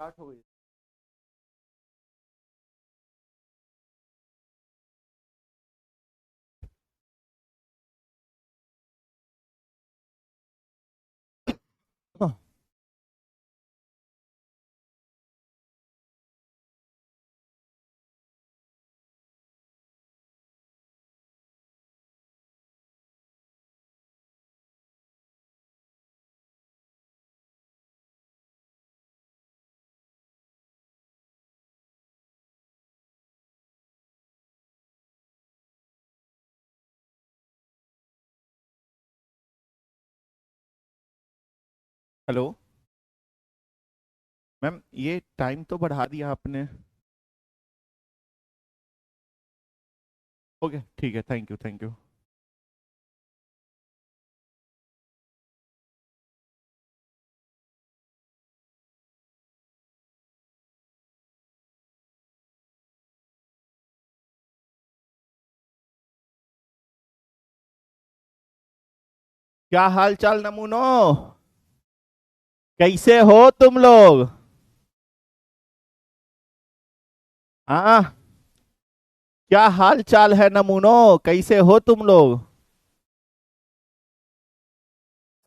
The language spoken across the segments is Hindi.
स्टार्ट हो गई। हाँ, हेलो मैम, ये टाइम तो बढ़ा दिया आपने। ओके ठीक है, थैंक यू थैंक यू। क्या हाल चाल नमूनो? कैसे हो तुम लोग? हाँ, क्या हाल चाल है नमूनो? कैसे हो तुम लोग?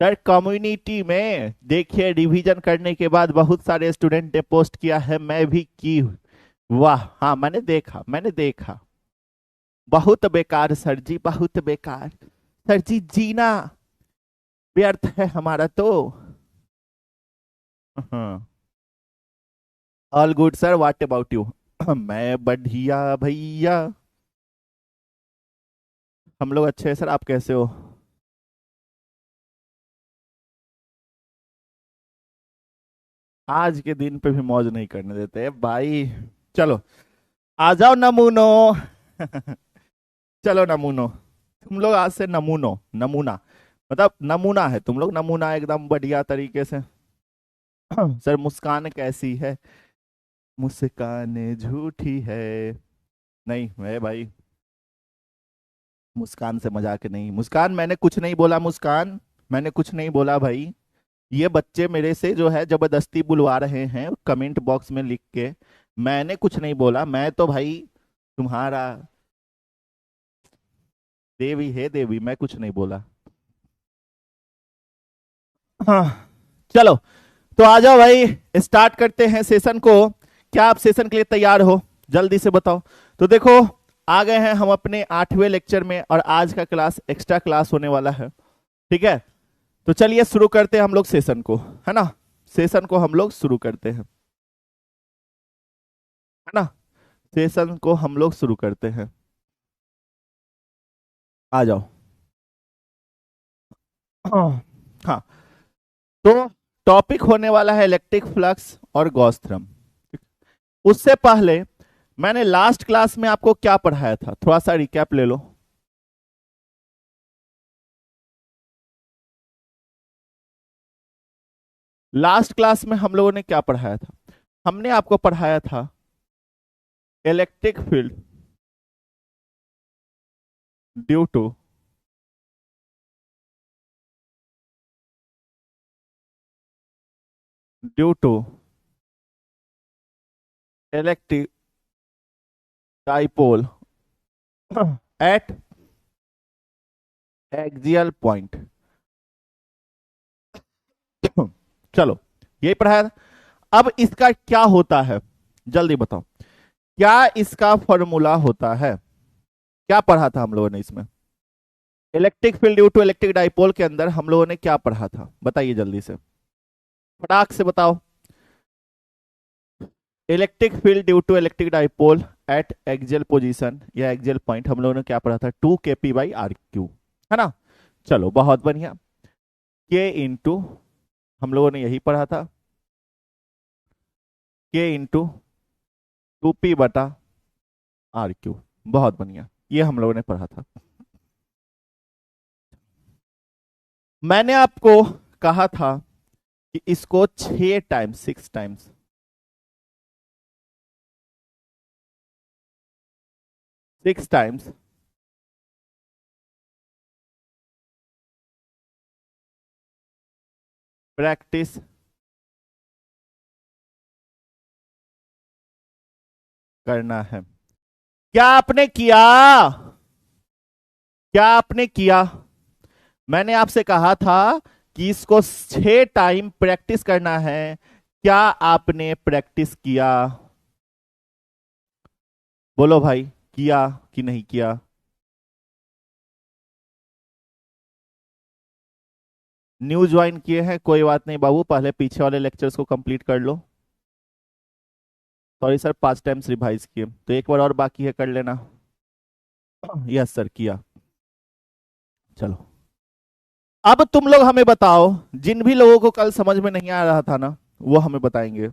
सर, कम्युनिटी में देखिए, रिवीजन करने के बाद बहुत सारे स्टूडेंट ने पोस्ट किया है, मैं भी की। वाह, हाँ मैंने देखा। बहुत बेकार सर जी, बहुत बेकार। सर जी, जीना व्यर्थ है हमारा तो। हाँ, all good sir, what about you? मैं बढ़िया भैया। हम लोग अच्छे हैं सर, आप कैसे हो? आज के दिन पे भी मौज नहीं करने देते भाई। चलो, आ जाओ नमूनो। चलो नमूनो, तुम लोग आज से नमूनो नमूना, मतलब नमूना है तुम लोग, नमूना एकदम बढ़िया तरीके से। सर, मुस्कान कैसी है? मुस्कान झूठी है। नहीं मैं भाई, मुस्कान से मजाक नहीं। मुस्कान, मैंने कुछ नहीं बोला मुस्कान। मैंने कुछ नहीं बोला भाई। ये बच्चे मेरे से जो है जबरदस्ती बुलवा रहे हैं कमेंट बॉक्स में लिख के। मैंने कुछ नहीं बोला, मैं तो भाई तुम्हारा देवी है देवी, मैं कुछ नहीं बोला। हाँ, चलो, तो आ जाओ भाई, स्टार्ट करते हैं सेशन को। क्या आप सेशन के लिए तैयार हो? जल्दी से बताओ। तो देखो, आ गए हैं हम अपने 8वें लेक्चर में, और आज का क्लास एक्स्ट्रा क्लास होने वाला है। ठीक है, तो चलिए शुरू करते हैं हम लोग सेशन को, है ना? सेशन को हम लोग शुरू करते हैं, है ना? सेशन को हम लोग शुरू करते हैं। आ जाओ। हाँ, हाँ, तो टॉपिक होने वाला है इलेक्ट्रिक फ्लक्स और गॉस थ्योरम। उससे पहले मैंने लास्ट क्लास में आपको क्या पढ़ाया था, थोड़ा सा रिकैप ले लो। लास्ट क्लास में हम लोगों ने क्या पढ़ाया था? हमने आपको पढ़ाया था electric field due to due to electric dipole at axial point. चलो, यही पढ़ाया था। अब इसका क्या होता है, जल्दी बताओ। क्या इसका फॉर्मूला होता है? क्या पढ़ा था हम लोगों ने इसमें? Electric field due to electric dipole के अंदर हम लोगों ने क्या पढ़ा था, बताइए जल्दी से, फटाक से बताओ। Electric field due to electric dipole at axial position या एक्सियल पॉइंट, हम लोगों ने क्या पढ़ा था? 2 kp/r क्यू, है ना? चलो, बहुत बढ़िया। के इंटू, हम लोगों ने यही पढ़ा था, के इंटू 2p/r क्यू। बहुत बढ़िया, ये हम लोगों ने पढ़ा था। मैंने आपको कहा था कि इसको 6 टाइम्स, 6 टाइम्स, 6 टाइम्स प्रैक्टिस करना है। क्या आपने किया? क्या आपने किया? मैंने आपसे कहा था कि इसको 6 टाइम प्रैक्टिस करना है। क्या आपने प्रैक्टिस किया? बोलो भाई, किया कि नहीं किया? न्यू ज्वाइन किए हैं, कोई बात नहीं बाबू, पहले पीछे वाले लेक्चर्स को कंप्लीट कर लो। सॉरी सर, 5 टाइम्स रिवाइज किए, तो एक बार और बाकी है, कर लेना। यस सर, किया। चलो, अब तुम लोग हमें बताओ, जिन भी लोगों को कल समझ में नहीं आ रहा था ना, वो हमें बताएंगे।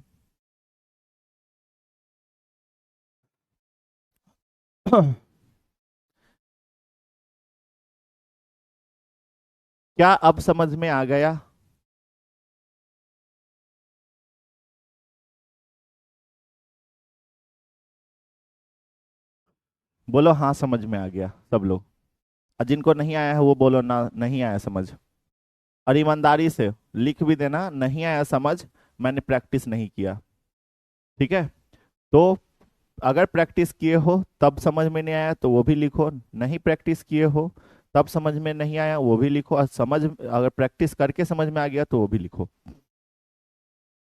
क्या अब समझ में आ गया? बोलो हाँ, समझ में आ गया सब लोग। और जिनको नहीं आया है वो बोलो ना, नहीं आया समझ। और ईमानदारी से लिख भी देना, नहीं आया समझ, मैंने प्रैक्टिस नहीं किया। ठीक है? तो अगर प्रैक्टिस किए हो तब समझ में नहीं आया तो वो भी लिखो, नहीं प्रैक्टिस किए हो तब समझ में नहीं आया वो भी लिखो, और समझ अगर प्रैक्टिस करके समझ में आ गया तो वो भी लिखो।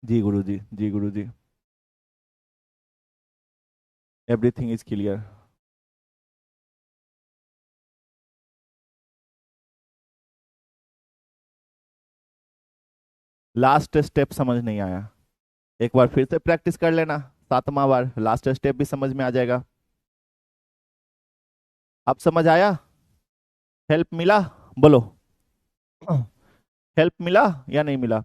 जी गुरुजी, जी गुरुजी। Everything is clear. Last step समझ नहीं आया, एक बार फिर से प्रैक्टिस कर लेना, 7वां बार लास्ट स्टेप भी समझ में आ जाएगा। अब समझ आया? हेल्प मिला? बोलो, हेल्प मिला या नहीं मिला?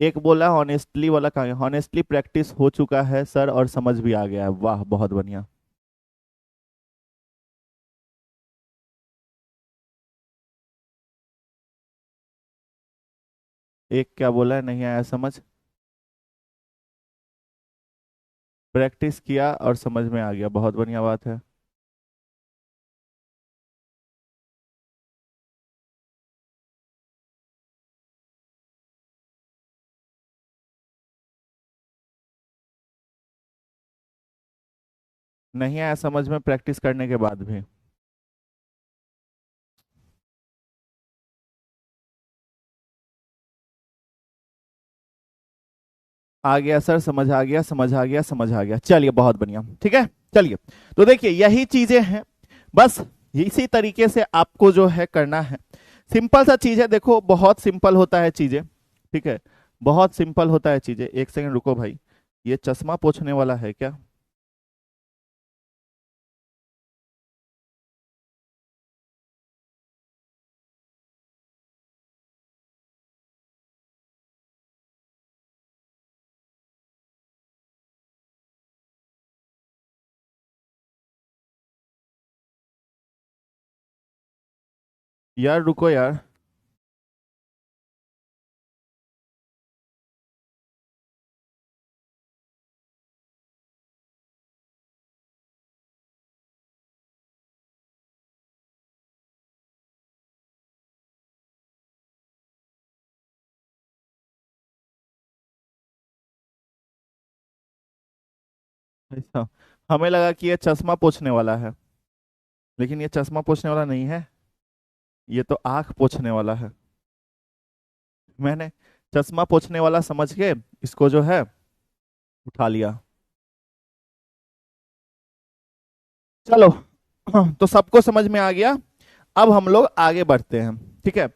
एक बोला हॉनेस्टली वाला, कहा है हॉनेस्टली प्रैक्टिस हो चुका है सर और समझ भी आ गया है, वाह बहुत बढ़िया। एक क्या बोला है, नहीं आया समझ? प्रैक्टिस किया और समझ में आ गया, बहुत बढ़िया बात है। नहीं आया समझ में प्रैक्टिस करने के बाद भी? आ गया सर, समझ आ गया, समझ आ गया, समझ आ गया, चलिए बहुत बढ़िया, ठीक है। चलिए, तो देखिए यही चीजें हैं, बस इसी तरीके से आपको जो है करना है। सिंपल सा चीज है, देखो बहुत सिंपल होता है चीजें, ठीक है, बहुत सिंपल होता है चीजें। एक सेकंड रुको भाई, ये चश्मा पोंछने वाला है क्या? यार रुको यार, ऐसा हमें लगा कि ये चश्मा पोंछने वाला है, लेकिन ये चश्मा पोंछने वाला नहीं है, ये तो आंख पोंछने वाला है। मैंने चश्मा पोंछने वाला समझ के इसको जो है उठा लिया। चलो, तो सबको समझ में आ गया। अब हम लोग आगे बढ़ते हैं, ठीक है।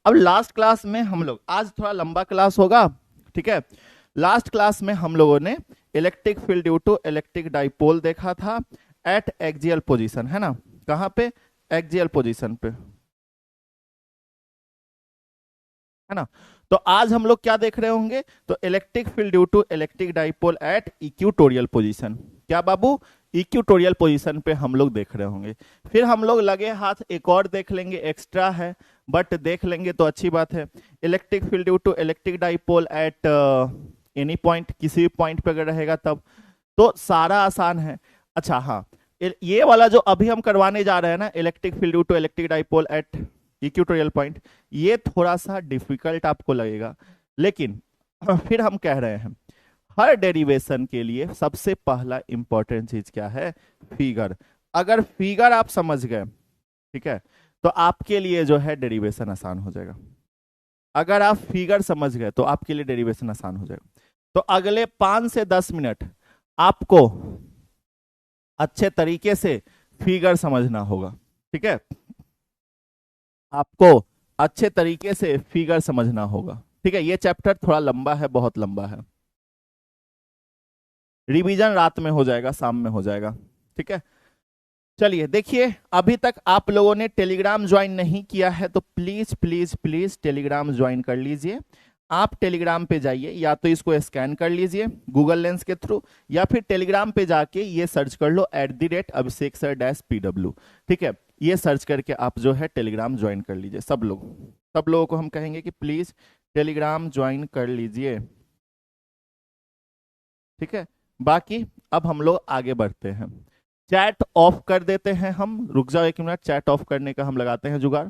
अब लास्ट क्लास में हम लोग, आज थोड़ा लंबा क्लास होगा, ठीक है। लास्ट क्लास में हम लोगों ने electric field due to electric dipole देखा था एट एक्सियल पोजीशन, है ना? कहाँ पे? एक्सियल पोजीशन पे, है ना? तो आज हम लोग क्या देख रहे होंगे? तो electric field due to electric dipole at equatorial position. क्या बाबू? इक्वेटोरियल पोजीशन पे हम लोग देख रहे होंगे। फिर हम लोग लगे हाथ एक और देख लेंगे, एक्स्ट्रा है बट देख लेंगे तो अच्छी बात है। Electric field due to electric dipole at any point, किसी भी पॉइंट पे अगर रहेगा तब, तो सारा आसान है। अच्छा हाँ, ये वाला जो अभी हम करवाने जा रहे हैं ना, electric field due to electric dipole at equatorial point, ये थोड़ा सा डिफिकल्ट आपको लगेगा, लेकिन फिर हम कह रहे हैं हर डेरिवेशन के लिए सबसे पहला इंपॉर्टेंट चीज क्या है? फिगर। अगर फिगर आप समझ गए, ठीक है, तो आपके लिए जो है डेरिवेशन आसान हो जाएगा। अगर आप फिगर समझ गए तो आपके लिए डेरिवेशन आसान हो जाएगा। तो अगले 5 से 10 मिनट आपको अच्छे तरीके से फिगर समझना होगा, ठीक है, आपको अच्छे तरीके से फिगर समझना होगा, ठीक है। ये चैप्टर थोड़ा लंबा है, बहुत लंबा है। रिवीजन रात में हो जाएगा, शाम में हो जाएगा, ठीक है। चलिए देखिए, अभी तक आप लोगों ने टेलीग्राम ज्वाइन नहीं किया है तो please please please Telegram join कर लीजिए। आप टेलीग्राम पे जाइए, या तो इसको स्कैन कर लीजिए गूगल लेंस के थ्रू, या फिर टेलीग्राम पे जाके ये सर्च कर लो @अभिषेक सर -PW, ठीक है। ये सर्च करके आप जो है टेलीग्राम ज्वाइन कर लीजिए। सब लोगों को हम कहेंगे कि प्लीज टेलीग्राम ज्वाइन कर लीजिए, ठीक है। बाकी अब हम लोग आगे बढ़ते हैं। चैट ऑफ कर देते हैं हम, रुक जाओ 1 मिनट, चैट ऑफ करने का हम लगाते हैं जुगाड़,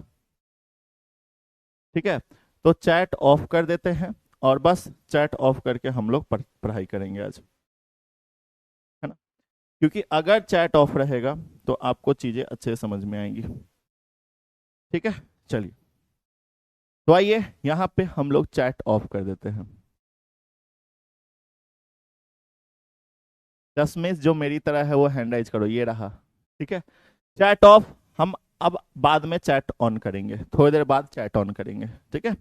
ठीक है। तो चैट ऑफ कर देते हैं और बस चैट ऑफ करके हम लोग पढ़ाई करेंगे आज, है ना। क्योंकि अगर चैट ऑफ रहेगा तो आपको चीजें अच्छे से समझ में आएंगी, ठीक है। चलिए, तो आइए यहां पे हम लोग चैट ऑफ कर देते हैं। दशमेश जो मेरी तरह है वो हैंड राइज करो, ये रहा, ठीक है। Chat off. हम अब बाद में चैट ऑन करेंगे, थोड़ी देर बाद चैट ऑन करेंगे, ठीक है।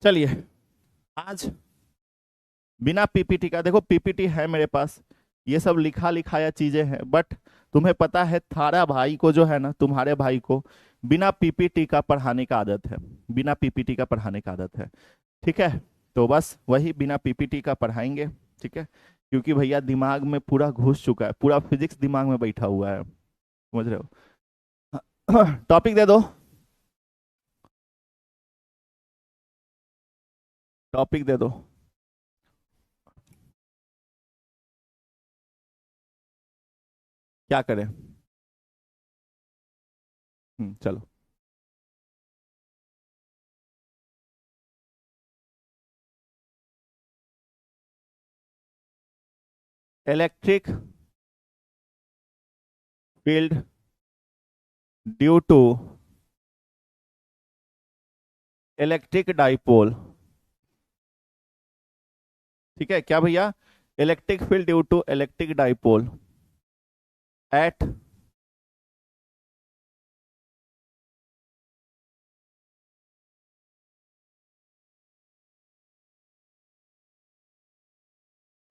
चलिए, आज बिना पीपीटी का, देखो पीपीटी है मेरे पास, ये सब लिखा लिखाया चीजें हैं, बट तुम्हें पता है थारा भाई को जो है ना, तुम्हारे भाई को बिना पीपीटी का पढ़ाने का आदत है, बिना पीपीटी का पढ़ाने का आदत है, ठीक है। तो बस वही बिना पीपीटी का पढ़ाएंगे, ठीक है। क्योंकि भैया दिमाग में पूरा घुस चुका है, पूरा फिजिक्स दिमाग में बैठा हुआ है, समझ रहे हो। टॉपिक दे दो, टॉपिक दे दो। क्या करें? चलो। Electric field due to electric dipole, ठीक है क्या भैया? Electric field due to electric dipole at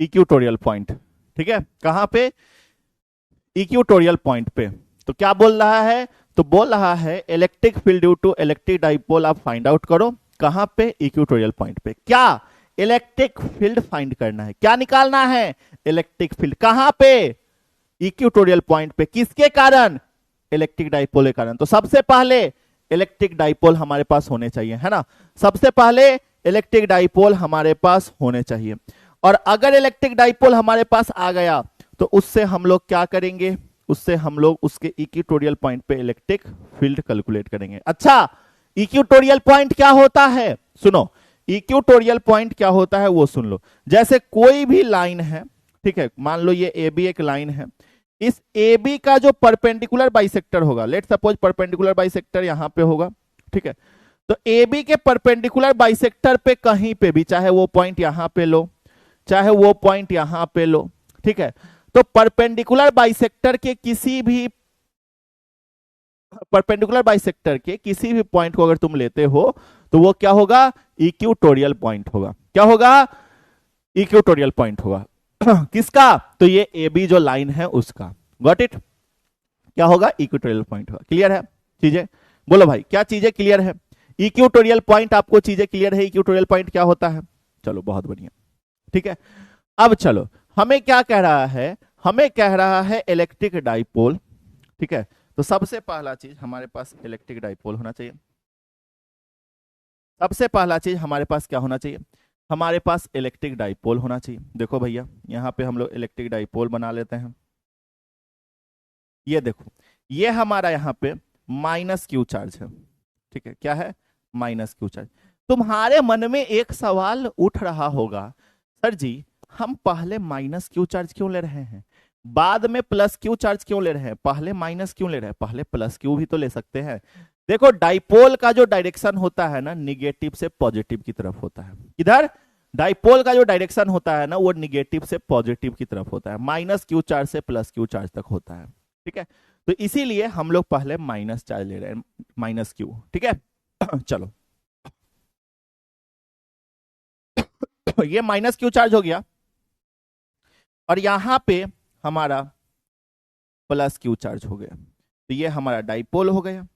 equatorial point, ठीक है। कहां पे? इक्वेटोरियल पॉइंट पे। तो क्या बोल रहा है? तो बोल रहा है electric field due to electric dipole आप फाइंड आउट करो। कहां पे? इक्वेटोरियल पॉइंट पे। क्या? इलेक्ट्रिक फील्ड फाइंड करना है, क्या निकालना है? Electric field. कहां पे? इक्वेटोरियल पॉइंट पे। किसके कारण? इलेक्ट्रिक डाइपोल के कारण। तो सबसे पहले इलेक्ट्रिक डाइपोल हमारे पास होने चाहिए, है ना। सबसे पहले इलेक्ट्रिक डाइपोल हमारे पास होने चाहिए, और अगर इलेक्ट्रिक डाइपोल हमारे पास आ गया तो उससे हम लोग क्या करेंगे? उससे हम लोग उसके इक्वेटोरियल पॉइंट पे इलेक्ट्रिक फील्ड कैलकुलेट करेंगे। अच्छा, इक्वेटोरियल पॉइंट क्या होता है? सुनो, इक्वेटोरियल पॉइंट क्या होता है वो सुन लो। जैसे कोई भी लाइन है, ठीक है, मान लो ये ए बी एक लाइन है, इस ए बी का जो परपेंडिकुलर बाइसेक्टर होगा, लेट सपोज परपेंडिकुलर बाइसेक्टर यहां पे होगा, ठीक है। तो ए बी के परपेंडिकुलर बाइसेक्टर पे कहीं पे भी, चाहे वो पॉइंट यहां पे लो, चाहे वो पॉइंट यहां पे लो, ठीक है। तो परपेंडिकुलर बाइसेक्टर के किसी भी पॉइंट को अगर तुम लेते हो तो वो क्या होगा? इक्वेटोरियल पॉइंट होगा। क्या होगा? इक्वेटोरियल पॉइंट होगा। किसका? तो ये ए बी जो लाइन है उसका। Got it? क्या होगा? इक्वेटोरियल पॉइंट होगा। क्लियर है चीजें? बोलो भाई, क्या चीजें क्लियर है? इक्वेटोरियल पॉइंट, आपको चीजें क्लियर है? इक्वेटोरियल पॉइंट क्या होता है? चलो बहुत बढ़िया, ठीक है। अब चलो, हमें क्या कह रहा है? हमें कह रहा है इलेक्ट्रिक डाइपोल, ठीक है। तो सबसे पहला चीज हमारे पास इलेक्ट्रिक डाइपोल होना चाहिए। सबसे पहला चीज हमारे पास क्या होना चाहिए? हमारे पास इलेक्ट्रिक डाइपोल होना चाहिए। देखो भैया, यहां पे हम लोग इलेक्ट्रिक डाइपोल बना लेते हैं। ये देखो, ये हमारा यहाँ पे माइनस क्यू चार्ज है, ठीक है। क्या है? Minus Q charge. तुम्हारे मन में एक सवाल उठ रहा होगा, सर जी हम पहले माइनस क्यू चार्ज क्यों ले रहे हैं, बाद में प्लस क्यू चार्ज क्यों ले रहे हैं, पहले माइनस क्यों ले रहे हैं, पहले प्लस क्यू भी तो ले सकते हैं। देखो डाइपोल का जो डायरेक्शन होता है ना निगेटिव से पॉजिटिव की तरफ होता है। इधर डाइपोल का जो डायरेक्शन होता है ना वो निगेटिव से पॉजिटिव की तरफ होता है, माइनस क्यू चार्ज से प्लस क्यू चार्ज तक होता है। ठीक है, तो इसीलिए हम लोग पहले माइनस चार्ज ले रहे हैं, माइनस क्यू। ठीक है चलो ये माइनस क्यू चार्ज हो गया और यहां पे हमारा प्लस क्यू चार्ज हो गया, तो ये हमारा डाइपोल हो गया।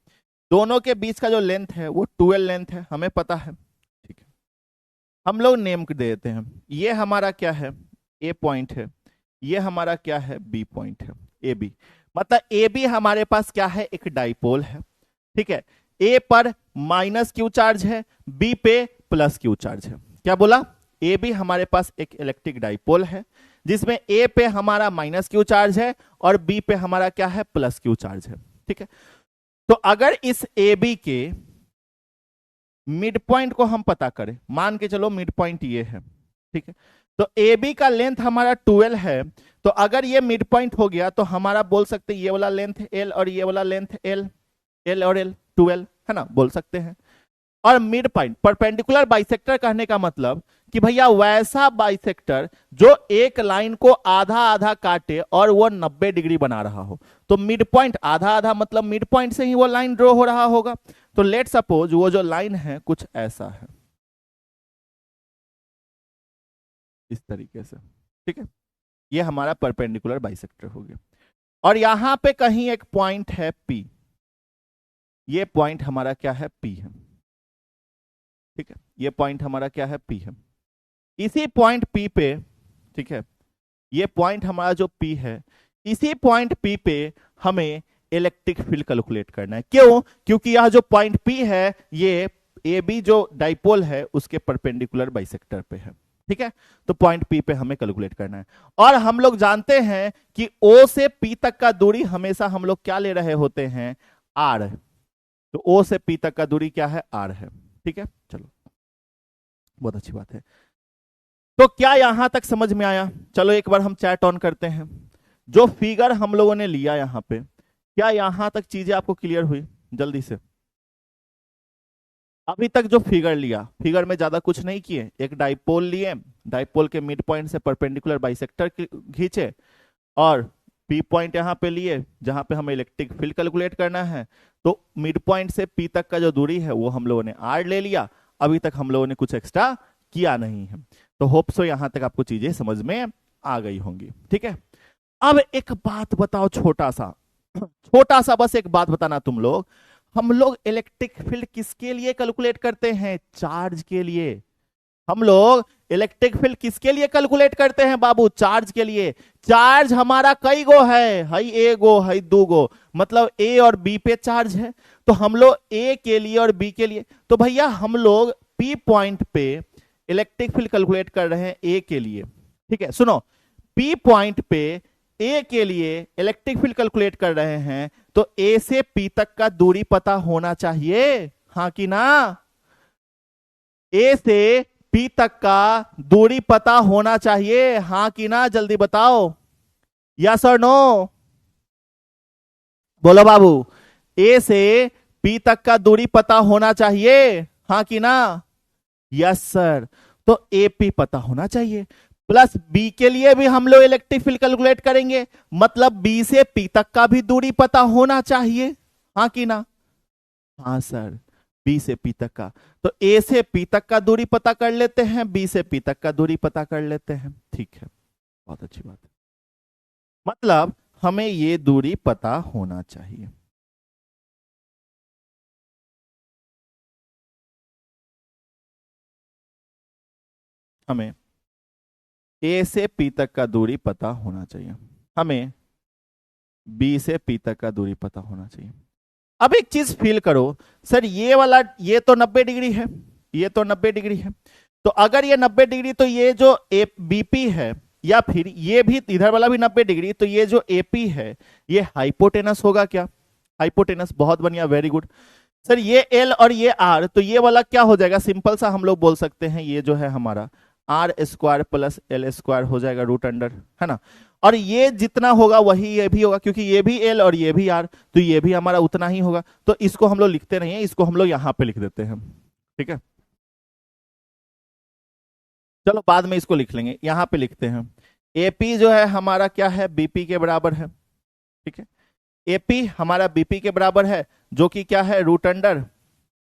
दोनों के बीच का जो लेंथ है वो 12 लेंथ है, हमें पता है। ठीक है, हम लोग नेम दे देते हैं, ये हमारा क्या है, ए पॉइंट है, ये हमारा क्या है, बी पॉइंट है, ए बी। मतलब ए बी हमारे पास क्या है, एक डाइपोल है। ठीक है, ए पर माइनस क्यू चार्ज है, बी पे प्लस क्यू चार्ज है। क्या बोला, ए बी हमारे पास एक इलेक्ट्रिक डाइपोल है जिसमें ए पे हमारा माइनस क्यू चार्ज है और बी पे हमारा क्या है, प्लस क्यू चार्ज है। ठीक है, तो अगर इस ए बी के मिड पॉइंट को हम पता करें, मान के चलो मिड पॉइंट ये है। ठीक है, तो ए बी का लेंथ हमारा 12 है, तो अगर ये मिड पॉइंट हो गया तो हमारा बोल सकते हैं ये वाला लेंथ एल और ये वाला लेंथ एल, एल और एल 12 है ना, बोल सकते हैं। और मिड पॉइंट परपेंडिकुलर बाइसेक्टर कहने का मतलब कि भैया वैसा बाइसेक्टर जो एक लाइन को आधा आधा काटे और वो 90 डिग्री बना रहा हो। तो मिड पॉइंट आधा आधा मतलब मिड पॉइंट से ही वो लाइन ड्रॉ हो रहा होगा। तो लेट सपोज वो जो लाइन है कुछ ऐसा है, इस तरीके से। ठीक है, ये हमारा परपेंडिकुलर बाइसेक्टर हो गया और यहां पे कहीं एक पॉइंट है P, ये पॉइंट हमारा क्या है, P है। ठीक है, ये पॉइंट हमारा क्या है, P है। इसी पॉइंट P पे, ठीक है, ये पॉइंट हमारा जो P है, इसी पॉइंट P पे हमें इलेक्ट्रिक फील्ड कैलकुलेट करना है। क्यों, क्योंकि यह जो पॉइंट P है ये ए बी जो डाइपोल है उसके परपेंडिकुलर बाइसेक्टर पे है। ठीक है, तो पॉइंट P पे हमें कैलकुलेट करना है। और हम लोग जानते हैं कि O से P तक का दूरी हमेशा हम लोग क्या ले रहे होते हैं, R। तो O से P तक का दूरी क्या है, R है। ठीक है, चलो बहुत अच्छी बात है। तो क्या यहां तक समझ में आया? चलो एक बार हम चैट ऑन करते हैं। जो फिगर हम लोगों ने लिया यहां पे, क्या यहां तक चीजें आपको क्लियर हुई? जल्दी से। अभी तक जो फिगर लिया, फिगर में ज्यादा कुछ नहीं किए, एक डाइपोल लिए, डाइपोल के मिड पॉइंट से परपेंडिकुलर बाइसेक्टर खींचे और पी पॉइंट यहां पे लिए जहां पे हमें इलेक्ट्रिक फील्ड कैलकुलेट करना है। तो मिड पॉइंट से पी तक का जो दूरी है वो हम लोगों ने आर ले लिया। अभी तक हम लोगों ने कुछ एक्स्ट्रा किया नहीं है। तो होप सो यहां तक आपको चीजें समझ में आ गई होंगी। ठीक है, अब एक बात बताओ, छोटा सा बस एक बात बताना तुम लोग, हम लोग इलेक्ट्रिक फील्ड किसके लिए कैलकुलेट करते हैं? चार्ज के लिए। हम लोग इलेक्ट्रिक फील्ड किसके लिए कैलकुलेट करते हैं बाबू? चार्ज के लिए। चार्ज हमारा कई गो है, हई ए गो हई दो गो, मतलब ए और बी पे चार्ज है। तो हम लोग ए के लिए और बी के लिए, तो भैया हम लोग पी पॉइंट पे इलेक्ट्रिक फील्ड कैलकुलेट कर रहे हैं ए के लिए। ठीक है, सुनो, पी पॉइंट पे ए के लिए इलेक्ट्रिक फील्ड कैलकुलेट कर रहे हैं, तो ए से पी तक का दूरी पता होना चाहिए, हाँ कि ना? ए से पी तक का दूरी पता होना चाहिए, हाँ कि ना? जल्दी बताओ, यस और नो? बोलो बाबू, ए से पी तक का दूरी पता होना चाहिए, हाँ कि ना? Yes sir. तो ए पी पता होना चाहिए, प्लस बी के लिए भी हम लोग इलेक्ट्रिक फील्ड कैलकुलेट करेंगे, मतलब बी से पी तक का भी दूरी पता होना चाहिए, हाँ कि ना? हाँ सर, बी से पी तक का। तो ए से पी तक का दूरी पता कर लेते हैं, बी से पी तक का दूरी पता कर लेते हैं। ठीक है, बहुत अच्छी बात है। मतलब हमें ये दूरी पता होना चाहिए। हमें ए से पी तक का दूरी पता होना चाहिए, हमें बी से पी तक का दूरी पता होना चाहिए। अब एक चीज फील करो, सर ये वाला, ये तो 90 डिग्री है, ये तो 90 डिग्री है। तो अगर ये 90 डिग्री, तो ये जो ए बीपी है, या फिर ये भी इधर वाला भी 90 डिग्री, तो ये जो एपी है ये हाइपोटेनस होगा क्या? हाइपोटेनस, बहुत बढ़िया, वेरी गुड। सर ये एल और ये आर, तो ये वाला क्या हो जाएगा? सिंपल सा हम लोग बोल सकते हैं ये जो है हमारा R square plus L square हो जाएगा रूट अंडर, है ना। और ये जितना होगा वही ये भी होगा, क्योंकि ये भी एल और ये भी आर, तो ये भी हमारा उतना ही होगा। तो इसको हम लोग लिखते नहीं है, इसको हम लोग यहां पे लिख देते हैं, ठीक है। चलो बाद में इसको लिख लेंगे, यहां पे लिखते हैं। एपी जो है हमारा क्या है, बीपी के बराबर है, ठीक है। एपी हमारा बीपी के बराबर है, जो कि क्या है, रूट अंडर,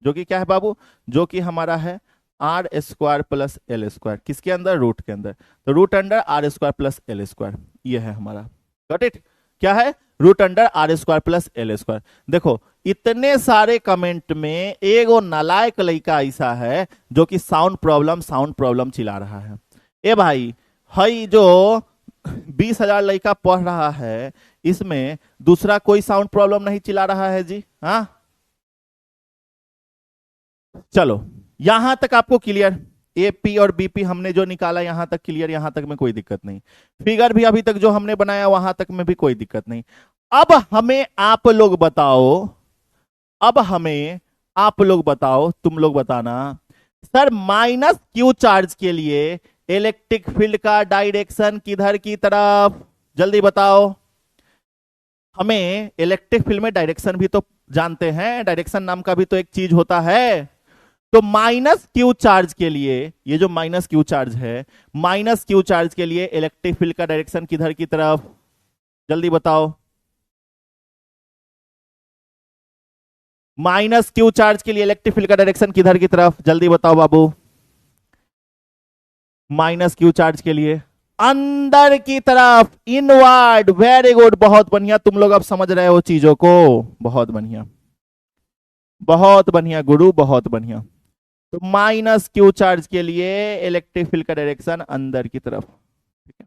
जो कि क्या है बाबू, जो कि हमारा है R square plus L square, किसके अंदर, रूट के अंदर। तो root under R square plus L square, ये है हमारा, गॉट इट। क्या है, root under R square plus L square. देखो इतने सारे कमेंट में एगो नालायक लड़का ऐसा है जो कि साउंड प्रॉब्लम चिल्ला रहा है। ए भाई, हई जो 20,000 लड़का पढ़ रहा है, इसमें दूसरा कोई साउंड प्रॉब्लम नहीं चिल्ला रहा है जी, हाँ। चलो यहां तक आपको क्लियर, ए पी और बीपी हमने जो निकाला यहां तक क्लियर, यहां तक में कोई दिक्कत नहीं। फिगर भी अभी तक जो हमने बनाया वहां तक में भी कोई दिक्कत नहीं। अब हमें आप लोग बताओ, अब हमें आप लोग बताओ, तुम लोग बताना, सर माइनस क्यू चार्ज के लिए इलेक्ट्रिक फील्ड का डायरेक्शन किधर की तरफ, जल्दी बताओ। हमें इलेक्ट्रिक फील्ड में डायरेक्शन भी तो जानते हैं, डायरेक्शन नाम का भी तो एक चीज होता है। तो माइनस क्यू चार्ज के लिए, ये जो माइनस क्यू चार्ज है, माइनस क्यू चार्ज के लिए इलेक्ट्रिक फील्ड का डायरेक्शन किधर की तरफ, जल्दी बताओ। माइनस क्यू चार्ज के लिए इलेक्ट्रिक फील्ड का डायरेक्शन किधर की तरफ, जल्दी बताओ बाबू। माइनस क्यू चार्ज के लिए अंदर की तरफ, इनवर्ड। वेरी गुड, बहुत बढ़िया, तुम लोग अब समझ रहे हो चीजों को, बहुत बढ़िया, बहुत बढ़िया गुरु, बहुत बढ़िया। तो माइनस क्यू चार्ज के लिए इलेक्ट्रिक फील्ड का डायरेक्शन अंदर की तरफ, ठीक है।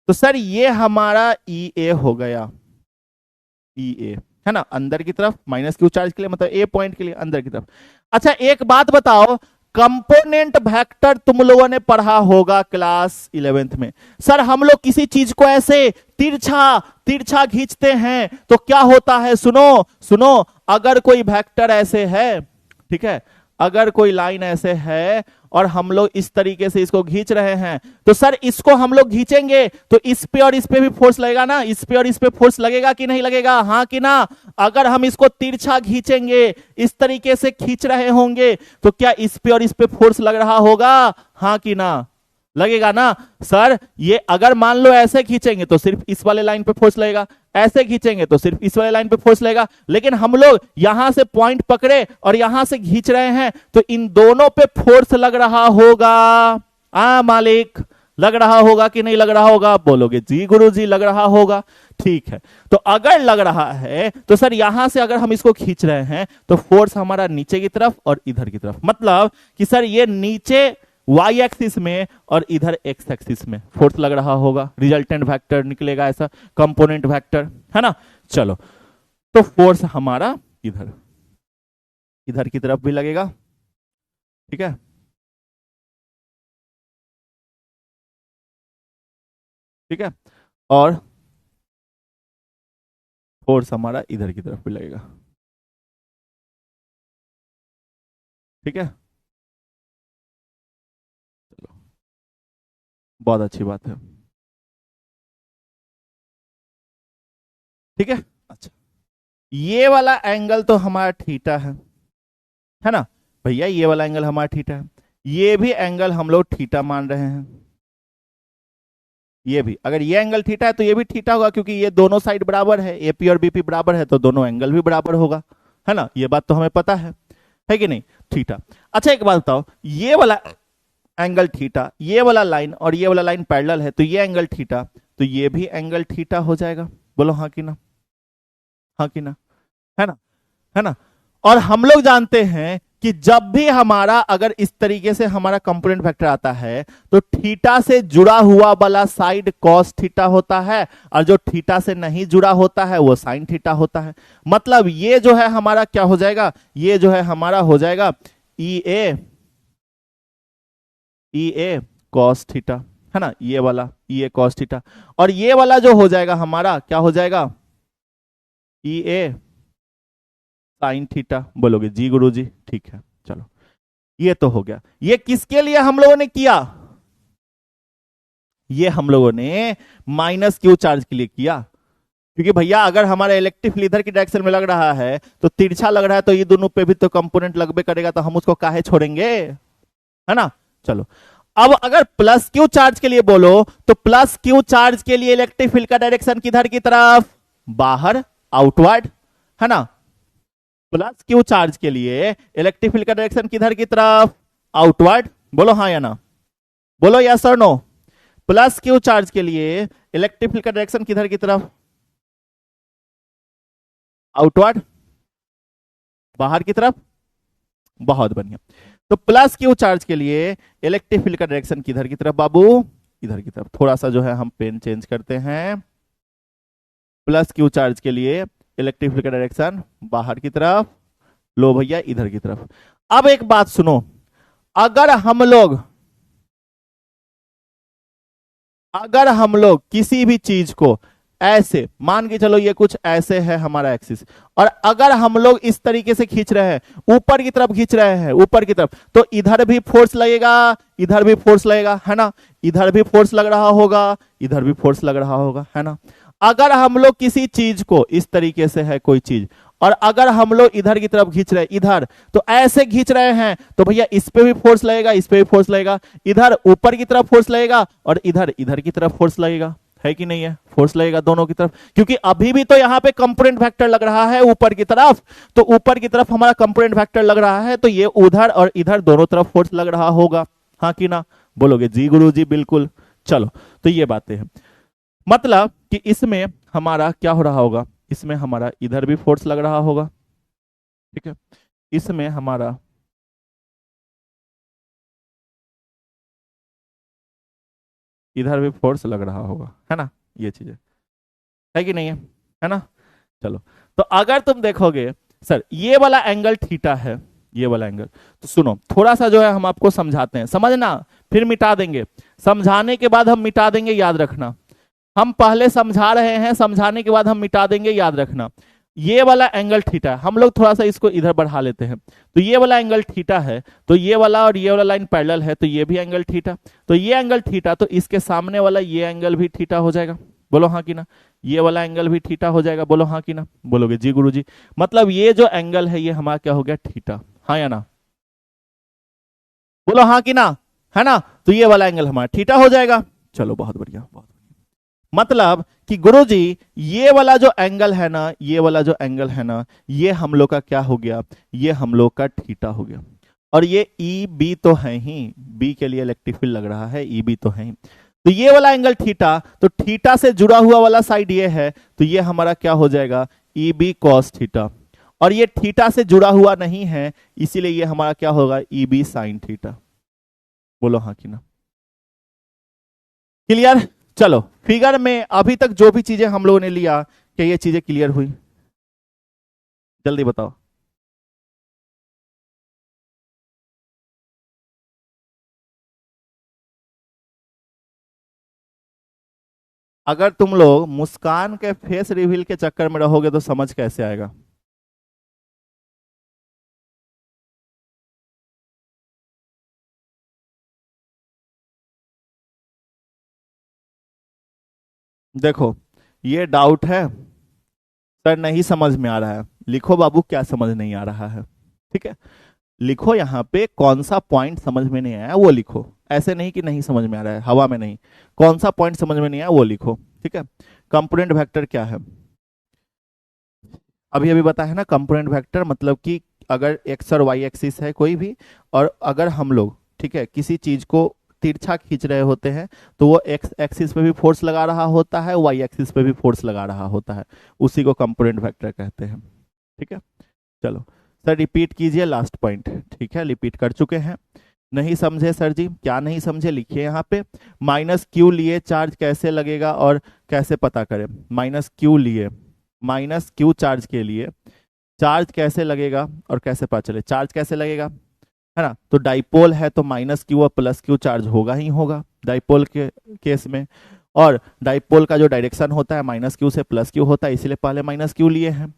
तो सर ये हमारा ई ए हो गया, ई ए, है ना, अंदर की तरफ, माइनस क्यू चार्ज के लिए मतलब ए पॉइंट के लिए अंदर की तरफ। अच्छा एक बात बताओ, कंपोनेंट वेक्टर तुम लोगों ने पढ़ा होगा क्लास 11th में। सर हम लोग किसी चीज को ऐसे तिरछा तिरछा खींचते हैं तो क्या होता है, सुनो सुनो, अगर कोई वेक्टर ऐसे है, ठीक है, अगर कोई लाइन ऐसे है और हम लोग इस तरीके से इसको खींच रहे हैं, तो सर इसको हम लोग खींचेंगे तो इस पे और इस पे भी फोर्स लगेगा ना, इस पे और इस पे फोर्स लगेगा कि नहीं लगेगा, हाँ कि ना। अगर हम इसको तिरछा खींचेंगे, इस तरीके से खींच रहे होंगे, तो क्या इस पे और इस पे फोर्स लग रहा होगा, हाँ कि ना, लगेगा ना। सर ये अगर मान लो ऐसे खींचेंगे तो सिर्फ इस वाले लाइन पे फोर्स लगेगा, ऐसे खींचेंगे तो सिर्फ इस वाले लाइन पे फोर्स लगेगा, लेकिन हम लोग यहां से पॉइंट पकड़े और यहां से खींच रहे हैं तो इन दोनों पे फोर्स लग रहा होगा, मालिक, लग रहा होगा कि नहीं लग रहा होगा, बोलोगे जी गुरुजी लग रहा होगा, ठीक है। तो अगर लग रहा है तो सर यहां से अगर हम इसको खींच रहे हैं तो फोर्स हमारा नीचे की तरफ और इधर की तरफ, मतलब कि सर ये नीचे y एक्सिस में और इधर x एक्सिस में फोर्स लग रहा होगा, रिजल्टेंट वेक्टर निकलेगा ऐसा, कंपोनेंट वेक्टर, है ना। चलो तो फोर्स हमारा इधर इधर की तरफ भी लगेगा, ठीक है, ठीक है, और फोर्स हमारा इधर की तरफ भी लगेगा, ठीक है। चलो बहुत अच्छी बात है, ठीक है। अच्छा ये वाला एंगल तो हमारा थीटा है ना भैया, ये वाला एंगल हमारा थीटा है, ये भी एंगल हम लोग थीटा मान रहे हैं। ये भी, अगर ये एंगल थीटा है तो ये भी थीटा होगा, क्योंकि ये दोनों साइड बराबर है, एपी और बीपी बराबर है, तो दोनों एंगल भी बराबर होगा, है ना, ये बात तो हमें पता है कि नहीं, थीटा। अच्छा एक बात बताओ, ये वाला एंगल थीटा, ये वाला लाइन और ये वाला लाइन पैरेलल है, तो ये एंगल थीटा, तो ये भी एंगल थीटा हो जाएगा, बोलो हाँ कि ना, हाँ कि ना, है ना, है ना। और हम लोग जानते हैं कि जब भी हमारा अगर इस तरीके से हमारा कंपोनेंट वेक्टर आता है तो थीटा से जुड़ा हुआ वाला साइड कॉस थीटा होता है, और जो थीटा से नहीं जुड़ा होता है वो साइन थीटा होता है। मतलब ये जो है हमारा क्या हो जाएगा, ये जो है हमारा हो जाएगा ई ए कॉस थीटा, है ना, ये वाला ई ए कॉस थीटा, और ये वाला जो हो जाएगा हमारा क्या हो जाएगा, ई ए साइन थीटा, बोलोगे जी गुरुजी, ठीक है। चलो ये तो हो गया। ये किसके लिए हम लोगों ने किया? ये हम लोगों ने माइनस क्यू चार्ज के लिए किया, क्योंकि भैया अगर हमारा इलेक्ट्रिक फील्ड इधर की डायरेक्शन में लग रहा है तो तिरछा लग रहा है, तो ये दोनों पे भी तो कंपोनेंट लगबे करेगा, तो हम उसको काहे छोड़ेंगे, है ना। चलो, अब अगर प्लस क्यू चार्ज के लिए बोलो तो प्लस क्यू चार्ज के लिए इलेक्ट्रिक फील्ड का डायरेक्शन किधर की तरफ? बाहर, आउटवर्ड, है ना। प्लस क्यू चार्ज के लिए इलेक्ट्रिक फील्ड का डायरेक्शन किधर की तरफ? आउटवर्ड। बोलो हाँ या ना, बोलो यस और नो। प्लस क्यू चार्ज के लिए इलेक्ट्रिक फील्ड का डायरेक्शन किधर की तरफ? आउटवर्ड, बाहर की तरफ। बहुत बढ़िया। तो प्लस क्यू चार्ज के लिए इलेक्ट्रिक फील्ड का डायरेक्शन किधर की तरफ बाबू? इधर की तरफ। थोड़ा सा जो है हम पेन चेंज करते हैं। प्लस क्यू चार्ज के लिए इलेक्ट्रिक फील्ड का डायरेक्शन बाहर की तरफ, लो भैया इधर की तरफ। अब एक बात सुनो, अगर हम लोग किसी भी चीज को ऐसे मान के चलो, ये कुछ ऐसे है हमारा एक्सिस, और अगर हम लोग इस तरीके से खींच रहे हैं, ऊपर की तरफ खींच रहे हैं, ऊपर की तरफ, तो इधर भी फोर्स लगेगा, इधर भी फोर्स लगेगा, है ना। इधर भी फोर्स लग रहा होगा, इधर भी फोर्स लग रहा होगा, है ना। अगर हम लोग किसी चीज को इस तरीके से है कोई चीज, और अगर हम लोग इधर की तरफ खींच रहे हैं, इधर तो ऐसे खींच रहे हैं, तो भैया इस पे भी फोर्स लगेगा, इस पे भी फोर्स लगेगा, इधर ऊपर की तरफ फोर्स लगेगा और इधर की तरफ फोर्स लगेगा, है कि नहीं है? फोर्स लगेगा दोनों की तरफ, क्योंकि अभी भी तो यहां पे कंपोनेंट वेक्टर लग रहा है ऊपर की तरफ, तो ऊपर की तरफ हमारा कंपोनेंट वेक्टर लग रहा है, तो ये उधर और इधर दोनों तरफ फोर्स लग रहा होगा, हाँ कि ना? बोलोगे जी गुरुजी बिल्कुल। चलो, तो ये बातें हैं, मतलब कि इसमें हमारा क्या हो रहा होगा, इसमें हमारा इधर भी फोर्स लग रहा होगा, ठीक है, इसमें हमारा इधर भी फोर्स लग रहा होगा, है ना। ये चीजें है कि नहीं है ना। चलो, तो अगर तुम देखोगे सर ये वाला एंगल थीटा है, ये वाला एंगल, तो सुनो थोड़ा सा जो है हम आपको समझाते हैं, समझना, फिर मिटा देंगे, समझाने के बाद हम मिटा देंगे, याद रखना। हम पहले समझा रहे हैं, समझाने के बाद हम मिटा देंगे, याद रखना। ये वाला एंगल थीटा, हम लोग थोड़ा सा इसको इधर बढ़ा लेते हैं, तो ये वाला एंगल थीटा है, तो ये वाला और ये वाला लाइन पैरेलल है, तो ये भी एंगल थीटा, तो ये एंगल थीटा, तो इसके सामने वाला ये एंगल भी थीटा हो जाएगा, बोलो हाँ कि ना। ये वाला एंगल भी थीटा हो जाएगा, बोलो हाँ कि ना। बोलोगे जी गुरुजी, मतलब ये जो एंगल है ये हमारा क्या हो गया? थीटा, हाँ या ना? बोलो हाँ कि ना, है ना। तो ये वाला एंगल हमारा थीटा हो जाएगा। चलो बहुत बढ़िया, बहुत मतलब कि गुरुजी ये वाला जो एंगल है ना, ये वाला जो एंगल है ना, ये हम लोग का क्या हो गया? ये हम लोग का थीटा हो गया। और ये ई बी तो है ही, बी के लिए इलेक्ट्रिक फील्ड लग रहा है, ई बी तो है ही, तो ये वाला एंगल थीटा, तो थीटा से जुड़ा हुआ वाला साइड ये है, तो ये हमारा क्या हो जाएगा? E B cos theta. और ये थीटा से जुड़ा हुआ नहीं है, इसीलिए ये हमारा क्या होगा? E B sine theta. बोलो हाँ कि ना। क्लियर? चलो, फिगर में अभी तक जो भी चीजें हम लोगों ने लिया, क्या ये चीजें क्लियर हुई? जल्दी बताओ। अगर तुम लोग मुस्कान के फेस रिवील के चक्कर में रहोगे तो समझ कैसे आएगा? देखो, ये डाउट है सर, नहीं समझ में आ रहा है, लिखो बाबू क्या समझ नहीं आ रहा है, ठीक है। लिखो यहाँ पे कौन सा पॉइंट समझ में नहीं आया वो लिखो, ऐसे नहीं कि नहीं समझ में आ रहा है, हवा में नहीं, कौन सा पॉइंट समझ में नहीं आया वो लिखो, ठीक है। कंपोनेंट वेक्टर क्या है? अभी अभी बताया ना, कंपोनेंट वेक्टर मतलब कि अगर एक्स और वाई एक्सिस है कोई भी, और अगर हम लोग, ठीक है, किसी चीज को तिरछा खींच रहे होते हैं, तो वो एक्स एक्सिस पे भी फोर्स लगा रहा होता है, वाई एक्सिस पे भी फोर्स लगा रहा होता है, उसी को कंपोनेंट वेक्टर कहते हैं, ठीक है। चलो सर रिपीट कीजिए लास्ट पॉइंट, ठीक है, रिपीट कर चुके हैं। नहीं समझे सर जी, क्या नहीं समझे लिखिए यहाँ पे। माइनस क्यू लिए चार्ज कैसे लगेगा और कैसे पता करें? माइनस क्यू लिए, माइनस क्यू चार्ज के लिए चार्ज कैसे लगेगा और कैसे पता चले? चार्ज कैसे लगेगा, है ना। तो डाइपोल है तो माइनस क्यू और प्लस क्यू चार्ज होगा ही होगा डाइपोल के केस में, और डाइपोल का जो डायरेक्शन होता है माइनस क्यू से प्लस क्यू होता है, इसीलिए पहले माइनस क्यू लिए हैं।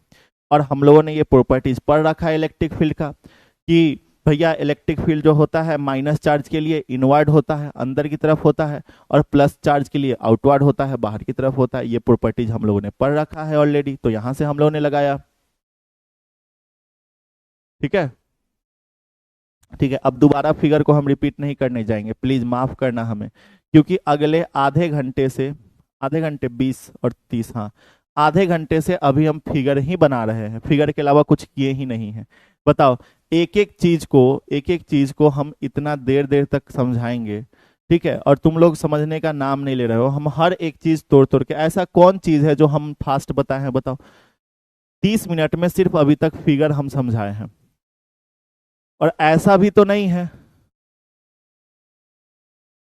और हम लोगों ने ये प्रॉपर्टीज पढ़ रखा है इलेक्ट्रिक फील्ड का, कि भैया इलेक्ट्रिक फील्ड जो होता है माइनस चार्ज के लिए इनवर्ड होता है, अंदर की तरफ होता है, और प्लस चार्ज के लिए आउटवर्ड होता है, बाहर की तरफ होता है। ये प्रॉपर्टीज हम लोगों ने पढ़ रखा है ऑलरेडी, तो यहां से हम लोगों ने लगाया। ठीक है, ठीक है। अब दोबारा फिगर को हम रिपीट नहीं करने जाएंगे, प्लीज माफ करना हमें, क्योंकि अगले आधे घंटे से, आधे घंटे 20 और 30, हाँ आधे घंटे से अभी हम फिगर ही बना रहे हैं, फिगर के अलावा कुछ किए ही नहीं है। बताओ, एक एक चीज को हम इतना देर देर तक समझाएंगे, ठीक है, और तुम लोग समझने का नाम नहीं ले रहे हो। हम हर एक चीज तोड़ तोड़ के, ऐसा कौन चीज है जो हम फास्ट बताए हैं बताओ? 30 मिनट में सिर्फ अभी तक फिगर हम समझाए हैं। और ऐसा भी तो नहीं है,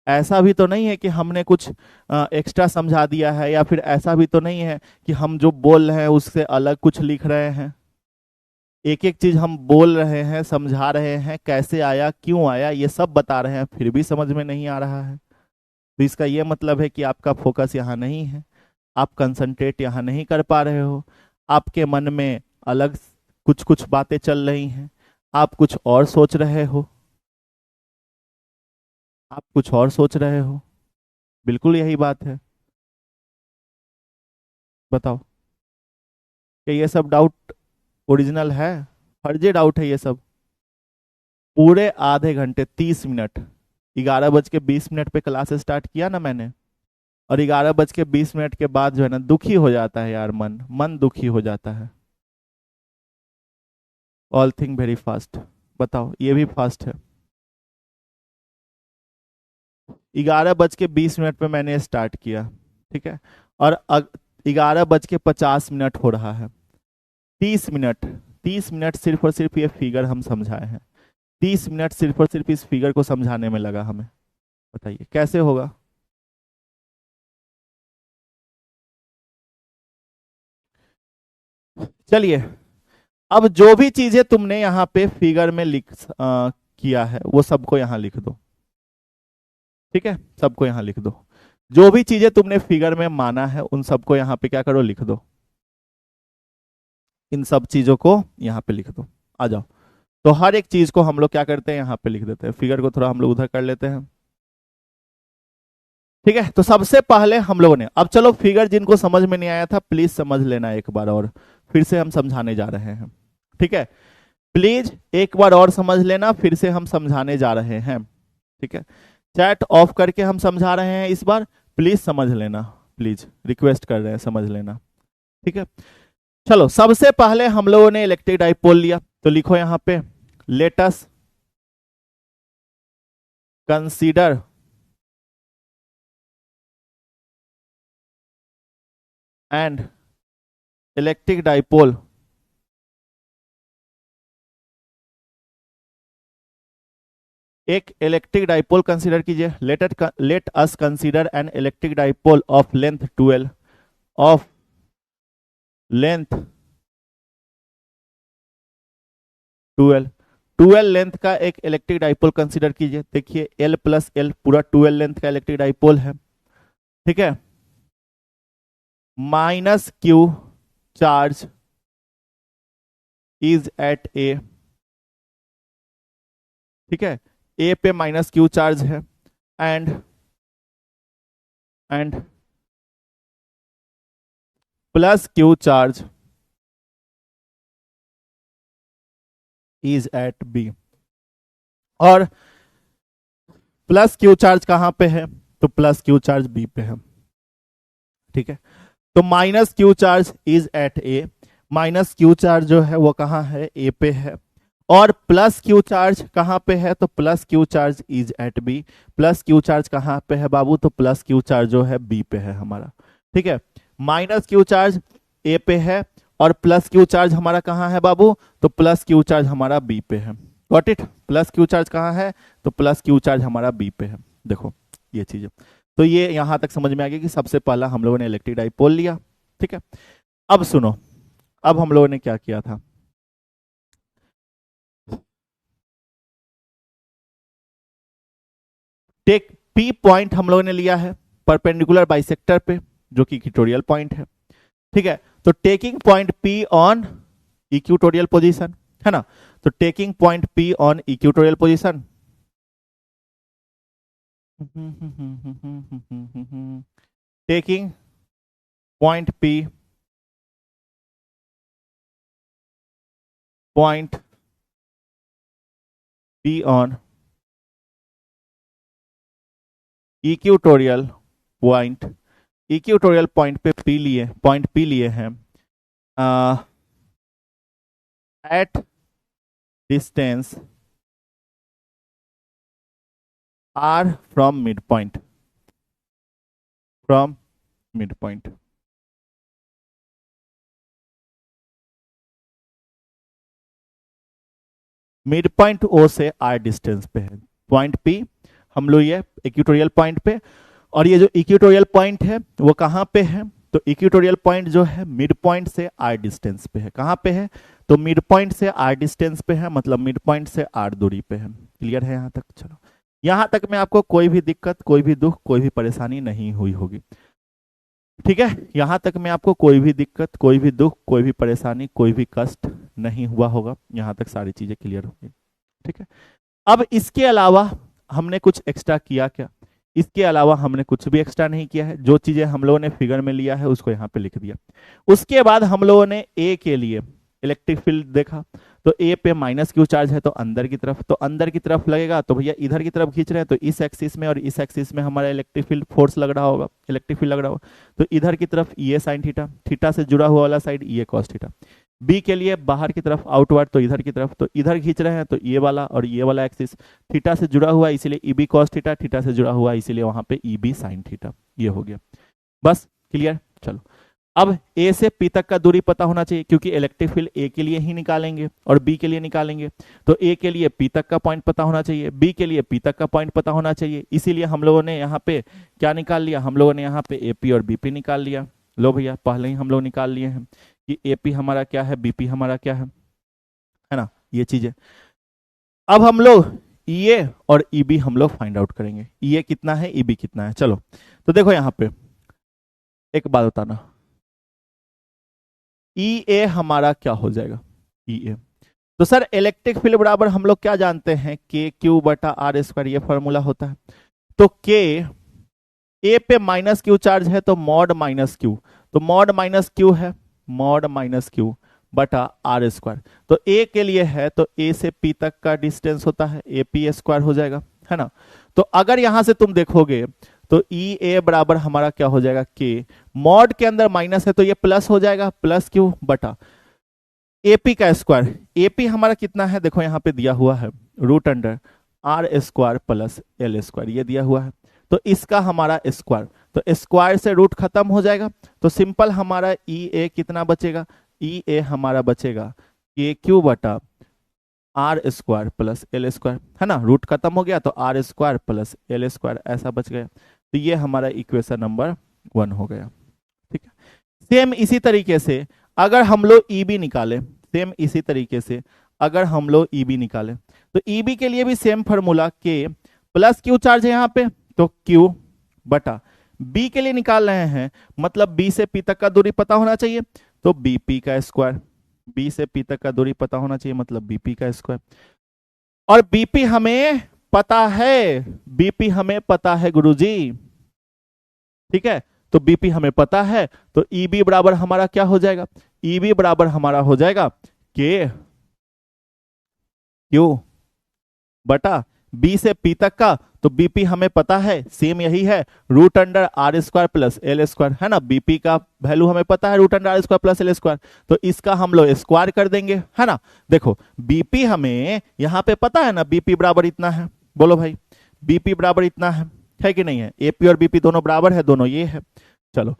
ऐसा भी तो नहीं है कि हमने कुछ एक्स्ट्रा समझा दिया है, या फिर ऐसा भी तो नहीं है कि हम जो बोल रहे हैं उससे अलग कुछ लिख रहे हैं। एक एक चीज हम बोल रहे हैं, समझा रहे हैं, कैसे आया, क्यों आया, ये सब बता रहे हैं, फिर भी समझ में नहीं आ रहा है। तो इसका ये मतलब है कि आपका फोकस यहाँ नहीं है, आप कंसंट्रेट यहाँ नहीं कर पा रहे हो, आपके मन में अलग कुछ कुछ बातें चल रही हैं, आप कुछ और सोच रहे हो, आप कुछ और सोच रहे हो। बिल्कुल यही बात है। बताओ, क्या ये सब डाउट ओरिजिनल है? फर्जी डाउट है ये सब। पूरे आधे घंटे 30 मिनट, 11:20 पे क्लास स्टार्ट किया ना मैंने, और 11:20 के बाद जो है ना, दुखी हो जाता है यार, मन मन दुखी हो जाता है। All thing very fast. बताओ, ये भी फास्ट है। 11:20 पे मैंने स्टार्ट किया, ठीक है, और 11:50 हो रहा है। 30 मिनट, 30 मिनट सिर्फ और सिर्फ ये फिगर हम समझाए हैं। 30 मिनट सिर्फ और सिर्फ इस फिगर को समझाने में लगा हमें। बताइए कैसे होगा? चलिए, अब जो भी चीजें तुमने यहाँ पे फिगर में किया है वो सबको यहाँ लिख दो। ठीक है, सबको यहाँ लिख दो। जो भी चीजें तुमने फिगर में माना है उन सबको यहाँ पे क्या करो, लिख दो। इन सब चीजों को यहाँ पे लिख दो। आ जाओ। तो हर एक चीज को हम लोग क्या करते हैं, यहाँ पे लिख देते हैं। फिगर को थोड़ा हम लोग उधर कर लेते हैं। ठीक है, तो सबसे पहले हम लोगों ने, अब चलो फिगर जिनको समझ में नहीं आया था प्लीज समझ लेना एक बार और, फिर से हम समझाने जा रहे हैं। ठीक है, प्लीज एक बार और समझ लेना, फिर से हम समझाने जा रहे हैं। ठीक है, चैट ऑफ करके हम समझा रहे हैं इस बार, प्लीज समझ लेना, प्लीज रिक्वेस्ट कर रहे हैं, समझ लेना। ठीक है, चलो सबसे पहले हम लोगों ने इलेक्ट्रिक डाइपोल लिया, तो लिखो यहां पे, late us consider and electric dipole एक इलेक्ट्रिक डाइपोल कंसीडर कीजिए। Late us consider an electric dipole of length 12, of length 12, 12 length का एक इलेक्ट्रिक डाइपोल कंसीडर कीजिए। देखिए L प्लस L पूरा 12 लेंथ का इलेक्ट्रिक डाइपोल है। ठीक है, minus Q charge is at A। ठीक है, A पे माइनस Q चार्ज है, and plus Q charge is at B। और प्लस Q चार्ज कहां पे है, तो प्लस Q चार्ज B पे है। ठीक है, तो minus Q charge is at A, minus Q charge जो है वो कहां है, A पे है। और प्लस Q चार्ज कहां पे है, तो plus Q charge is at B। Plus Q charge कहां पे है बाबू, तो प्लस Q चार्ज जो है B पे है हमारा। ठीक है, माइनस Q चार्ज A पे है, और प्लस Q चार्ज हमारा कहां है बाबू, तो प्लस Q चार्ज हमारा B पे है। Got it? Plus Q charge कहां है, तो प्लस Q चार्ज हमारा B पे है। देखो ये चीज, तो ये यहां तक समझ में आ गया कि सबसे पहला हम लोगों ने इलेक्ट्रिक डाइपोल लिया। ठीक है, अब सुनो, अब हम लोगों ने क्या किया था, टेक P पॉइंट हम लोगों ने लिया है परपेंडिकुलर बाइसेक्टर पे, जो कि इक्वेटोरियल पॉइंट है। ठीक है, तो taking point P on equatorial position, है ना। तो taking point P on equatorial position, taking point P on equatorial point, equatorial point P लिए हैं at distance R from mid point, from mid point. Mid point O से आर डिस्टेंस पे है पॉइंट पी, हम लोग ये इक्वेटोरियल पॉइंट पे, और ये जो इक्वेटोरियल पॉइंट है वो कहाँ पे है, तो इक्वेटोरियल पॉइंट जो है मिड पॉइंट से आर डिस्टेंस पे है। कहाँ पे है, तो मिड पॉइंट से आर डिस्टेंस पे है, मतलब मिड पॉइंट से आर दूरी पे है। क्लियर है यहाँ तक? चलो, यहाँ तक में आपको कोई भी दिक्कत, कोई भी दुख, कोई भी परेशानी नहीं हुई होगी। ठीक है, यहाँ तक में आपको कोई भी दिक्कत, कोई भी दुख, कोई भी परेशानी, कोई भी कष्ट नहीं हुआ होगा। यहाँ तक सारी चीजें क्लियर होंगी। ठीक है, अब इसके अलावा हमने कुछ एक्स्ट्रा किया क्या? इसके अलावा हमने कुछ भी एक्स्ट्रा नहीं किया है। जो चीजें हम लोगों ने फिगर में लिया है उसको यहाँ पे लिख दिया। उसके बाद हम लोगों ने ए के लिए इलेक्ट्रिक फील्ड देखा, तो ए पे माइनस क्यू चार्ज है तो अंदर की तरफ, तो अंदर की तरफ लगेगा, तो भैया इधर की तरफ खींच रहे हैं तो इस एक्सिस में और इस एक्सिस में हमारा इलेक्ट्रिक फील्ड फोर्स लग रहा होगा, इलेक्ट्रिक फील्ड लग रहा होगा। तो इधर की तरफ ये साइन थीटा, थीटा से जुड़ा हुआ वाला साइड ये कॉस थीटा। बी के लिए बाहर की तरफ आउटवर्ड, तो इधर की तरफ, तो इधर खींच रहे हैं तो ये वाला और ये वाला एक्सिस थीटा से जुड़ा हुआ इसीलिए E B cos theta, theta से जुड़ा हुआ इसीलिए वहां पे ई बी साइन थीटा। ये हो गया, बस क्लियर। चलो, अब ए से पी तक का दूरी पता होना चाहिए, क्योंकि इलेक्ट्रिक फील्ड ए के लिए ही निकालेंगे और बी के लिए निकालेंगे। तो ए के लिए पी तक का पॉइंट पता होना चाहिए, बी के लिए पी तक का पॉइंट पता होना चाहिए। इसीलिए हम लोगों ने यहाँ पे क्या निकाल लिया, हम लोगों ने यहाँ पे एपी और बीपी निकाल लिया। लो भैया, पहले ही हम लोग निकाल लिए हैं कि एपी हमारा क्या है, बीपी हमारा क्या है ना, ये चीजें। अब हम लोग ईए और ईबी हम लोग फाइंड आउट करेंगे, ईए कितना है, ईबी कितना है। चलो, तो देखो यहाँ पे एक बात बताना, ई ए हमारा क्या हो जाएगा, ई ए। तो सर इलेक्ट्रिक फील्ड बराबर हम लोग क्या जानते हैं, के क्यू बटा आर स्क्वायर, ये फॉर्मूला होता है। तो के ए पे माइनस क्यू चार्ज है तो मॉड माइनस क्यू, तो मॉड माइनस क्यू है, मॉड माइनस क्यू बटा आर स्क्वायर। तो ए के लिए है तो ए से पी तक का डिस्टेंस होता है ए पी स्क्वायर हो जाएगा, है ना। तो अगर यहां से तुम देखोगे तो ई ए बराबर हमारा क्या हो जाएगा, के मॉड के अंदर माइनस है तो ये प्लस हो जाएगा, प्लस क्यू बटा एपी का स्क्वायर। एपी हमारा कितना है, देखो यहाँ पे दिया हुआ है root under R square plus L square, ये दिया हुआ है। तो इसका हमारा स्क्वायर, तो स्क्वायर से रूट खत्म हो जाएगा, तो सिंपल हमारा ई ए कितना बचेगा, ई ए हमारा बचेगा के क्यू बटा R square plus L square, है ना। रूट खत्म हो गया तो R square plus L square ऐसा बच गया। तो ये हमारा इक्वेशन नंबर 1 हो गया। ठीक है, सेम इसी तरीके से अगर हम लोग ईबी निकालें, सेम इसी तरीके से अगर हम लोग ईबी निकालें, तो ईबी के लिए भी सेम फॉर्मूला, के प्लस क्यू चार्ज है यहाँ पे तो क्यू बटा बी के लिए निकाल रहे हैं, मतलब बी से पी तक का दूरी पता होना चाहिए तो बीपी का स्क्वायर, बी से पी तक का दूरी पता होना चाहिए मतलब बीपी का स्क्वायर। और बीपी हमें पता है, बीपी हमें पता है गुरुजी, ठीक है। तो बीपी हमें पता है तो ईबी बराबर हमारा क्या हो जाएगा, ईबी बराबर हमारा हो जाएगा के क्यू बटा बी से पी तक का, तो बीपी हमें पता है सेम यही है root under R square plus L square, है ना। बीपी का वैल्यू हमें पता है root under R square plus L square, तो इसका हम लोग स्क्वायर कर देंगे, है ना। देखो बीपी हमें यहाँ पे पता है ना, बीपी बराबर इतना है, बोलो भाई बीपी बराबर इतना है कि नहीं है, एपी और बीपी दोनों बराबर है, दोनों ये है। चलो,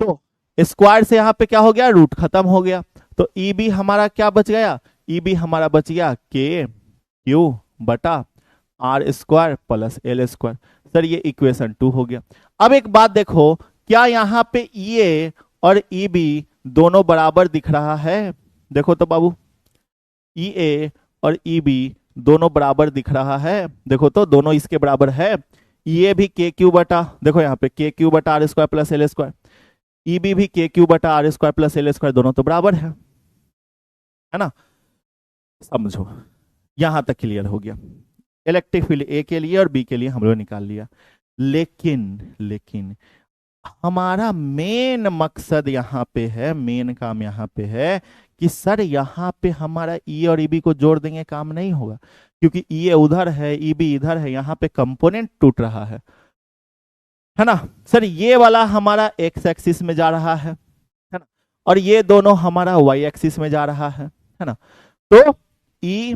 तो स्क्वायर से यहाँ पे क्या हो गया, रूट खत्म हो गया, तो ईबी हमारा क्या बच गया, ईबी हमारा बच गया के क्यू बटा R square plus L square. Sir ये इक्वेशन 2 हो गया। अब एक बात देखो, क्या यहाँ पे ई और ई बी दोनों बराबर दिख रहा है, देखो तो बाबू ई और ई बी दोनों बराबर दिख रहा है, देखो तो दोनों इसके बराबर है। ये भी के क्यू बटा, देखो यहाँ पे के क्यू बटा R square plus L square, E B भी के क्यू बटा R square plus L square, दोनों तो बराबर है ना। समझो, यहां तक क्लियर हो गया। इलेक्ट्रिक फील्ड ए के लिए और बी के लिए हम लोग निकाल लिया। लेकिन हमारा मेन मकसद यहाँ पे है, मेन काम यहाँ पे है कि सर यहाँ पे हमारा ई और ईबी को जोड़ देंगे काम नहीं होगा, क्योंकि ई उधर है ईबी इधर है, यहाँ पे कंपोनेंट टूट रहा है ना। सर ये वाला हमारा एक्स एक्सिस में जा रहा है ना, और ये दोनों हमारा वाई एक्सिस में जा रहा है ना। तो ई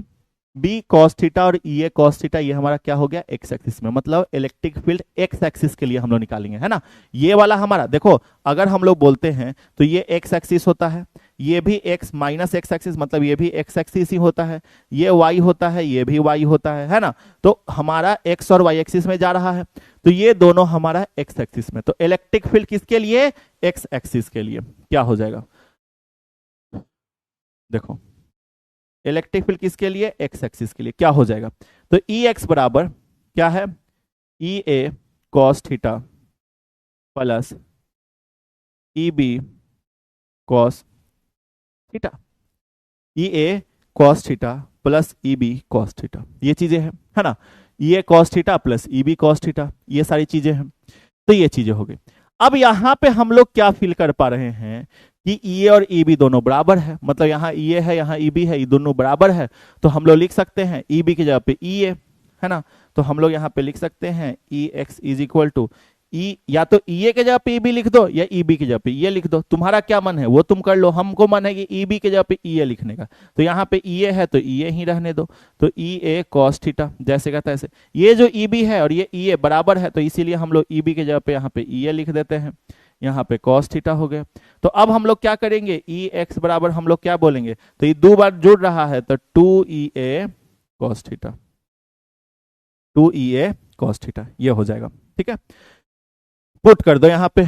बी कॉस थीटा और ई ए कॉस थीटा ये हमारा क्या हो गया, एक्स एक्सिस में, मतलब इलेक्ट्रिक फील्ड एक्स एक्सिस के लिए हम लोग निकालेंगे, है ना। ये वाला हमारा देखो, अगर हम लोग बोलते हैं तो ये एक्स एक्सिस होता है, ये भी एक्स माइनस एक्स एक्सिस, मतलब ये भी एक्स एक्सिस ही होता है, ये वाई होता है, ये भी वाई होता है ना। तो हमारा एक्स और वाई एक्सिस में जा रहा है, तो ये दोनों हमारा एक्स एक्सिस में। तो इलेक्ट्रिक फील्ड किसके लिए, एक्स एक्सिस के लिए। क्या हो जाएगा, देखो इलेक्ट्रिक फील्ड किसके लिए, एक्स एक्सिस के लिए, क्या हो जाएगा। तो ई एक्स बराबर क्या है, E A cos theta plus E B cos theta, E A cos theta plus E B cos theta, ये चीजें हैं, है ना। E A cos theta plus E B cos theta, ये सारी चीजें हैं। तो ये चीजें हो गई। अब यहां पे हम लोग क्या फील कर पा रहे हैं कि ई और ई बी दोनों बराबर है, मतलब यहाँ ई ए है यहाँ ई बी है, ये दोनों बराबर है। तो हम लोग लिख सकते हैं ई बी की जगह पे ई ए, है ना। तो हम लोग यहाँ पे लिख सकते हैं ई एक्स इज इक्वल टू ई, या तो ई ए के जगह पे ई बी लिख दो या ई बी की जगह पे ई ए लिख दो, तुम्हारा क्या मन है वो तुम कर लो। हमको मन है कि ई बी के जगह पे ई ए लिखने का, तो यहाँ पे ई ए है तो ई ए ही रहने दो। तो ई ए कॉस थीटा जैसे कहता है ऐसे, ये जो ई बी है और ये ई ए बराबर है, तो इसीलिए हम लोग ई बी के जगह पे यहाँ पे ई ए लिख देते हैं, यहाँ पे कॉस थीटा हो गया। तो अब हम लोग क्या करेंगे, ई एक्स बराबर हम लोग क्या बोलेंगे, तो ये दो बार जुड़ रहा है, तो 2EA cos theta, 2EA cos theta, ये हो जाएगा। ठीक है, पुट कर दो, यहाँ पे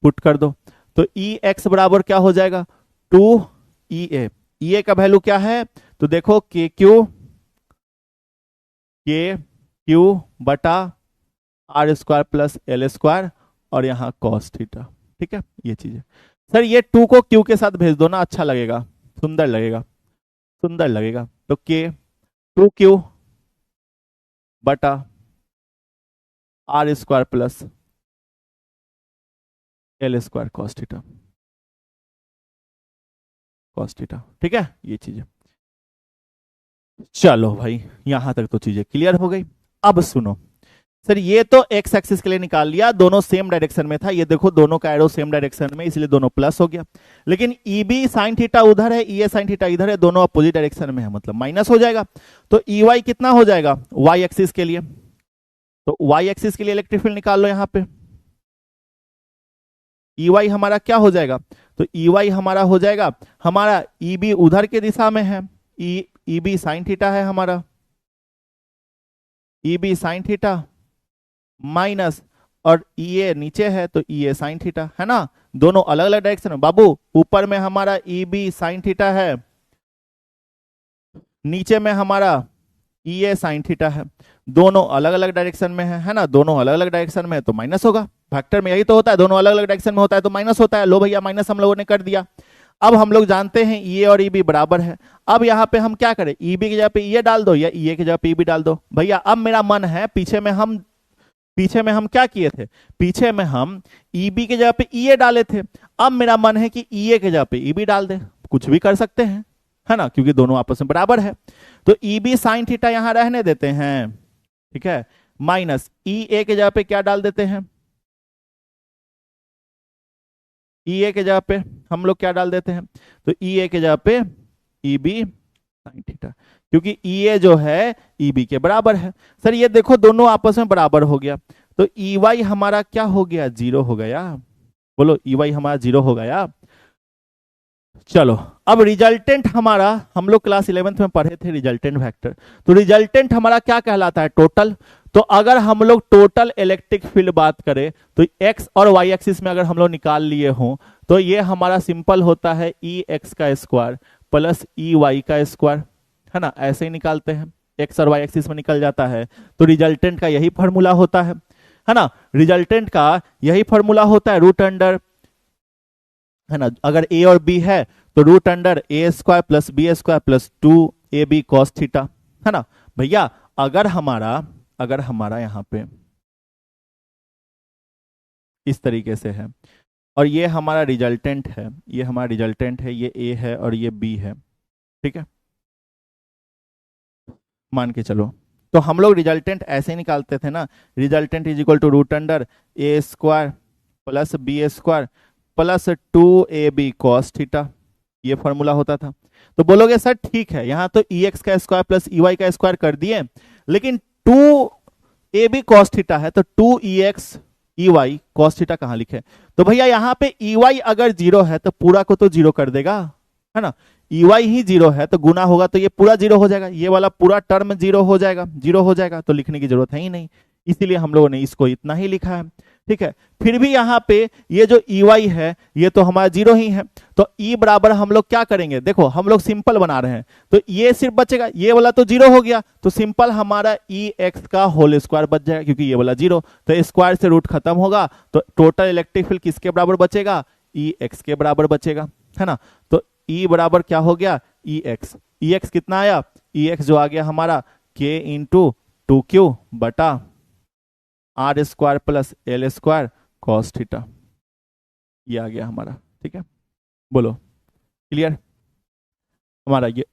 पुट कर दो। तो ई एक्स बराबर क्या हो जाएगा, 2EA। ई ए का वैल्यू क्या है, तो देखो के क्यू बटा R square plus L square और यहाँ कॉस थीटा। ठीक है, ये चीज है। सर ये 2 को क्यू के साथ भेज दो ना, अच्छा लगेगा, सुंदर लगेगा, सुंदर लगेगा। तो के 2Q बटा R square plus L square cos theta, cos theta. ठीक है, ये चीज है। चलो भाई, यहां तक तो चीजें क्लियर हो गई। अब सुनो सर, ये तो एक्स एक्सिस के लिए निकाल लिया, दोनों सेम डायरेक्शन में था, ये देखो दोनों का एरो सेम डायरेक्शन में, इसलिए दोनों प्लस हो गया। लेकिन ई बी साइन थीटा उधर है, ई ए साइन थीटा इधर है, दोनों अपोजिट डायरेक्शन में है, मतलब माइनस हो जाएगा। तो ई वाई कितना हो जाएगा, वाई एक्सिस के लिए, तो वाई एक्सिस के लिए इलेक्ट्रिक फील्ड निकाल लो यहाँ पे। ई वाई हमारा क्या हो जाएगा, तो ई वाई हमारा हो जाएगा, हमारा ई बी उधर के दिशा में है, ई बी साइन थीटा है हमारा, E B sine theta minus, और ई ए नीचे है तो ई ए साइन थीटा, है ना। दोनों अलग अलग डायरेक्शन में, बाबू ऊपर में हमारा ई बी साइन थीटा है, नीचे में हमारा ई ए साइन थीटा है, दोनों अलग अलग डायरेक्शन में है ना। दोनों अलग अलग डायरेक्शन में है तो माइनस होगा, वेक्टर में यही तो होता है, दोनों अलग अलग डायरेक्शन में होता है तो माइनस होता है। लो भैया, माइनस हम लोगों ने कर दिया। अब हम लोग जानते हैं ई ए और ई बी बराबर है। अब यहाँ पे हम क्या करें, ई बी की जगह पे ई ए डाल दो या ई ए की जगह पे ई बी डाल दो। भैया अब मेरा मन है, पीछे में हम क्या किए थे, पीछे में हम ई बी के जगह पे ई ए डाले थे। अब मेरा मन है कि ई ए के जगह पे ई बी डाल दे, कुछ भी कर सकते हैं, है ना, क्योंकि दोनों आपस में बराबर है। तो ई बी साइन थीटा यहां रहने देते हैं, ठीक है, माइनस ई ए के जगह पे क्या डाल देते हैं, ई ए के जगह पे हम लोग क्या डाल देते हैं, तो ई ए के जगह पे ई बी साइन थीटा, क्योंकि ई ए जो है ई बी के बराबर है। सर ये देखो दोनों आपस में बराबर हो गया, तो ई वाई हमारा क्या हो गया, 0 हो गया। बोलो ई वाई हमारा 0 हो गया। चलो अब रिजल्टेंट हमारा, हम लोग क्लास 11th में पढ़े थे रिजल्टेंट वेक्टर, तो रिजल्टेंट हमारा क्या कहलाता है, टोटल। तो अगर हम लोग टोटल इलेक्ट्रिक फील्ड बात करें तो एक्स और वाई एक्सिस में अगर हम लोग निकाल लिए हों तो ये हमारा सिंपल होता है ई एक्स का स्क्वायर प्लस ई वाई का स्क्वायर, है ना, ऐसे ही निकालते हैं, एक्स और वाई एक्सिस में निकल जाता है। तो रिजल्टेंट का यही फॉर्मूला होता है ना, रिजल्टेंट का यही फॉर्मूला होता है, रूट अंडर, है ना, अगर ए और बी है तो root under A square plus B square plus 2 A B cos theta, है ना भैया। अगर हमारा यहां पे इस तरीके से है और ये हमारा रिजल्टेंट है, ये ए है और ये बी है, ठीक है, मान के चलो। तो हम लोग रिजल्टेंट ऐसे ही निकालते थे ना, resultant is equal to root under A square plus B square plus 2ab cos theta, ये फॉर्मूला होता था। तो बोलोगे सर ठीक है, यहां तो ex का स्क्वायर प्लस ey का स्क्वायर कर दिए, लेकिन 2ab कॉस थीटा है तो 2ex ey कॉस थीटा कहां लिखे? तो भैया यहां पे ey अगर जीरो है तो पूरा को तो जीरो कर देगा, है ना। ey ही जीरो है तो गुना होगा तो ये पूरा जीरो हो जाएगा, ये वाला पूरा टर्म जीरो हो जाएगा, तो लिखने की जरूरत है ही नहीं, इसीलिए हम लोगों ने इसको इतना ही लिखा है, ठीक है। फिर भी यहाँ पे ये जो ey है ये तो हमारा जीरो ही है, तो e बराबर हम लोग क्या करेंगे, देखो हम लोग सिंपल बना रहे हैं, तो ये सिर्फ बचेगा, ये वाला तो जीरो हो गया, तो सिंपल हमारा ex का होल स्क्वायर बच जाएगा, क्योंकि ये वाला जीरो, तो स्क्वायर से रूट खत्म होगा, तो टोटल इलेक्ट्रिक फील्ड किसके बराबर बचेगा, ex के बराबर बचेगा, है ना। तो e बराबर क्या हो गया, ex कितना आया, ex जो आ गया हमारा k इंटू 2q बटा R square plus L square cos theta, ये आ गया हमारा, ठीक है। बोलो क्लियर, हमारा ये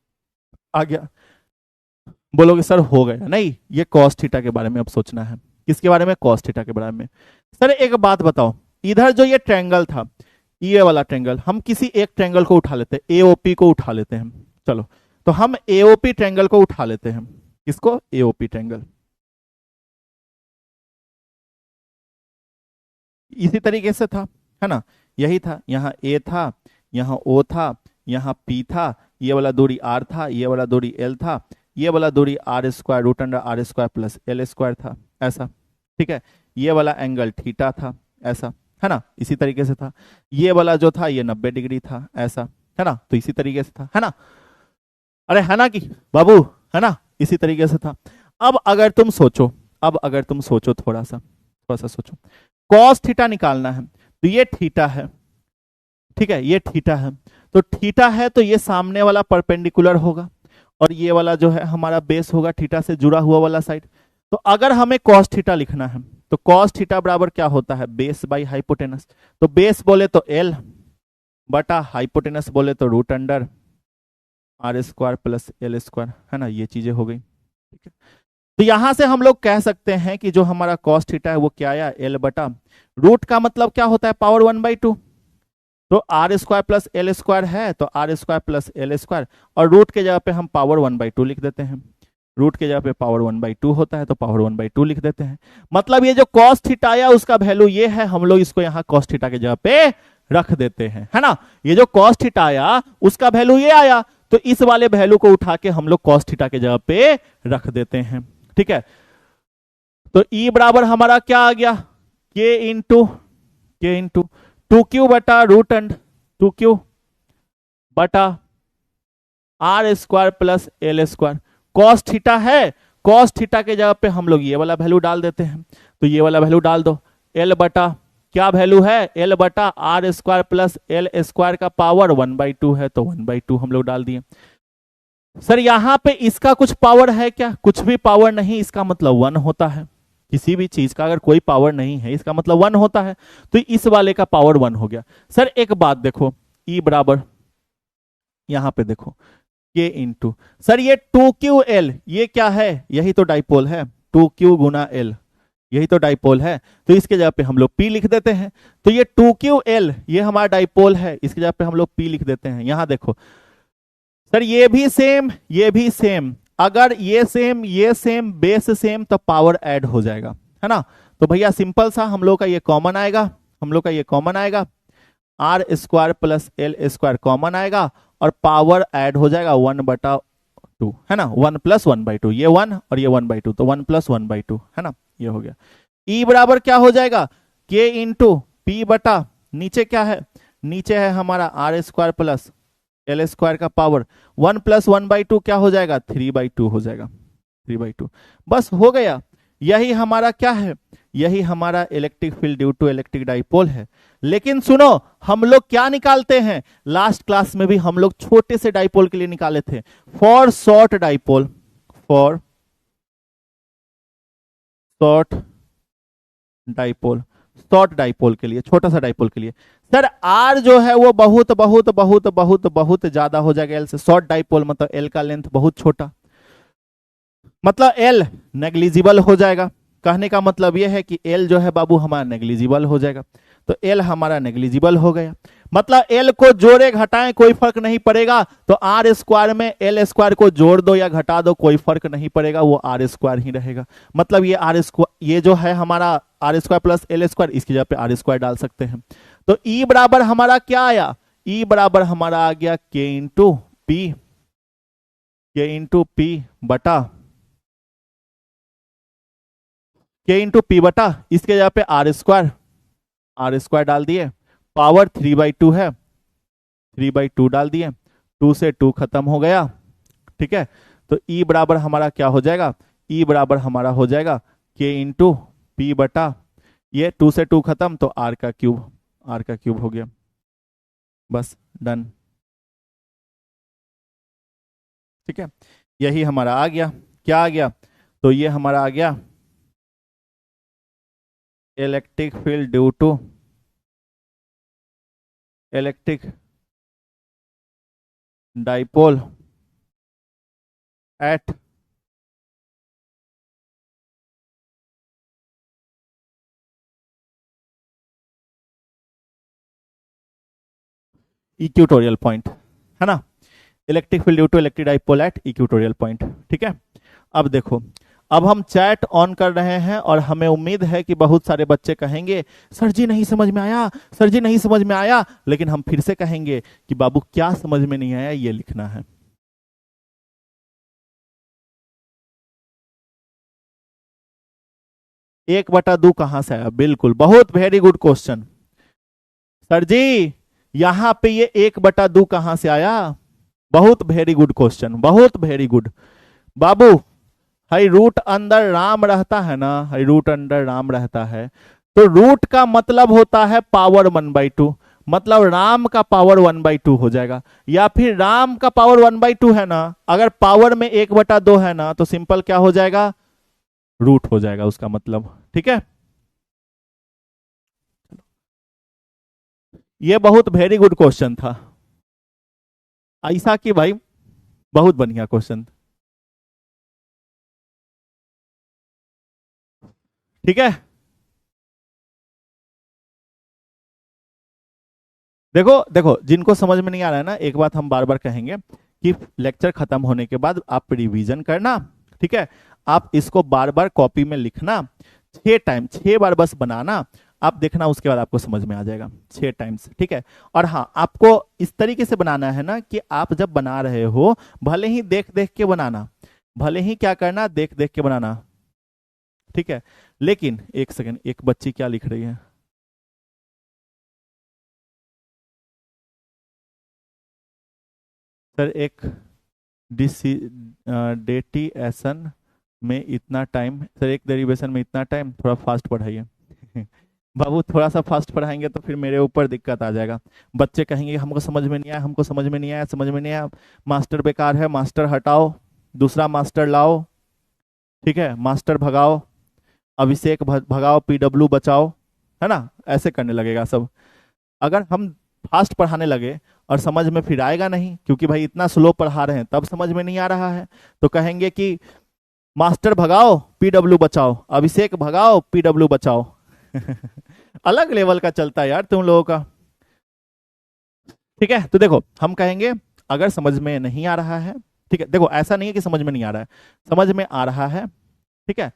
आ गया। बोलोगे सर हो गया, नहीं, ये कॉस थीटा के बारे में अब सोचना है। किसके बारे में, कॉस थीटा के बारे में। सर एक बात बताओ, इधर जो ये ट्रायंगल था, ये वाला ट्रायंगल, हम किसी एक ट्रायंगल को उठा लेते हैं, एओपी को उठा लेते हैं, चलो तो हम एओपी ट्रायंगल को उठा लेते हैं। किसको, एओपी ट्रायंगल। इसी तरीके से था, है ना, यही था, यहाँ ए था, यहाँ ओ था, यहाँ पी था, ये वाला दूरी आर था, ये वाला दूरी एल था, ये वाला दूरी R square root under R square plus L square था, ऐसा, ठीक है। ये वाला एंगल थीटा था, ऐसा, है ना, इसी तरीके से था। ये वाला जो था ये 90 डिग्री था, ऐसा, है ना, तो इसी तरीके से था, है ना। अरे है ना कि बाबू, है ना, इसी तरीके से था। अब अगर तुम सोचो थोड़ा सा सोचो, कॉस थीटा निकालना है, तो ये थीटा है, ठीक है, ये थीटा है, तो थीटा है तो ये सामने वाला परपेंडिकुलर होगा और ये वाला जो है हमारा बेस होगा, थीटा से जुड़ा हुआ वाला साइड। तो अगर हमें कॉस थीटा लिखना है तो कॉस थीटा बराबर क्या होता है, बेस बाई हाइपोटेनस। तो बेस बोले तो एल बटा हाइपोटेनस बोले तो root under R square plus L square, है ना, ये चीजें हो गई, ठीक है। तो यहां से हम लोग कह सकते हैं कि जो हमारा कॉस थीटा है वो क्या आया, एल बटा रूट का मतलब क्या होता है, पावर 1/2, तो R square plus L square है तो R square plus L square, और रूट के जगह पे हम पावर 1/2 लिख देते हैं, रूट के जगह पे पावर 1/2 होता है तो पावर 1/2 लिख देते हैं। मतलब ये जो कॉस थीटा आया उसका वैल्यू ये है, हम लोग इसको यहाँ कॉस थीटा के जगह पे रख देते हैं, है ना। ये जो कॉस थीटा आया उसका वैल्यू ये आया, तो इस वाले वैल्यू को उठा के हम लोग कॉस थीटा के जगह पे रख देते हैं, ठीक है। तो E बराबर हमारा क्या आ गया, K इंटू 2Q बटा रूट अंड 2Q बटा R square plus L square. Cos theta है, कॉस थीटा के जगह पे हम लोग ये वाला वैल्यू डाल देते हैं, तो ये वाला वैल्यू डाल दो, एल बटा क्या वैल्यू है, एल बटा R square plus L square का पावर 1/2 है तो 1/2 हम लोग डाल दिए। सर यहां पे इसका कुछ पावर है क्या, कुछ भी पावर नहीं, इसका मतलब 1 होता है। किसी भी चीज का अगर कोई पावर नहीं है इसका मतलब 1 होता है, तो इस वाले का पावर 1 हो गया। सर एक बात देखो, E बराबर यहां पे देखो K इंटू, सर ये 2QL ये क्या है, यही तो डाइपोल है, 2Q गुना L यही तो डाइपोल है, तो इसके जगह पे हम लोग P लिख देते हैं। तो ये 2QL ये हमारा डाइपोल है, इसके जगह पे हम लोग P लिख देते हैं। यहां देखो सर ये भी सेम, अगर ये सेम बेस सेम तो पावर ऐड हो जाएगा, है ना। तो भैया सिंपल सा हम लोग का ये कॉमन आएगा, R square plus L square common आएगा और पावर ऐड हो जाएगा 1/2, है ना, 1 + 1/2, ये 1 और ये 1/2 तो 1 + 1/2, है ना, ये हो गया। E बराबर क्या हो जाएगा, K इंटू P बटा नीचे क्या है, नीचे है हमारा R square plus L square का पावर 1 + 1/2 क्या हो जाएगा, 3/2 हो जाएगा, 3/2 बस हो गया। यही हमारा क्या है, यही हमारा electric field due to electric dipole है। लेकिन सुनो, हम लोग क्या निकालते हैं, लास्ट क्लास में भी हम लोग छोटे से डाइपोल के लिए निकाले थे, for short dipole, for short dipole, short dipole के लिए, छोटा सा डाइपोल के लिए सर आर जो है वो बहुत बहुत बहुत बहुत बहुत ज्यादा हो जाएगा एल से। शॉर्ट डाइपोल मतलब एल का लेंथ बहुत छोटा, मतलब एल नेग्लिजिबल हो जाएगा। कहने का मतलब यह है कि एल जो है बाबू हमारा नेग्लिजिबल हो जाएगा, तो एल हमारा नेग्लिजिबल हो गया। मतलब एल को जोड़े घटाएं कोई फर्क नहीं पड़ेगा, तो आर स्क्वायर में एल स्क्वायर को जोड़ दो या घटा दो कोई फर्क नहीं पड़ेगा, वो आर स्क्वायर ही रहेगा। मतलब ये आर स्क्वायर, ये जो है हमारा R square plus L square, इसकी जगह पे आर स्क्वायर डाल सकते हैं। तो ई बराबर हमारा क्या आया, ई बराबर हमारा आ गया के इंटू पी, के इंटू पी बटा के इंटू पी बटा इसके जगह पे आर स्क्वायर डाल दिए, पावर 3/2 है, 3/2 डाल दिए, 2 से 2 खत्म हो गया। ठीक है, तो ई बराबर हमारा क्या हो जाएगा, ई बराबर हमारा हो जाएगा के इंटू पी बटा ये 2 से 2 खत्म, तो आर का क्यूब हो गया, बस डन। ठीक है, यही हमारा आ गया, क्या आ गया, तो ये हमारा आ गया electric field due to electric dipole at equatorial point, है ना, electric field due to electric dipole at equatorial point. ठीक है, अब देखो, अब हम चैट ऑन कर रहे हैं और हमें उम्मीद है कि बहुत सारे बच्चे कहेंगे सर जी नहीं समझ में आया, सर जी नहीं समझ में आया, लेकिन हम फिर से कहेंगे कि बाबू क्या समझ में नहीं आया ये लिखना है। एक बटा दो कहां से आया, बिल्कुल, बहुत वेरी गुड क्वेश्चन सर जी, यहां पे ये 1/2 कहां से आया, बहुत वेरी गुड क्वेश्चन, बहुत वेरी गुड बाबू। हाई रूट अंदर राम रहता है ना, हाई रूट अंदर राम रहता है, तो रूट का मतलब होता है पावर 1/2, मतलब राम का पावर 1/2 हो जाएगा, या फिर राम का पावर 1/2 है ना, अगर पावर में 1/2 है ना, तो सिंपल क्या हो जाएगा, रूट हो जाएगा उसका मतलब। ठीक है, ये बहुत वेरी गुड क्वेश्चन था ऐसा कि भाई बहुत बढ़िया क्वेश्चन। ठीक है, देखो देखो, जिनको समझ में नहीं आ रहा है ना, एक बात हम बार बार कहेंगे कि लेक्चर खत्म होने के बाद आप रिवीजन करना। ठीक है, आप इसको बार बार कॉपी में लिखना, 6 बार बस बनाना, आप देखना उसके बाद आपको समझ में आ जाएगा 6 टाइम्स। ठीक है, और हाँ, आपको इस तरीके से बनाना है ना कि आप जब बना रहे हो भले ही देख देख के बनाना, भले ही क्या करना, देख देख के बनाना। ठीक है, लेकिन एक सेकंड, एक बच्ची क्या लिख रही है, सर एक डेटिएशन में इतना टाइम, सर एक डेरिवेशन में इतना टाइम, थोड़ा फास्ट पढ़ाइए बाबू, थोड़ा सा फास्ट पढ़ाएंगे तो फिर मेरे ऊपर दिक्कत आ जाएगा, बच्चे कहेंगे हमको समझ में नहीं आया, हमको समझ में नहीं आया, समझ में नहीं आया, मास्टर बेकार है, मास्टर हटाओ, दूसरा मास्टर लाओ। ठीक है, मास्टर भगाओ, अभिषेक भगाओ, पीडब्ल्यू बचाओ, है ना, ऐसे करने लगेगा सब। अगर हम फास्ट पढ़ाने लगे और समझ में फिर आएगा नहीं, क्योंकि भाई इतना स्लो पढ़ा रहे हैं तब समझ में नहीं आ रहा है, तो कहेंगे कि मास्टर भगाओ पीडब्ल्यू बचाओ, अभिषेक भगाओ पीडब्ल्यू बचाओ अलग लेवल का चलता है यार तुम लोगों का। ठीक है, तो देखो हम कहेंगे अगर समझ में नहीं आ रहा है, ठीक है, देखो ऐसा नहीं है कि समझ में नहीं आ रहा है, समझ में आ रहा है। ठीक है,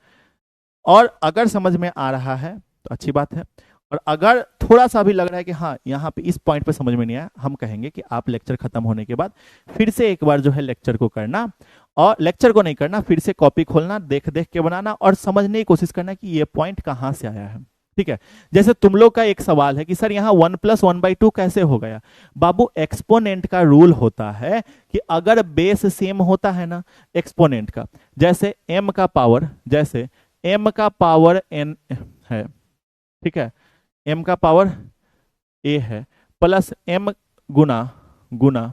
और अगर समझ में आ रहा है तो अच्छी बात है, और अगर थोड़ा सा भी लग रहा है कि हाँ यहाँ पे इस पॉइंट पे समझ में नहीं आया, हम कहेंगे कि आप लेक्चर खत्म होने के बाद फिर से एक बार जो है लेक्चर को करना, और लेक्चर को नहीं करना, फिर से कॉपी खोलना, देख देख के बनाना और समझने की कोशिश करना कि ये पॉइंट कहाँ से आया है। ठीक है, जैसे तुम लोग का एक सवाल है कि सर यहाँ 1 + 1/2 कैसे हो गया, बाबू एक्सपोनेंट का रूल होता है कि अगर बेस सेम होता है ना एक्सपोनेंट का, जैसे m का पावर, जैसे m का पावर n, है, ठीक है, m का पावर a है, प्लस m गुना गुना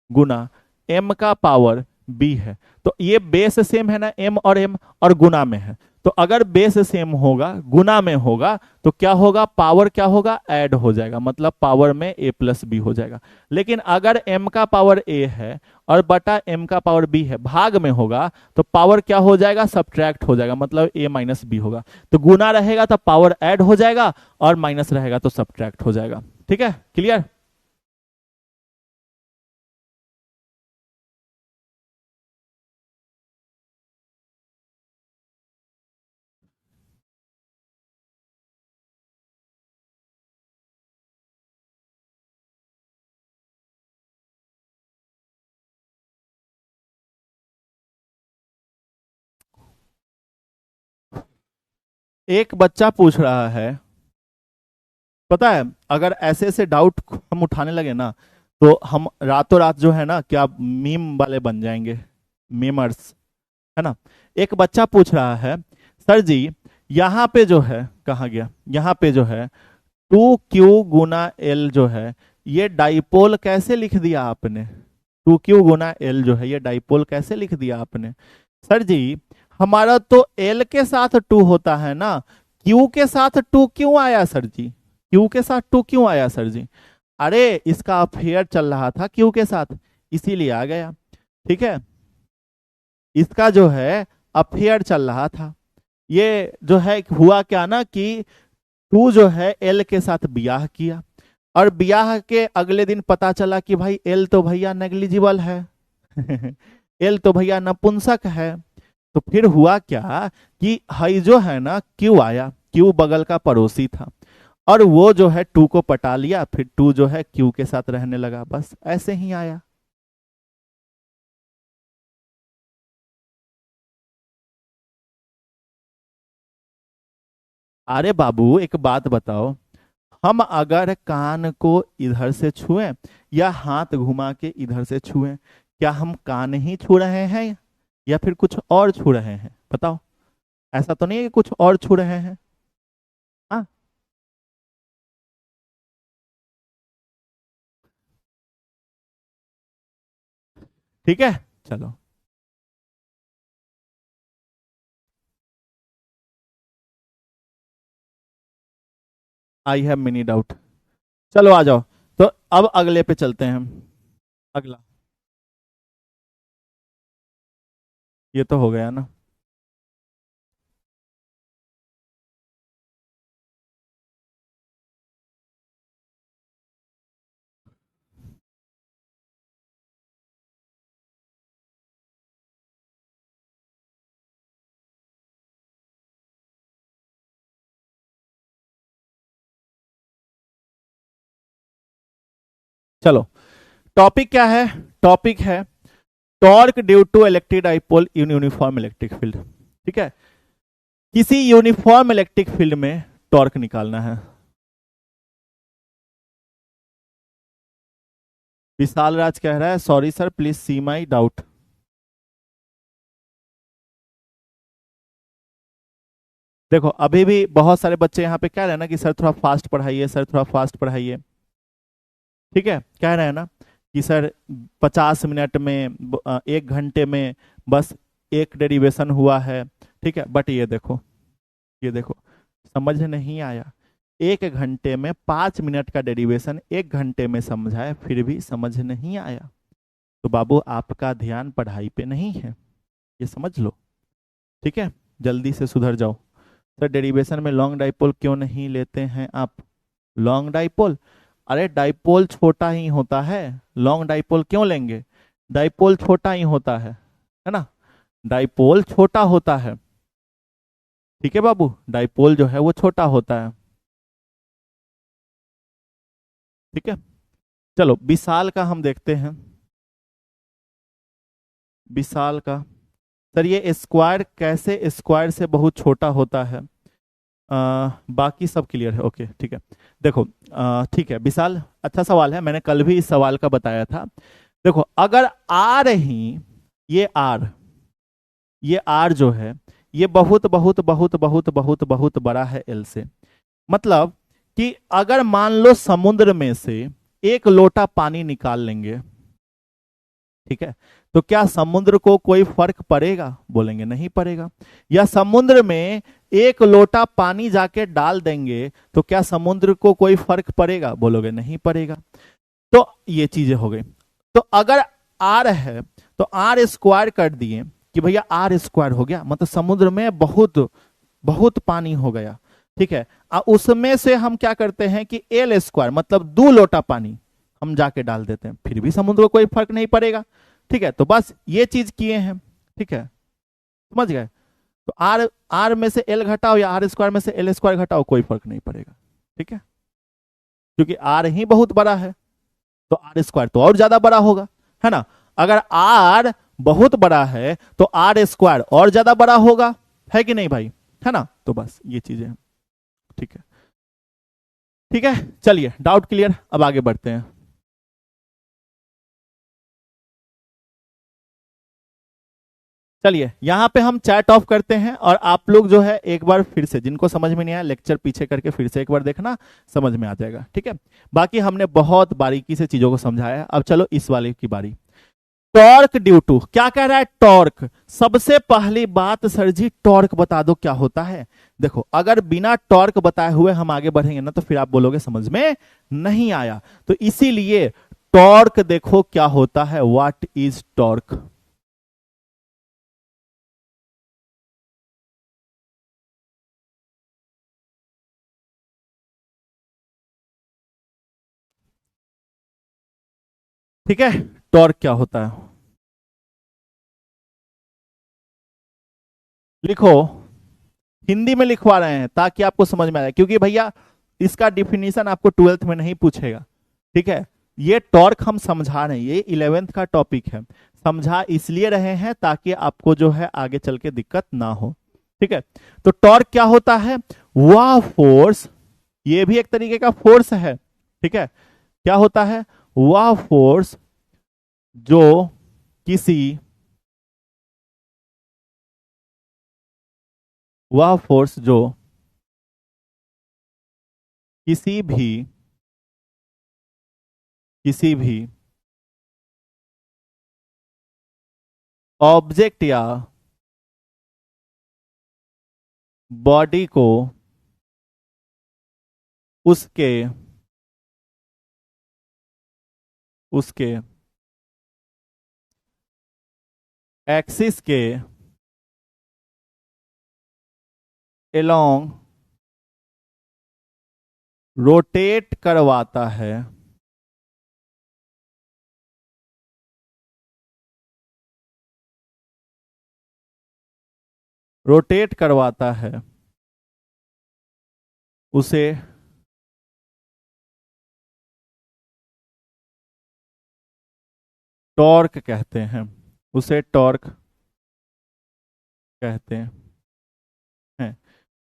गुना m का पावर b है। तो ये बेस सेम है ना, m और m, और गुना में है। तो अगर बेस सेम होगा, गुना में होगा, तो क्या होगा, पावर क्या होगा, ऐड हो जाएगा, मतलब पावर में a प्लस बी हो जाएगा। लेकिन अगर m का पावर a है और बटा m का पावर b है, भाग में होगा, तो पावर क्या हो जाएगा, सब्ट्रैक्ट हो जाएगा, मतलब a माइनस बी होगा। तो गुना रहेगा तो पावर ऐड हो जाएगा, और माइनस रहेगा तो सब्ट्रैक्ट हो जाएगा। ठीक है, क्लियर। एक बच्चा पूछ रहा है, पता है अगर ऐसे ऐसे डाउट हम उठाने लगे ना, तो हम रातों रात जो है ना, क्या मीम वाले बन जाएंगे, मीमर्स, है ना। एक बच्चा पूछ रहा है, सर जी यहाँ पे जो है, कहाँ गया, यहाँ पे जो है 2q गुना एल जो है, ये डाइपोल कैसे लिख दिया आपने, 2q गुना एल जो है ये डाइपोल कैसे लिख दिया आपने। सर जी हमारा तो एल के साथ 2 होता है ना, क्यू के साथ 2 क्यों आया सर जी, क्यू के साथ 2 क्यों आया सर जी। अरे इसका अफेयर चल रहा था क्यू के साथ, इसीलिए आ गया। ठीक है, इसका जो है अफेयर चल रहा था। ये जो है हुआ क्या ना कि तू जो है एल के साथ ब्याह किया, और ब्याह के अगले दिन पता चला कि भाई एल तो भैया नेग्लिजिबल है एल तो भैया नपुंसक है। तो फिर हुआ क्या कि हई जो है ना क्यू आया, क्यू बगल का पड़ोसी था, और वो जो है 2 को पटा लिया, फिर 2 जो है क्यू के साथ रहने लगा, बस ऐसे ही आया। अरे बाबू एक बात बताओ, हम अगर कान को इधर से छुएं या हाथ घुमा के इधर से छुएं, क्या हम कान ही छू रहे हैं या फिर कुछ और छू रहे हैं, बताओ। ऐसा तो नहीं है कि कुछ और छू रहे हैं। हाँ, ठीक है, चलो। I have mini doubt. चलो आ जाओ, तो अब अगले पे चलते हैं हम। अगला, ये तो हो गया ना। चलो, टॉपिक क्या है, टॉपिक है torque due to electric dipole in uniform electric field. ठीक है, किसी यूनिफॉर्म इलेक्ट्रिक फील्ड में टॉर्क निकालना है। विशाल राज कह रहा है, sorry sir please see my doubt. देखो अभी भी बहुत सारे बच्चे यहाँ पे कह रहे हैं ना कि सर थोड़ा फास्ट पढ़ाइए, सर थोड़ा फास्ट पढ़ाइए। ठीक है, कह रहे हैं ना कि सर 50 मिनट में 1 घंटे में बस एक डेरिवेशन हुआ है। ठीक है, बट ये देखो, ये देखो, समझ नहीं आया। 1 घंटे में 5 मिनट का डेरिवेशन 1 घंटे में समझाए, फिर भी समझ नहीं आया, तो बाबू आपका ध्यान पढ़ाई पे नहीं है, ये समझ लो। ठीक है, जल्दी से सुधर जाओ। सर डेरिवेशन में लॉन्ग डाइपोल क्यों नहीं लेते हैं आप, लॉन्ग डाइपोल, अरे डाइपोल छोटा ही होता है, लॉन्ग डाइपोल क्यों लेंगे, डाइपोल छोटा ही होता है ना, डाइपोल छोटा होता है। ठीक है बाबू, डाइपोल जो है वो छोटा होता है। ठीक है, चलो विशाल का हम देखते हैं, विशाल का। सर ये स्क्वायर कैसे स्क्वायर से बहुत छोटा होता है, बाकी सब क्लियर है, ओके ठीक है। देखो ठीक है विशाल, अच्छा सवाल है, मैंने कल भी इस सवाल का बताया था। देखो अगर आर ही, ये आर, ये आर जो है, ये बहुत बहुत बहुत बहुत बहुत बहुत बड़ा है एल से। मतलब कि अगर मान लो समुद्र में से एक लोटा पानी निकाल लेंगे, ठीक है, तो क्या समुद्र को कोई फर्क पड़ेगा? बोलेंगे नहीं पड़ेगा। या समुद्र में एक लोटा पानी जाके डाल देंगे तो क्या समुद्र को कोई फर्क पड़ेगा? बोलोगे नहीं पड़ेगा। तो ये चीजें हो गई। तो अगर आर है तो आर स्क्वायर कर दिए कि भैया आर स्क्वायर हो गया, मतलब समुद्र में बहुत बहुत पानी हो गया, ठीक है। उसमें से हम क्या करते हैं कि एल स्क्वायर मतलब 2 लोटा पानी हम जाके डाल देते हैं, फिर भी समुद्र को कोई फर्क नहीं पड़ेगा, ठीक है। तो बस ये चीज किए हैं, ठीक है, समझ गए। तो आर आर में से एल घटाओ या आर स्क्वायर में से एल स्क्वायर घटाओ, कोई फर्क नहीं पड़ेगा, ठीक है, क्योंकि आर ही बहुत बड़ा है तो आर स्क्वायर तो और ज्यादा बड़ा होगा, है ना। अगर आर बहुत बड़ा है तो आर स्क्वायर और ज्यादा बड़ा होगा, है कि नहीं भाई, है ना। तो बस ये चीजें हैं, ठीक है, ठीक है। चलिए, डाउट क्लियर, अब आगे बढ़ते हैं। चलिए यहां पे हम चैट ऑफ करते हैं और आप लोग जो है एक बार फिर से, जिनको समझ में नहीं आया लेक्चर पीछे करके फिर से एक बार देखना, समझ में आ जाएगा, ठीक है। बाकी हमने बहुत बारीकी से चीजों को समझाया। अब चलो इस वाले की बारी। टॉर्क ड्यू टू, क्या कह रहा है? टॉर्क। सबसे पहली बात सर जी टॉर्क बता दो क्या होता है। देखो अगर बिना टॉर्क बताए हुए हम आगे बढ़ेंगे ना तो फिर आप बोलोगे समझ में नहीं आया, तो इसीलिए टॉर्क देखो क्या होता है, व्हाट इज टॉर्क। ठीक है, टॉर्क क्या होता है लिखो, हिंदी में लिखवा रहे हैं ताकि आपको समझ में आए, क्योंकि भैया इसका डिफिनीशन आपको 12th में नहीं पूछेगा, ठीक है। ये टॉर्क हम समझा रहे हैं, ये 11th का टॉपिक है, समझा इसलिए रहे हैं ताकि आपको जो है आगे चल के दिक्कत ना हो, ठीक है। तो टॉर्क क्या होता है? वह फोर्स, ये भी एक तरीके का फोर्स है, ठीक है। क्या होता है? वह फोर्स जो किसी वह फोर्स जो किसी भी ऑब्जेक्ट या बॉडी को उसके उसके एक्सिस के एलोंग रोटेट करवाता है, रोटेट करवाता है, उसे टॉर्क कहते हैं, उसे टॉर्क कहते हैं।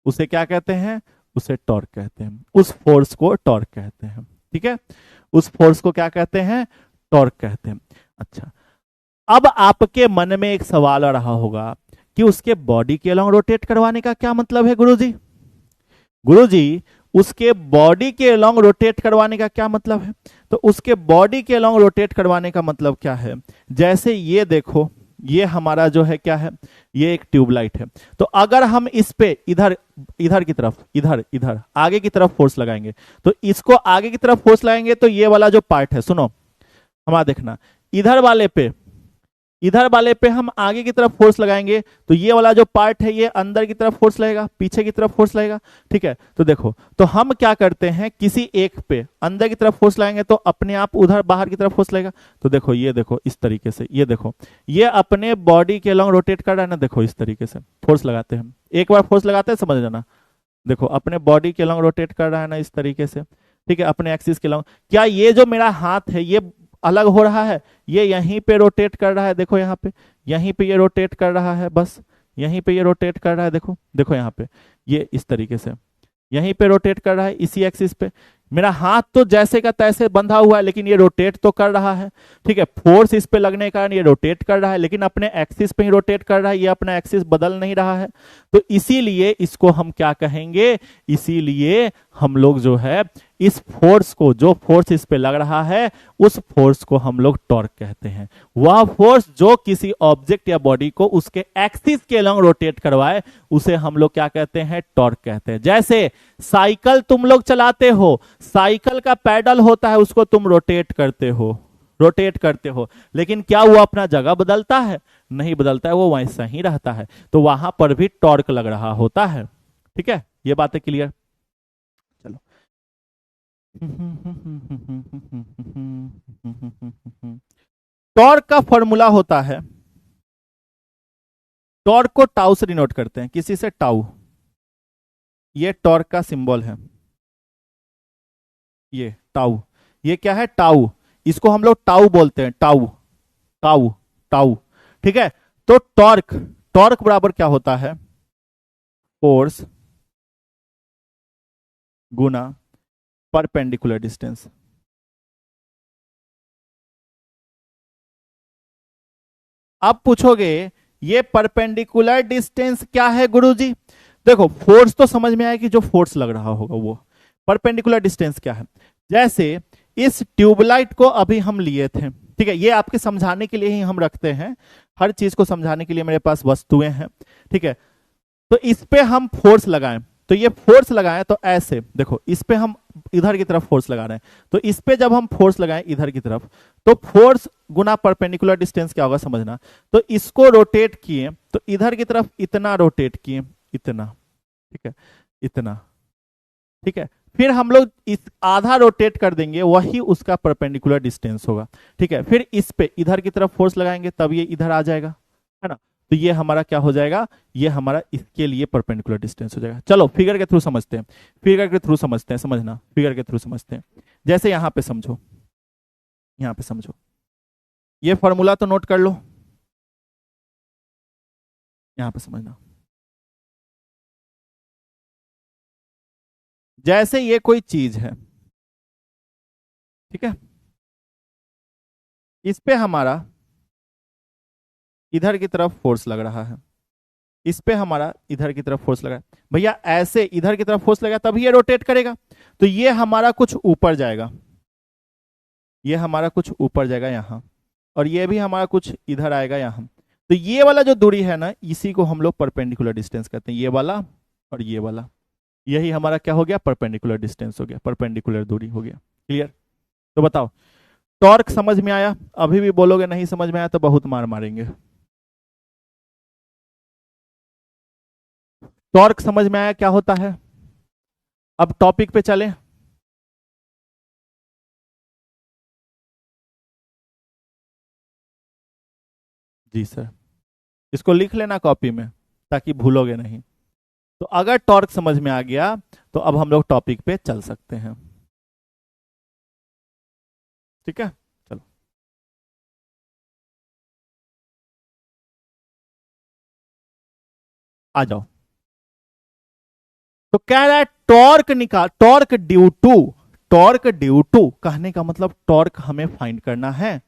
उसे क्या कहते हैं? उसे टॉर्क कहते हैं, उस फोर्स को टॉर्क कहते हैं, ठीक है। उस फोर्स को क्या कहते हैं? टॉर्क कहते हैं। अच्छा, अब आपके मन में एक सवाल आ रहा होगा कि उसके बॉडी के अलोंग रोटेट करवाने का क्या मतलब है गुरुजी? गुरुजी उसके बॉडी के अलोंग रोटेट करवाने का क्या मतलब है? तो उसके बॉडी के अलोंग रोटेट करवाने का मतलब क्या है? जैसे ये देखो, ये हमारा जो है क्या है, ये एक ट्यूबलाइट है। तो अगर हम इस पे इधर इधर की तरफ इधर इधर आगे की तरफ फोर्स लगाएंगे, तो इसको आगे की तरफ फोर्स लगाएंगे तो ये वाला जो पार्ट है, सुनो हमारा देखना, इधर वाले पे हम आगे की तरफ फोर्स लगाएंगे तो ये वाला जो पार्ट है ये अंदर की तरफ फोर्स लगेगा, पीछे की तरफ फोर्स लगेगा, ठीक है। तो देखो, तो हम क्या करते हैं, किसी एक पे अंदर की तरफ फोर्स लगाएंगे तो अपने आप उधर बाहर की तरफ फोर्स लगेगा। तो देखो ये देखो इस तरीके से, ये देखो ये अपने बॉडी के लॉन्ग रोटेट कर रहा है ना, देखो इस तरीके से फोर्स लगाते हैं, एक बार फोर्स लगाते हैं समझ जाना। देखो अपने बॉडी के लॉन्ग रोटेट कर रहा है ना इस तरीके से, ठीक है, अपने एक्सिस के लॉन्ग। क्या ये जो मेरा हाथ है ये अलग हो रहा है? ये यहीं पे रोटेट कर रहा है, देखो यहाँ पे, यहीं पे ये रोटेट कर रहा है, बस यहीं पे ये रोटेट कर रहा है, देखो देखो यहाँ पे ये इस तरीके से यहीं पे रोटेट कर रहा है इसी एक्सिस पे। मेरा हाथ तो जैसे का तैसे बंधा हुआ है, लेकिन ये रोटेट तो कर रहा है। ठीक है, फोर्स इस पे लगने के कारण ये रोटेट कर रहा है, लेकिन अपने एक्सिस पे ही रोटेट कर रहा है, ये अपना एक्सिस बदल नहीं रहा है। तो इसीलिए इसको हम क्या कहेंगे, इसीलिए हम लोग जो है इस फोर्स को, जो फोर्स इस पे लग रहा है, उस फोर्स को हम लोग टॉर्क कहते हैं। वह फोर्स जो किसी ऑब्जेक्ट या बॉडी को उसके एक्सिस के अलॉन्ग रोटेट करवाए, उसे हम लोग क्या कहते हैं, टॉर्क कहते हैं। जैसे साइकिल तुम लोग चलाते हो, साइकिल का पैडल होता है, उसको तुम रोटेट करते हो, रोटेट करते हो, लेकिन क्या वो अपना जगह बदलता है? नहीं बदलता है, वो वैसा ही रहता है। तो वहां पर भी टॉर्क लग रहा होता है। ठीक है, ये बातें क्लियर? चलो। टॉर्क का फॉर्मूला होता है, टॉर्क को टाउ से डिनोट करते हैं, किसी से टाउ, ये टॉर्क का सिंबल है, ये टाउ, ये क्या है, टाउ, इसको हम लोग टाउ बोलते हैं, टाउ, टाउ, टाउ। ठीक है, तो टॉर्क, टॉर्क बराबर क्या होता है, फोर्स गुना परपेंडिकुलर डिस्टेंस। अब पूछोगे ये परपेंडिकुलर डिस्टेंस क्या है गुरुजी? देखो, फोर्स तो समझ में आया कि जो फोर्स लग रहा होगा वो। परपेंडिकुलर डिस्टेंस क्या है? जैसे इस ट्यूबलाइट को अभी हम लिए थे, ठीक है, ये आपके समझाने के लिए ही हम रखते हैं, हर चीज को समझाने के लिए मेरे पास वस्तुएं हैं। ठीक है, तो इस पे हम फोर्स लगाएं, तो ये फोर्स लगाएं तो ऐसे देखो, इस पे हम इधर की तरफ फोर्स लगा रहे हैं, तो इस पे जब हम फोर्स लगाएं इधर की तरफ, तो फोर्स गुना परपेंडिकुलर डिस्टेंस क्या होगा समझना। तो इसको रोटेट किए तो इधर की तरफ इतना रोटेट किए, इतना, ठीक है, इतना, ठीक है, फिर हम लोग इस आधा रोटेट कर देंगे, वही उसका परपेंडिकुलर डिस्टेंस होगा। ठीक है, फिर इस पे इधर की तरफ फोर्स लगाएंगे तब ये इधर आ जाएगा, है ना। तो ये हमारा क्या हो जाएगा, ये हमारा इसके लिए परपेंडिकुलर डिस्टेंस हो जाएगा। चलो फिगर के थ्रू समझते हैं, फिगर के थ्रू समझते हैं, समझना, फिगर के थ्रू समझते हैं। जैसे यहां पे समझो, यहां पे समझो, ये फॉर्मूला तो नोट कर लो, यहां पे समझना। जैसे ये कोई चीज है, ठीक है, इस पे हमारा इधर की तरफ फोर्स लग रहा है, इस पे हमारा इधर की तरफ फोर्स लगा, भैया ऐसे इधर की तरफ फोर्स लगा तभी ये रोटेट करेगा। तो ये हमारा कुछ ऊपर जाएगा, ये हमारा कुछ ऊपर जाएगा यहां, और ये भी हमारा कुछ इधर आएगा यहां। तो ये वाला जो दूरी है ना, इसी को हम लोग परपेंडिकुलर डिस्टेंस कहते हैं, ये वाला और ये वाला, यही हमारा क्या हो गया, परपेंडिकुलर डिस्टेंस हो गया, परपेंडिकुलर दूरी हो गया। क्लियर? तो बताओ, टॉर्क समझ में आया? अभी भी बोलोगे नहीं समझ में आया तो बहुत मार मारेंगे। टॉर्क समझ में आया क्या होता है? अब टॉपिक पे चलें। जी सर, इसको लिख लेना कॉपी में ताकि भूलोगे नहीं। तो अगर टॉर्क समझ में आ गया तो अब हम लोग टॉपिक पे चल सकते हैं। ठीक है, चलो आ जाओ। तो कह रहा है टॉर्क निकाल, torque due to, torque due to कहने का मतलब टॉर्क हमें फाइंड करना है,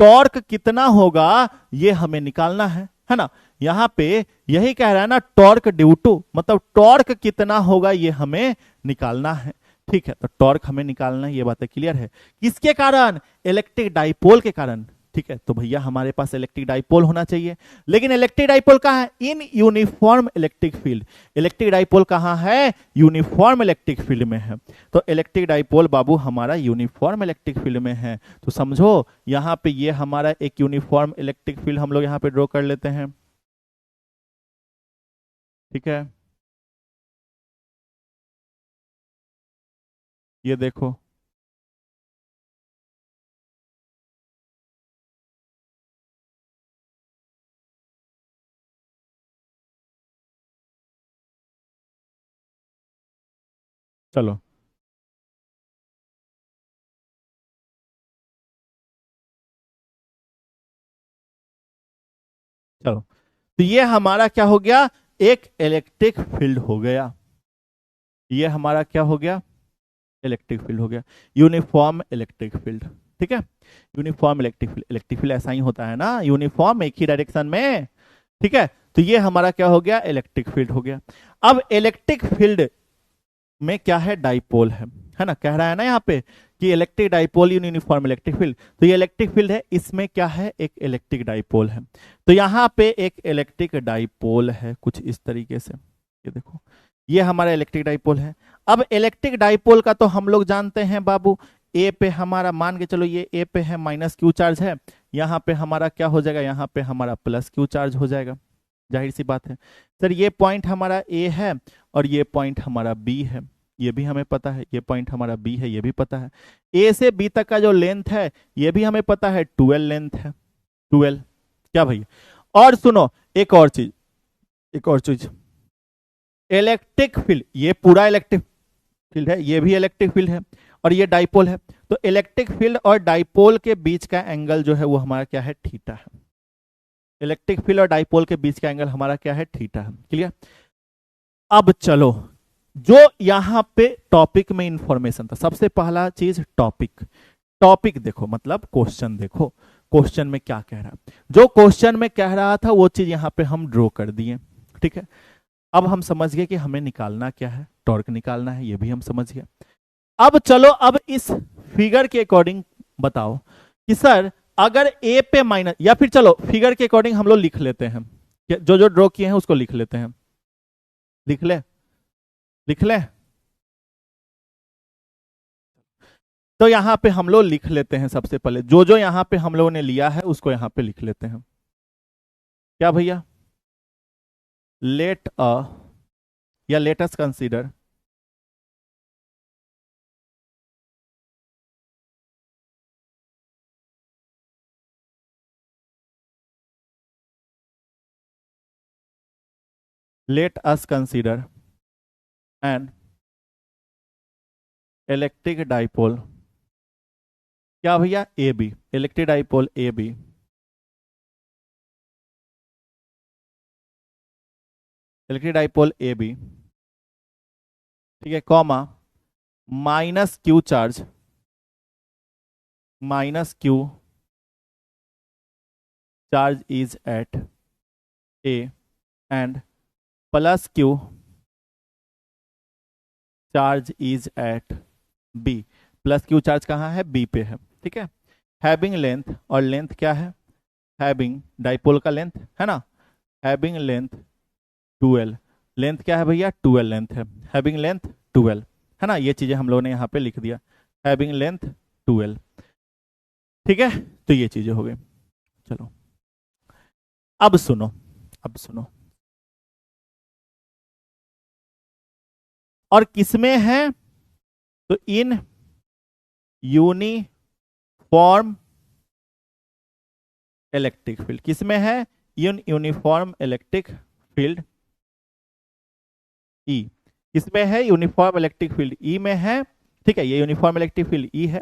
टॉर्क कितना होगा ये हमें निकालना है ना। यहां पे यही कह रहा है ना, टॉर्क ड्यू टू मतलब टॉर्क कितना होगा ये हमें निकालना है। ठीक है, तो टॉर्क हमें निकालना है, ये बातें क्लियर है। किसके कारण? इलेक्ट्रिक डाइपोल के कारण। ठीक है, तो भैया हमारे पास इलेक्ट्रिक डाइपोल होना चाहिए, लेकिन इलेक्ट्रिक डाइपोल कहां है? इन uniform electric field. Electric dipole कहां है? यूनिफॉर्म इलेक्ट्रिक फील्ड में है। तो इलेक्ट्रिक डाइपोल बाबू हमारा यूनिफॉर्म इलेक्ट्रिक फील्ड में है। तो समझो यहां पे ये हमारा एक यूनिफॉर्म इलेक्ट्रिक फील्ड हम लोग यहां पे ड्रॉ कर लेते हैं। ठीक है, ये देखो, चलो चलो, तो ये हमारा क्या हो गया, एक इलेक्ट्रिक फील्ड हो गया। ये हमारा क्या हो गया, इलेक्ट्रिक फील्ड हो गया, यूनिफॉर्म इलेक्ट्रिक फील्ड। ठीक है, uniform electric field, electric field ऐसा ही होता है ना, यूनिफॉर्म एक ही डायरेक्शन में। ठीक है, तो ये हमारा क्या हो गया, इलेक्ट्रिक फील्ड हो गया। अब इलेक्ट्रिक फील्ड में क्या है, डाइपोल है ना, कह रहा है ना यहाँ पे कि electric dipole in uniform electric field, तो ये इलेक्ट्रिक फील्ड है, इसमें क्या है, एक इलेक्ट्रिक डाइपोल है। तो यहाँ पे एक इलेक्ट्रिक डाइपोल है कुछ इस तरीके से, ये देखो, ये हमारा इलेक्ट्रिक डाइपोल है। अब इलेक्ट्रिक डाइपोल का तो हम लोग जानते हैं बाबू, ए पे हमारा मान के चलो, ये ए पे है माइनस क्यू चार्ज है, यहाँ पे हमारा क्या हो जाएगा, यहाँ पे हमारा प्लस क्यू चार्ज हो जाएगा, जाहिर सी बात है। सर ये पॉइंट हमारा ए है और ये पॉइंट हमारा बी है, ये भी हमें पता है, ये पॉइंट हमारा बी है, ये भी पता है। ए से बी तक का जो लेंथ है ये भी हमें पता है, 12 लेंथ है, 12। क्या भैया, और सुनो एक और चीज, एक और चीज, इलेक्ट्रिक फील्ड, ये पूरा इलेक्ट्रिक फील्ड है, ये भी इलेक्ट्रिक फील्ड है और ये डाइपोल है, तो इलेक्ट्रिक फील्ड और डाइपोल के बीच का एंगल जो है वो हमारा क्या है, थीटा है। इलेक्ट्रिक फील्ड और डाइपोल के बीच का एंगल हमारा क्या है, थीटा है। क्लियर। अब चलो, जो यहां पे टॉपिक में इंफॉर्मेशन था, सबसे पहला चीज टॉपिक, टॉपिक देखो मतलब क्वेश्चन देखो, क्वेश्चन में क्या कह रहा है, जो क्वेश्चन में कह रहा था वो चीज यहां पे हम ड्रॉ कर दिए। ठीक है, अब हम समझ गए कि हमें निकालना क्या है, टॉर्क निकालना है, ये भी हम समझ गए। अब चलो, अब इस फिगर के अकॉर्डिंग बताओ कि सर अगर ए पे माइनस, या फिर चलो फिगर के अकॉर्डिंग हम लोग लिख लेते हैं, जो जो ड्रॉ किए हैं उसको लिख लेते हैं, लिख ले, लिख ले। तो यहां पे हम लोग लिख लेते हैं, सबसे पहले जो जो यहां पे हम लोगों ने लिया है उसको यहां पे लिख लेते हैं। क्या भैया, लेट अ, या let us consider let us consider an electric dipole, क्या भैया, A B, electric dipole A B, electric dipole A B, ठीक है, comma minus Q charge, minus Q charge is at A and plus Q charge is at B, plus Q charge कहाँ है, बी पे है। ठीक है, हैविंग लेंथ, और लेंथ क्या है, हैविंग डाइपोल का लेंथ है ना, हैविंग लेंथ 12, लेंथ क्या है भैया, 12 लेंथ है, हैविंग लेंथ 12 है ना, ये चीजें हम लोगों ने यहाँ पे लिख दिया, हैविंग लेंथ 12। ठीक है, तो ये चीजें हो गई। चलो अब सुनो, अब सुनो, और किसमें है, तो इन यूनिफॉर्म इलेक्ट्रिक फील्ड, किसमें है, इन यूनिफॉर्म इलेक्ट्रिक फील्ड ई, किसमें है, यूनिफॉर्म इलेक्ट्रिक फील्ड ई में है। ठीक है, ये यूनिफॉर्म इलेक्ट्रिक फील्ड ई है,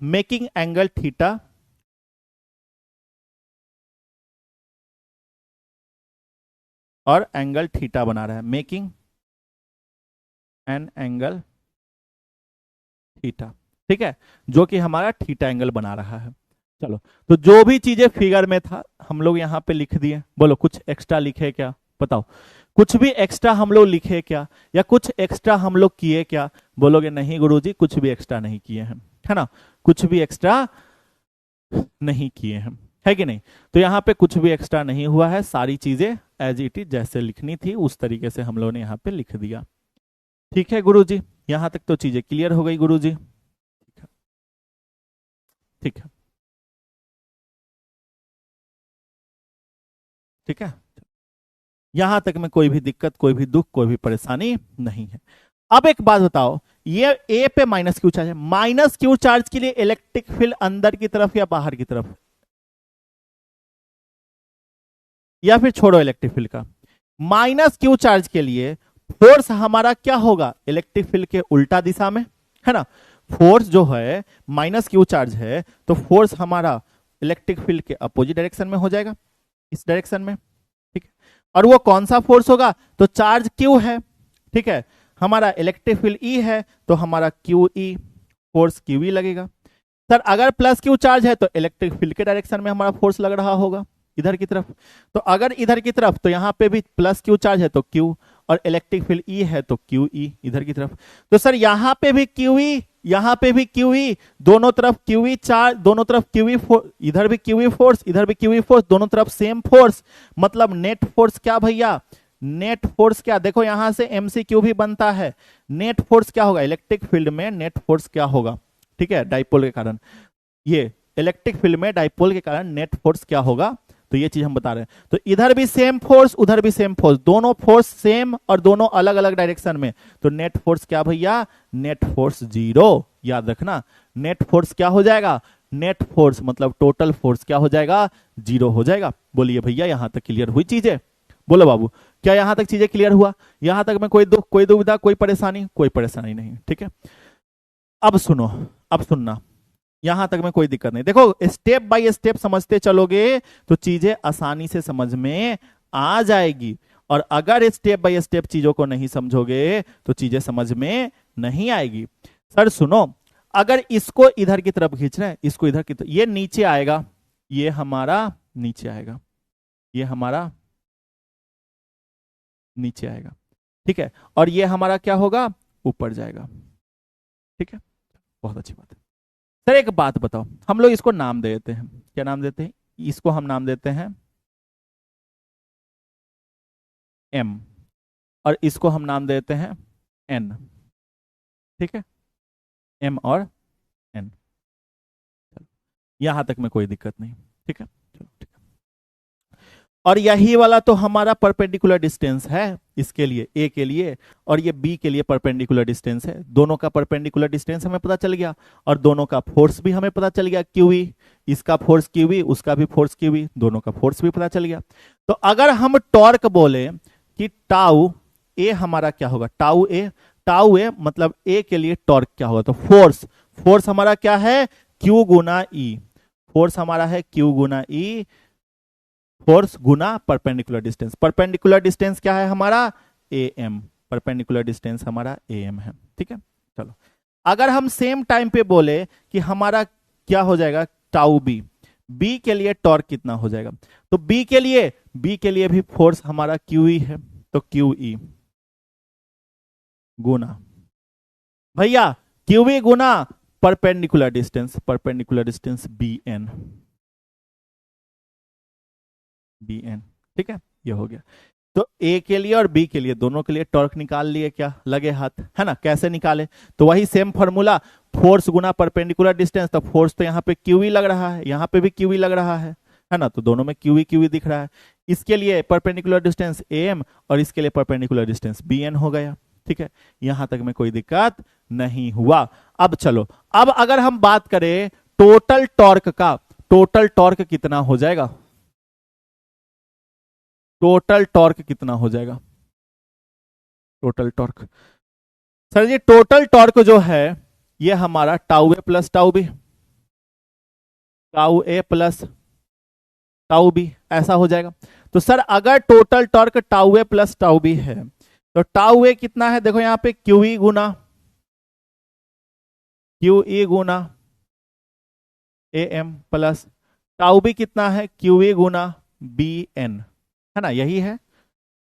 मेकिंग एंगल थीटा और एंगल थीटा बना रहा है, मेकिंग एन एंगल थीटा। ठीक है, जो कि हमारा थीटा एंगल बना रहा है। चलो, तो जो भी चीजें फिगर में था हम लोग यहाँ पे लिख दिए, बोलो कुछ एक्स्ट्रा लिखे क्या, बताओ, कुछ भी एक्स्ट्रा हम लोग लिखे क्या, या कुछ एक्स्ट्रा हम लोग किए क्या, बोलोगे नहीं गुरुजी कुछ भी एक्स्ट्रा नहीं किए हैं, है ना, कुछ भी एक्स्ट्रा नहीं किए हैं, है कि नहीं। तो यहाँ पे कुछ भी एक्स्ट्रा नहीं हुआ है, सारी चीजें एज इट इज जैसे लिखनी थी उस तरीके से हम लोगों ने यहाँ पे लिख दिया। ठीक है गुरुजी, यहां तक तो चीजें क्लियर हो गई गुरुजी। ठीक है, ठीक है, ठीक है, यहां तक में कोई भी दिक्कत, कोई भी दुख, कोई भी परेशानी नहीं है। अब एक बात बताओ, ये ए पे माइनस क्यू चार्ज है, माइनस क्यू चार्ज के लिए इलेक्ट्रिक फील्ड अंदर की तरफ या बाहर की तरफ, या फिर छोड़ो इलेक्ट्रिक फील्ड का, माइनस क्यू चार्ज के लिए फोर्स हमारा क्या होगा, इलेक्ट्रिक फील्ड के उल्टा दिशा में, है ना, फोर्स जो है माइनस क्यू चार्ज है, तो फोर्स हमारा इलेक्ट्रिक फील्ड के अपोजिट डायरेक्शन में हो जाएगा, इस डायरेक्शन में। ठीक है, और वो कौन सा फोर्स होगा, तो चार्ज क्यू है। ठीक है, हमारा इलेक्ट्रिक फील्ड ई है तो हमारा Q E, force Q E लगेगा। सर अगर प्लस क्यू चार्ज है तो इलेक्ट्रिक फील्ड के डायरेक्शन में हमारा फोर्स लग रहा होगा इधर की तरफ। तो अगर इधर की तरफ तो यहाँ पे भी प्लस क्यू चार्ज है तो क्यू, और इलेक्ट्रिक फील्ड ई है तो क्यू ई इधर की तरफ। तो सर यहाँ पे भी क्यू ई, यहाँ पे भी क्यू ई, दोनों तरफ क्यू ई चार्ज, दोनों तरफ क्यू ई फोर्स, इधर भी क्यू ई फोर्स, इधर भी क्यू ई फोर्स, दोनों तरफ सेम फोर्स। मतलब नेट फोर्स क्या भैया, नेट फोर्स क्या, देखो यहां से एमसीक्यू भी बनता है। नेट फोर्स क्या होगा, इलेक्ट्रिक फील्ड में नेट फोर्स क्या होगा, ठीक है, डाइपोल के कारण, ये इलेक्ट्रिक फील्ड में डाइपोल के कारण नेट फोर्स क्या होगा, तो ये चीज हम बता रहे हैं। तो इधर भी सेम फोर्स, उधर भी सेम फोर्स, दोनों फोर्स सेम और दोनों अलग अलग डायरेक्शन में, तो नेट फोर्स क्या भैया, नेट फोर्स जीरो। याद रखना, नेट फोर्स क्या हो जाएगा, नेट फोर्स मतलब टोटल फोर्स क्या हो जाएगा, जीरो हो जाएगा। बोलिए भैया यहां तक क्लियर हुई चीजें, बोलो बाबू, क्या यहां तक चीजें क्लियर हुआ, यहां तक में कोई दुख, कोई दुविधा, कोई परेशानी, कोई परेशानी नहीं, ठीक है। अब सुनो, अब सुनना, यहां तक में कोई दिक्कत नहीं। देखो स्टेप बाय स्टेप समझते चलोगे तो चीजें आसानी से समझ में आ जाएगी, और अगर स्टेप बाय स्टेप चीजों को नहीं समझोगे तो चीजें समझ में नहीं आएगी। सर सुनो, अगर इसको इधर की तरफ खींच रहे हैं, इसको इधर की तरफ, ये नीचे आएगा, ये हमारा नीचे आएगा, ये हमारा नीचे आएगा, ठीक है, और ये हमारा क्या होगा, ऊपर जाएगा, ठीक है, बहुत अच्छी बात है। सर एक बात बताओ, हम लोग इसको नाम दे देते हैं, क्या नाम देते हैं, इसको हम नाम देते हैं एम, और इसको हम नाम देते हैं एन, ठीक है, एम और एन, यहां तक में कोई दिक्कत नहीं, ठीक है, चलो ठीक है। और यही वाला तो हमारा परपेंडिकुलर डिस्टेंस है इसके लिए, ए के लिए, और ये बी के लिए परपेंडिकुलर डिस्टेंस है। दोनों का परपेंडिकुलर डिस्टेंस हमें पता चल गया, और दोनों का फोर्स भी हमें पता चल गया, क्यूई, इसका फोर्स क्यूई, उसका भी फोर्स क्यूई, दोनों का फोर्स भी पता चल गया। तो अगर हम टॉर्क बोले कि टाउ ए हमारा क्या होगा, टाउ ए, टाउ ए मतलब ए के लिए टॉर्क क्या होगा, तो फोर्स, फोर्स हमारा क्या है, क्यू गुना ई, फोर्स हमारा है क्यू गुना ई, फोर्स गुना परपेंडिकुलर डिस्टेंस। परपेंडिकुलर डिस्टेंस क्या है हमारा, ए एम, परपेंडिकुलर डिस्टेंस हमारा ए एम है, ठीक है। चलो अगर हम सेम टाइम पे बोले कि हमारा क्या हो जाएगा, टाउ बी, बी के लिए टॉर्क कितना हो जाएगा, तो बी के लिए भी फोर्स हमारा क्यू ई है, तो क्यू ई गुना भैया क्यू ई गुना perpendicular distance B N, B N, ठीक है, ये हो गया। तो ए के लिए और बी के लिए दोनों के लिए टॉर्क निकाल लिए, क्या लगे हाथ, है ना, कैसे निकाले, तो वही सेम फॉर्मूला, फोर्स गुना परपेंडिकुलर डिस्टेंस, तो फोर्स तो यहाँ पे क्यूई लग रहा है, यहाँ पे भी क्यूई लग रहा है ना, तो दोनों में क्यूई दिख रहा है। इसके लिए परपेंडिकुलर डिस्टेंस ए एम और इसके लिए परपेंडिकुलर डिस्टेंस बी एन हो गया, ठीक है, यहां तक में कोई दिक्कत नहीं हुआ। अब चलो, अब अगर हम बात करें टोटल टॉर्क का, टोटल टॉर्क कितना हो जाएगा, टोटल टॉर्क कितना हो जाएगा, टोटल टॉर्क, सर ये टोटल टॉर्क जो है ये हमारा tau A plus tau B, tau A plus tau B ऐसा हो जाएगा। तो सर अगर total torque tau A plus tau B है तो टाउ ए कितना है, देखो यहां पे क्यू ई गुना A M plus tau B कितना है, क्यू ई गुना बी एन, है ना, यही है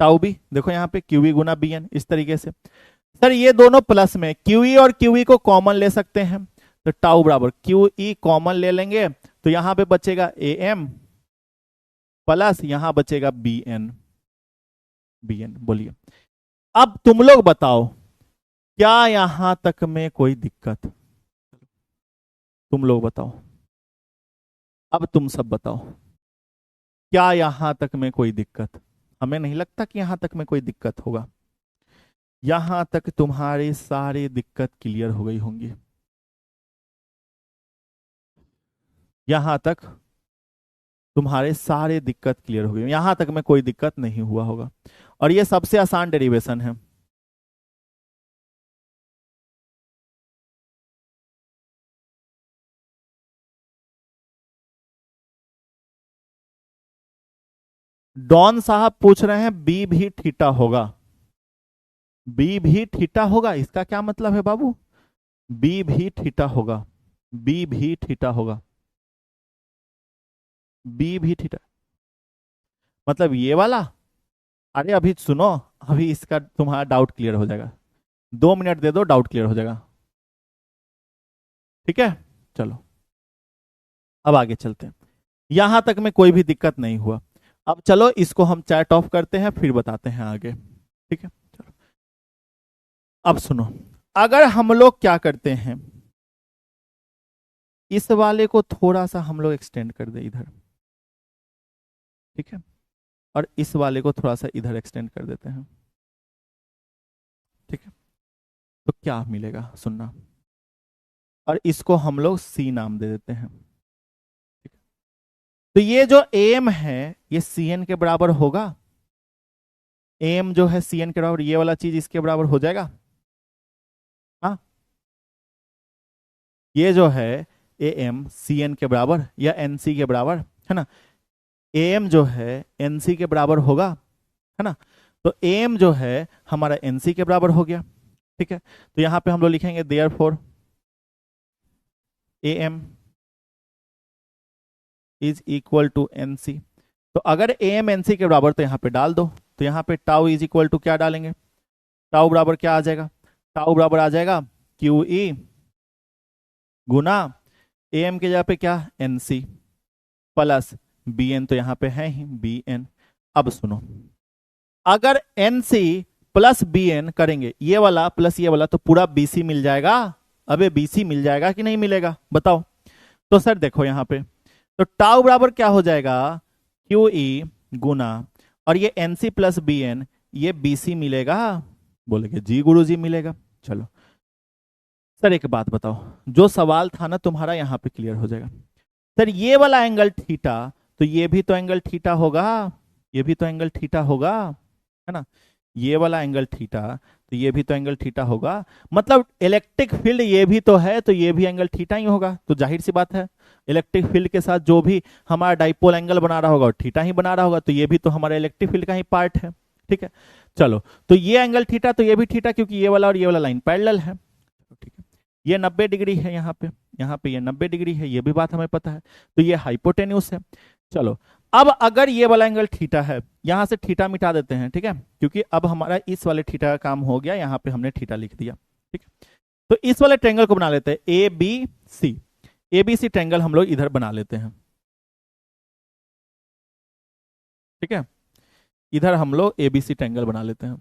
टाउ बी, देखो यहाँ पे क्यू ई गुना बी एन, इस तरीके से। सर ये दोनों प्लस में क्यू ई और क्यू ई को कॉमन ले सकते हैं, तो टाउ बराबर क्यू ई कॉमन ले लेंगे, तो यहां पे बचेगा ए एम प्लस यहां बचेगा बी एन, बी एन। बोलिए अब तुम लोग बताओ, क्या यहां तक में कोई दिक्कत, तुम लोग बताओ, अब तुम सब बताओ, क्या यहां तक में कोई दिक्कत, हमें नहीं लगता कि यहां तक में कोई दिक्कत होगा, यहां तक तुम्हारी सारी दिक्कत क्लियर हो गई होंगी, यहां तक तुम्हारे सारे दिक्कत क्लियर हो गई, यहां तक में कोई दिक्कत नहीं हुआ होगा, और ये सबसे आसान डेरिवेशन है। डॉन साहब पूछ रहे हैं बी भी थीटा होगा, बी भी थीटा होगा, इसका क्या मतलब है बाबू? बी भी थीटा होगा, बी भी थीटा होगा, बी भी थीटा, मतलब ये वाला। अरे अभी सुनो, अभी इसका तुम्हारा डाउट क्लियर हो जाएगा, 2 मिनट दे दो, डाउट क्लियर हो जाएगा। ठीक है, चलो अब आगे चलते हैं, यहां तक में कोई भी दिक्कत नहीं हुआ। अब चलो इसको हम चैट ऑफ करते हैं, फिर बताते हैं आगे। ठीक है, चलो अब सुनो, अगर हम लोग क्या करते हैं, इस वाले को थोड़ा सा हम लोग एक्सटेंड कर दे इधर, ठीक है, और इस वाले को थोड़ा सा इधर एक्सटेंड कर देते हैं, ठीक है, तो क्या मिलेगा सुनना, और इसको हम लोग सी नाम दे देते हैं। ठीक है? तो ये जो एम है ये सी एन के बराबर होगा, एम जो है सी एन के बराबर, ये वाला चीज इसके बराबर हो जाएगा। हाँ, ये जो है ए एम सी एन के बराबर या एन सी के बराबर है ना, एम जो है एन सी के बराबर होगा, है ना, तो एम जो है हमारा एन सी के बराबर हो गया। ठीक है, तो यहां पे हम लोग लिखेंगे therefore A M is equal to N C. तो अगर ए एम एन सी के बराबर तो यहाँ पे डाल दो, तो यहाँ पे टाउ इज इक्वल टू क्या डालेंगे, टाउ बराबर क्या आ जाएगा, टाउ बराबर आ जाएगा क्यू ई गुना ए एम के जगह पे क्या N C plus B N, तो यहाँ पे है ही बी एन। अब सुनो, अगर N C plus B N करेंगे, ये वाला प्लस ये वाला, तो पूरा बी सी मिल जाएगा। अबे बी सी मिल जाएगा कि नहीं मिलेगा बताओ? तो सर देखो यहाँ पे, तो टाउ बराबर क्या हो जाएगा, क्यू ई गुना, और ये N C plus B N, ये बी सी मिलेगा। बोलेगे जी गुरु जी मिलेगा। चलो सर एक बात बताओ, जो सवाल था ना तुम्हारा यहाँ पे क्लियर हो जाएगा। सर ये वाला एंगल थीटा, तो ये भी तो एंगल थीटा होगा, ये भी तो एंगल थीटा होगा, है ना, ये वाला एंगल थीटा, तो ये भी तो एंगल थीटा होगा, मतलब इलेक्ट्रिक फील्ड ये भी तो है, तो ये भी एंगल थीटा ही होगा। तो जाहिर सी बात है, इलेक्ट्रिक फील्ड के साथ जो भी हमारा डाइपोल एंगल बना रहा होगा थीटा ही बना रहा होगा, तो ये भी तो हमारा इलेक्ट्रिक फील्ड का ही पार्ट है। ठीक है, चलो तो ये एंगल थीटा, तो ये भी थीटा, क्योंकि ये वाला और ये वाला लाइन पैरेलल है। ठीक है, ये 90 डिग्री है यहाँ पे ये 90 डिग्री है, ये भी बात हमें पता है, तो ये हाइपोटेन्यूस है। चलो अब अगर ये वाला एंगल थीटा है, यहां से थीटा मिटा देते हैं, ठीक है, क्योंकि अब हमारा इस वाले थीटा का काम हो गया, यहां पे हमने थीटा लिख दिया। ठीक है, तो इस वाले ट्रायंगल को बना लेते हैं A B C, A B C triangle हम लोग इधर बना लेते हैं। ठीक है, इधर हम लोग ए बी सी ट्रायंगल बना लेते हैं,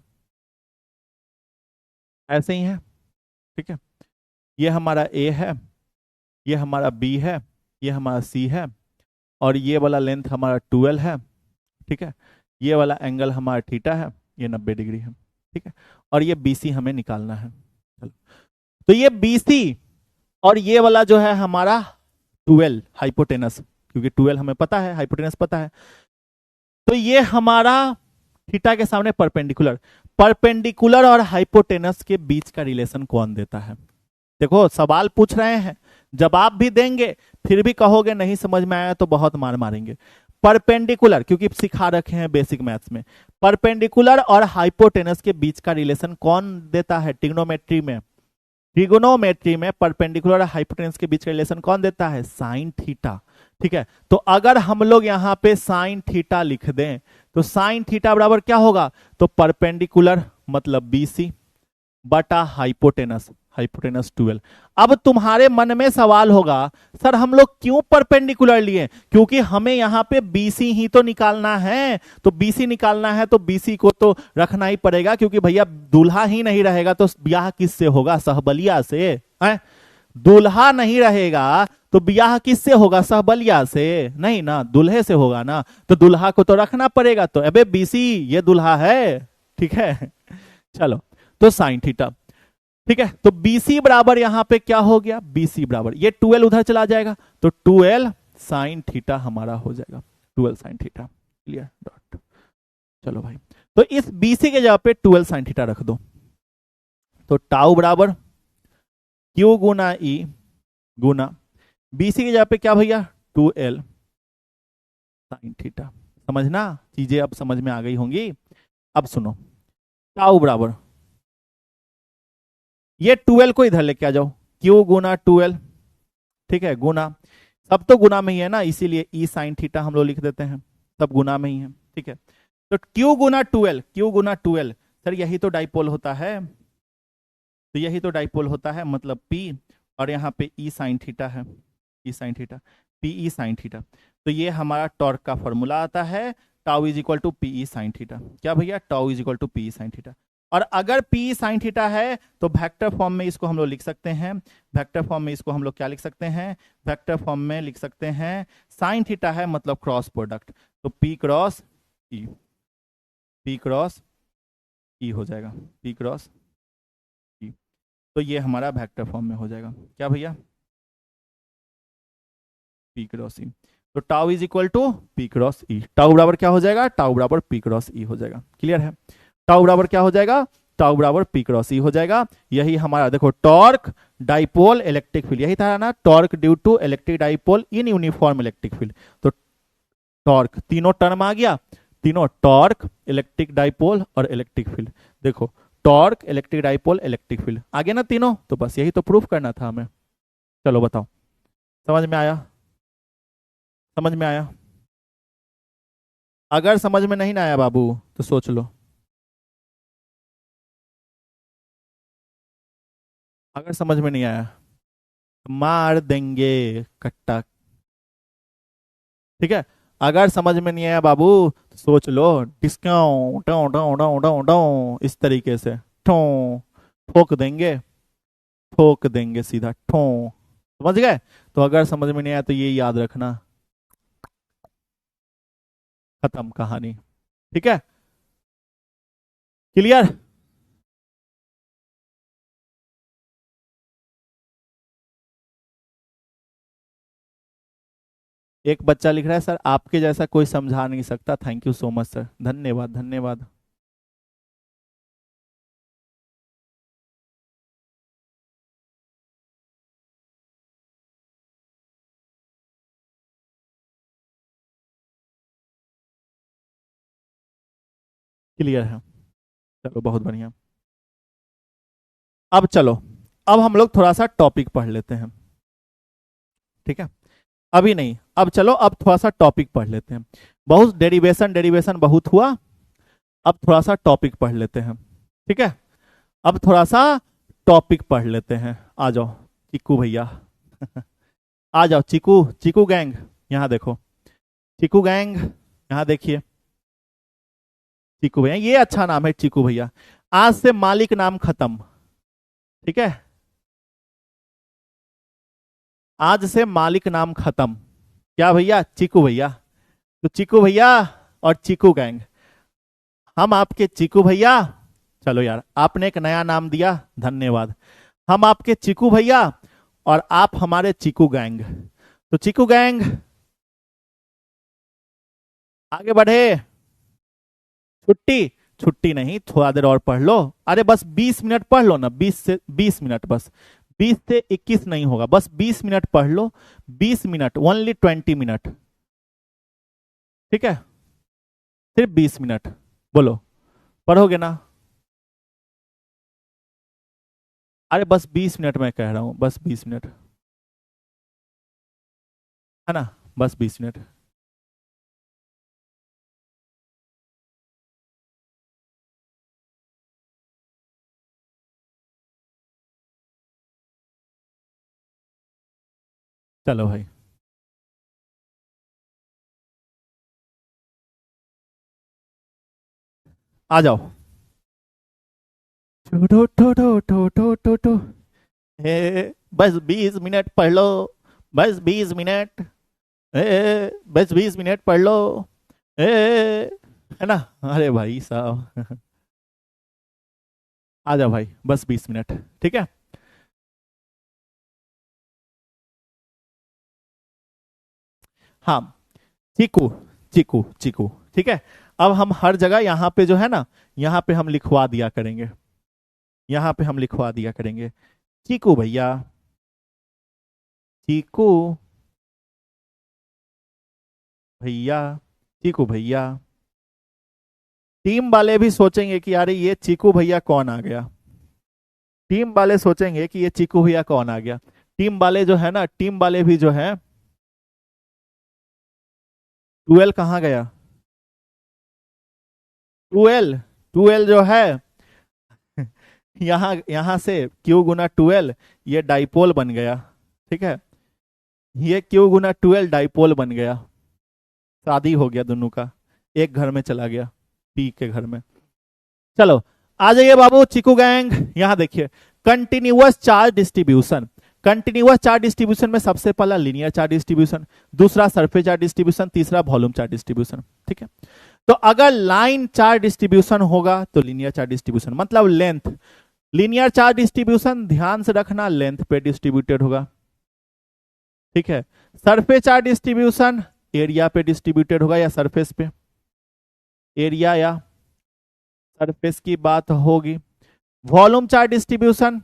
ऐसे ही है। ठीक है, ये हमारा ए है, ये हमारा बी है, ये हमारा सी है, और ये वाला लेंथ हमारा 12 है। ठीक है, ये वाला एंगल हमारा थीटा है, ये 90 डिग्री है। ठीक है, और ये बीसी हमें निकालना है। चलो, तो ये बीसी और ये वाला जो है हमारा 12 हाइपोटेनस, क्योंकि 12 हमें पता है, हाइपोटेनस पता है, तो ये हमारा थीटा के सामने परपेंडिकुलर, परपेंडिकुलर और हाइपोटेनस के बीच का रिलेशन कौन देता है? देखो सवाल पूछ रहे हैं, जवाब भी देंगे, फिर भी कहोगे नहीं समझ में आया तो बहुत मार मारेंगे। परपेंडिकुलर, क्योंकि सिखा रखे हैं बेसिक मैथ्स में, परपेंडिकुलर और हाइपोटेनस के बीच का रिलेशन कौन देता है? ट्रिग्नोमेट्री में, ट्रिगोनोमेट्री में परपेंडिकुलर और हाइपोटेनस के बीच का रिलेशन कौन देता है? Sine theta. ठीक है, तो अगर हम लोग यहां पे साइन थीटा लिख दें, तो साइन थीटा बराबर क्या होगा? तो परपेंडिकुलर मतलब बीसी बटा हाइपोटेनस, हाइपोटेनस 12। अब तुम्हारे मन में सवाल होगा, सर हम लोग क्यों परपेंडिकुलर लिए? क्योंकि हमें यहां पे बीसी ही तो निकालना है, तो बीसी निकालना है तो बीसी को तो रखना ही पड़ेगा, क्योंकि भैया दूल्हा ही नहीं रहेगा तो ब्याह किससे होगा? सहबलिया से है? दूल्हा नहीं रहेगा तो ब्याह किससे होगा? सहबलिया से नहीं ना, दूल्हे से होगा ना, तो दूल्हा को तो रखना पड़ेगा, तो अबे बीसी ये दूल्हा है। ठीक है, चलो तो साइन थीटा। ठीक है, तो BC बराबर यहां पे क्या हो गया? BC बराबर ये 12 उधर चला जाएगा, तो 12 साइन थीटा हमारा हो जाएगा, 12 साइन थीटा। Clear dot. चलो भाई, तो इस BC के जगह पे 12 साइन थीटा रख दो, तो टाउ बराबर Q गुना E गुना BC की जगह पे क्या भैया? 2L sine theta. समझना, चीजें अब समझ में आ गई होंगी। अब सुनो, टाउ बराबर ये 12 को इधर लेके आ जाओ, क्यू गुना 12, ठीक है, गुना, सब तो गुना में ही है ना, इसीलिए ई साइन थीटा हम लोग लिख देते हैं, सब गुना में ही है, ठीक है। तो क्यू गुना 12, क्यू गुना 12, सर यही तो डाइपोल होता है, तो यही तो डाइपोल होता है, मतलब पी, और यहाँ पे ई साइन थीटा है, E sine theta, P E sine theta. तो ये हमारा टॉर्क का फॉर्मूला आता है, tau is equal to P E sine theta. क्या भैया, tau is equal to P E sine theta. और अगर पी साइन थीटा है तो वेक्टर फॉर्म में इसको हम लोग लिख सकते हैं, वेक्टर फॉर्म में इसको हम लोग क्या लिख सकते हैं, वेक्टर फॉर्म में लिख सकते हैं, साइन थीटा है मतलब क्रॉस प्रोडक्ट, तो पी क्रॉस ई, पी क्रॉस ई हो जाएगा, पी क्रॉस ई। तो ये हमारा वेक्टर फॉर्म में हो जाएगा, क्या भैया, पी क्रॉस ई। तो tau is equal to P cross E, tau बराबर क्या हो जाएगा, टाउ बराबर पी क्रॉस ई हो जाएगा, क्लियर है। टाउ बराबर क्या हो जाएगा, टाउ बराबर पी क्रॉस ई हो जाएगा। यही हमारा देखो टॉर्क डाइपोल इलेक्ट्रिक फील्ड, यही था ना, torque due to electric dipole in uniform electric field. तो टॉर्क तीनों टर्म आ गया, तीनों टॉर्क इलेक्ट्रिक डाइपोल और इलेक्ट्रिक फील्ड, देखो torque electric dipole electric field आ गया ना तीनों, तो बस यही तो प्रूफ करना था हमें। चलो बताओ, समझ में आया, समझ में आया। अगर समझ में नहीं ना आया बाबू तो सोच लो, अगर समझ में नहीं आया तो मार देंगे कट्टा, ठीक है। अगर समझ में नहीं आया बाबू तो सोच लो, discount tau tau tau tau tau इस तरीके से ठो ठोक देंगे, ठोक देंगे सीधा ठो, समझ गए। तो अगर समझ में नहीं आया तो ये याद रखना, खत्म कहानी, ठीक है, क्लियर। एक बच्चा लिख रहा है सर आपके जैसा कोई समझा नहीं सकता, thank you so much sir, धन्यवाद धन्यवाद। क्लियर है, चलो बहुत बढ़िया। अब चलो, अब हम लोग थोड़ा सा टॉपिक पढ़ लेते हैं, ठीक है, अभी नहीं, अब चलो अब थोड़ा सा टॉपिक पढ़ लेते हैं, बहुत डेरिवेशन डेरिवेशन बहुत हुआ, अब थोड़ा सा टॉपिक पढ़ लेते हैं, ठीक है, अब थोड़ा सा टॉपिक पढ़ लेते हैं। आ जाओ चिक्कू भैया आ जाओ चिकू, चिकू गैंग, यहाँ देखो, चिकू गैंग, यहाँ देखिए, चिकू भैया, ये अच्छा नाम है चिकू भैया, आज से मालिक नाम खत्म, ठीक है, आज से मालिक नाम खत्म, क्या भैया, चिकू भैया। तो चिकू भैया और चिकू गैंग, हम आपके चिकू भैया, चलो यार आपने एक नया नाम दिया, धन्यवाद। हम आपके चिकू भैया और आप हमारे चिकू गैंग। तो चिकू गैंग आगे बढ़े, छुट्टी, छुट्टी नहीं, थोड़ा देर और पढ़ लो, अरे बस 20 मिनट पढ़ लो ना, 20 से 20 मिनट बस, 20 से 21 नहीं होगा, बस 20 मिनट पढ़ लो, 20 मिनट, ओनली 20 मिनट, ठीक है, सिर्फ 20 मिनट, बोलो पढ़ोगे ना, अरे बस 20 मिनट मैं कह रहा हूं, बस 20 मिनट, है ना, बस 20 मिनट। चलो भाई, आ जाओ, ठो ठो ठो ठो ठो ठो ठो, बस 20 मिनट पढ़ लो, बस 20 मिनट, बस 20 मिनट पढ़ लो, है ना, अरे भाई साहब आ जाओ भाई, बस 20 मिनट, ठीक है। हाँ, चीकू, चीकू चीकू, ठीक है। अब हम हर जगह यहाँ पे जो है ना, यहाँ पे हम लिखवा दिया करेंगे, यहाँ पे हम लिखवा दिया करेंगे, चीकू भैया, चीकू भैया, चीकू भैया। टीम वाले भी सोचेंगे कि अरे ये चीकू भैया कौन आ गया, टीम वाले सोचेंगे कि ये चीकू भैया कौन आ गया। टीम वाले जो है ना, टीम वाले भी जो है, 12 कहाँ गया? 12, 12 जो है यहां यहां से Q गुना 12, ये डाइपोल बन गया। ठीक है, ये Q गुना 12 डाइपोल बन गया। शादी हो गया दोनों का, एक घर में चला गया, पी के घर में। चलो आ जाइए बाबू चिकू गैंग, यहां देखिए continuous charge distribution. Continuous charge distribution में सबसे पहला लीनियर चार्ज डिस्ट्रीब्यूशन, दूसरा सरफेस चार्ज डिस्ट्रीब्यूशन, तीसरा वॉल्यूम चार्ज डिस्ट्रीब्यूशन। ठीक है, तो अगर लाइन चार्ज डिस्ट्रीब्यूशन होगा तो लीनियर चार्ज डिस्ट्रीब्यूशन मतलब लेंथ। लीनियर चार्ज डिस्ट्रीब्यूशन ध्यान से रखना लेंथ पे डिस्ट्रीब्यूटेड होगा। ठीक है, सरफेस चार्ज डिस्ट्रीब्यूशन एरिया पे डिस्ट्रीब्यूटेड होगा या सरफेस पे, एरिया या सरफेस की बात होगी। Volume charge distribution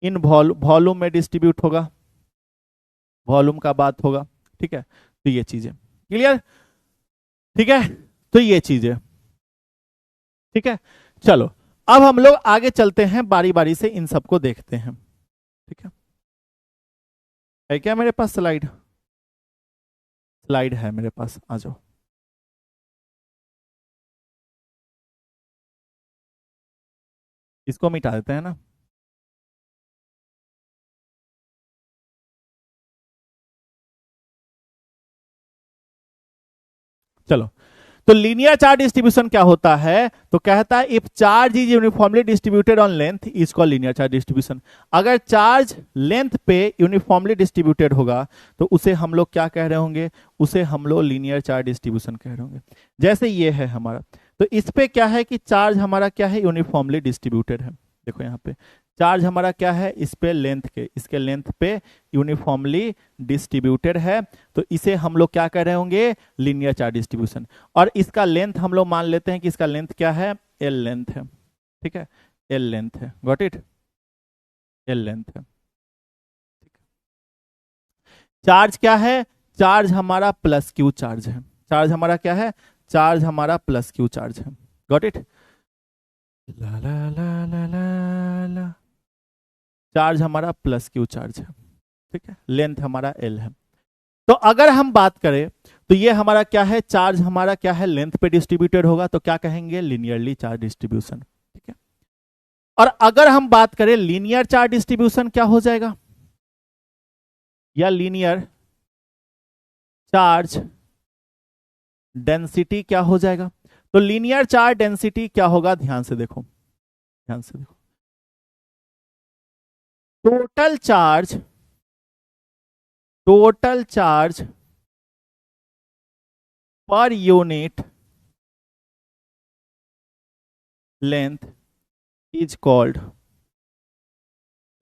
in volume में डिस्ट्रीब्यूट होगा, वॉल्यूम का बात होगा। ठीक है, तो ये चीजें क्लियर। ठीक है, तो ये चीजें ठीक है। चलो अब हम लोग आगे चलते हैं, बारी बारी से इन सबको देखते हैं। ठीक है क्या मेरे पास स्लाइड? स्लाइड है मेरे पास, आ जाओ। इसको मिटा देते हैं ना। चलो, तो लीनियर चार्ज डिस्ट्रीब्यूशन क्या होता है? तो कहता है if charge is uniformly distributed on length is called linear charge distribution. अगर चार्ज लेंथ पे यूनिफॉर्मली डिस्ट्रीब्यूटेड होगा तो उसे हम लोग क्या कह रहे होंगे? उसे हम लोग लीनियर चार्ज डिस्ट्रीब्यूशन कह रहे होंगे। जैसे ये है हमारा, तो इस पे क्या है कि चार्ज हमारा क्या है? यूनिफॉर्मली डिस्ट्रीब्यूटेड है। देखो यहाँ पे चार्ज हमारा क्या है? इस पे लेंथ के, इसके लेंथ पे यूनिफॉर्मली डिस्ट्रीब्यूटेड है, तो इसे हम लोग क्या कह रहे होंगे? Linear charge distribution. और इसका लेंथ हम लोग मान लेते हैं कि इसका लेंथ क्या है? एल लेंथ है। ठीक है, एल लेंथ है, गॉट इट, एल लेंथ है। चार्ज क्या है? चार्ज हमारा प्लस क्यू चार्ज है। चार्ज हमारा क्या है? चार्ज हमारा प्लस क्यू चार्ज है, गॉट इट। ला ला ला ला ला ला, चार्ज हमारा प्लस क्यू चार्ज है। ठीक है, लेंथ हमारा एल है। तो अगर हम बात करें तो ये हमारा क्या है? चार्ज हमारा क्या है? लेंथ पे डिस्ट्रीब्यूटेड होगा, तो क्या कहेंगे? Linearly charge distribution. ठीक है, और अगर हम बात करें लीनियर चार्ज डिस्ट्रीब्यूशन क्या हो जाएगा? या लीनियर चार्ज डेंसिटी क्या हो जाएगा? तो लीनियर चार्ज डेंसिटी क्या होगा? ध्यान से देखो, ध्यान से देखो। Total charge, total charge per unit length is called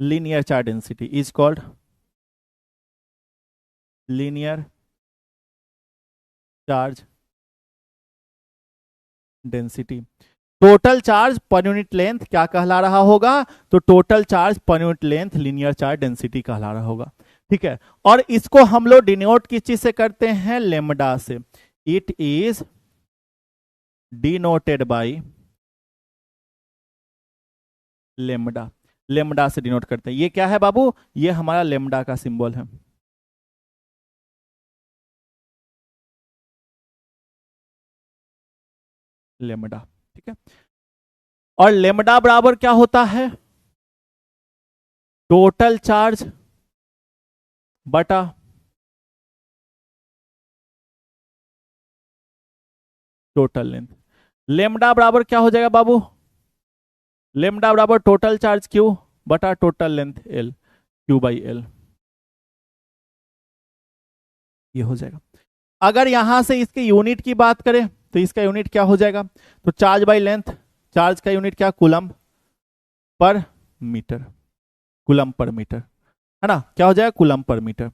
linear charge density, is called linear charge density। Total charge per unit length क्या कहला रहा होगा? तो total charge per unit length linear charge density कहला रहा होगा। ठीक है, और इसको हम लोग डिनोट किस चीज से करते हैं? लेमडा से। It is denoted by lambda. Lambda से डिनोट करते हैं। ये क्या है बाबू? ये हमारा लेमडा का सिंबल है। लेमडा, ठीक है। और लेमडा बराबर क्या होता है? टोटल चार्ज बटा टोटल लेंथ। लेमडा बराबर क्या हो जाएगा बाबू? लेमडा बराबर टोटल चार्ज क्यू बटा total length L, Q by L, ये हो जाएगा। अगर यहां से इसके यूनिट की बात करें तो इसका यूनिट क्या हो जाएगा? तो चार्ज बाई लेंथ, चार्ज का यूनिट क्या? Coulomb per metre, coulomb per metre, है ना? क्या हो जाएगा? Coulomb per metre.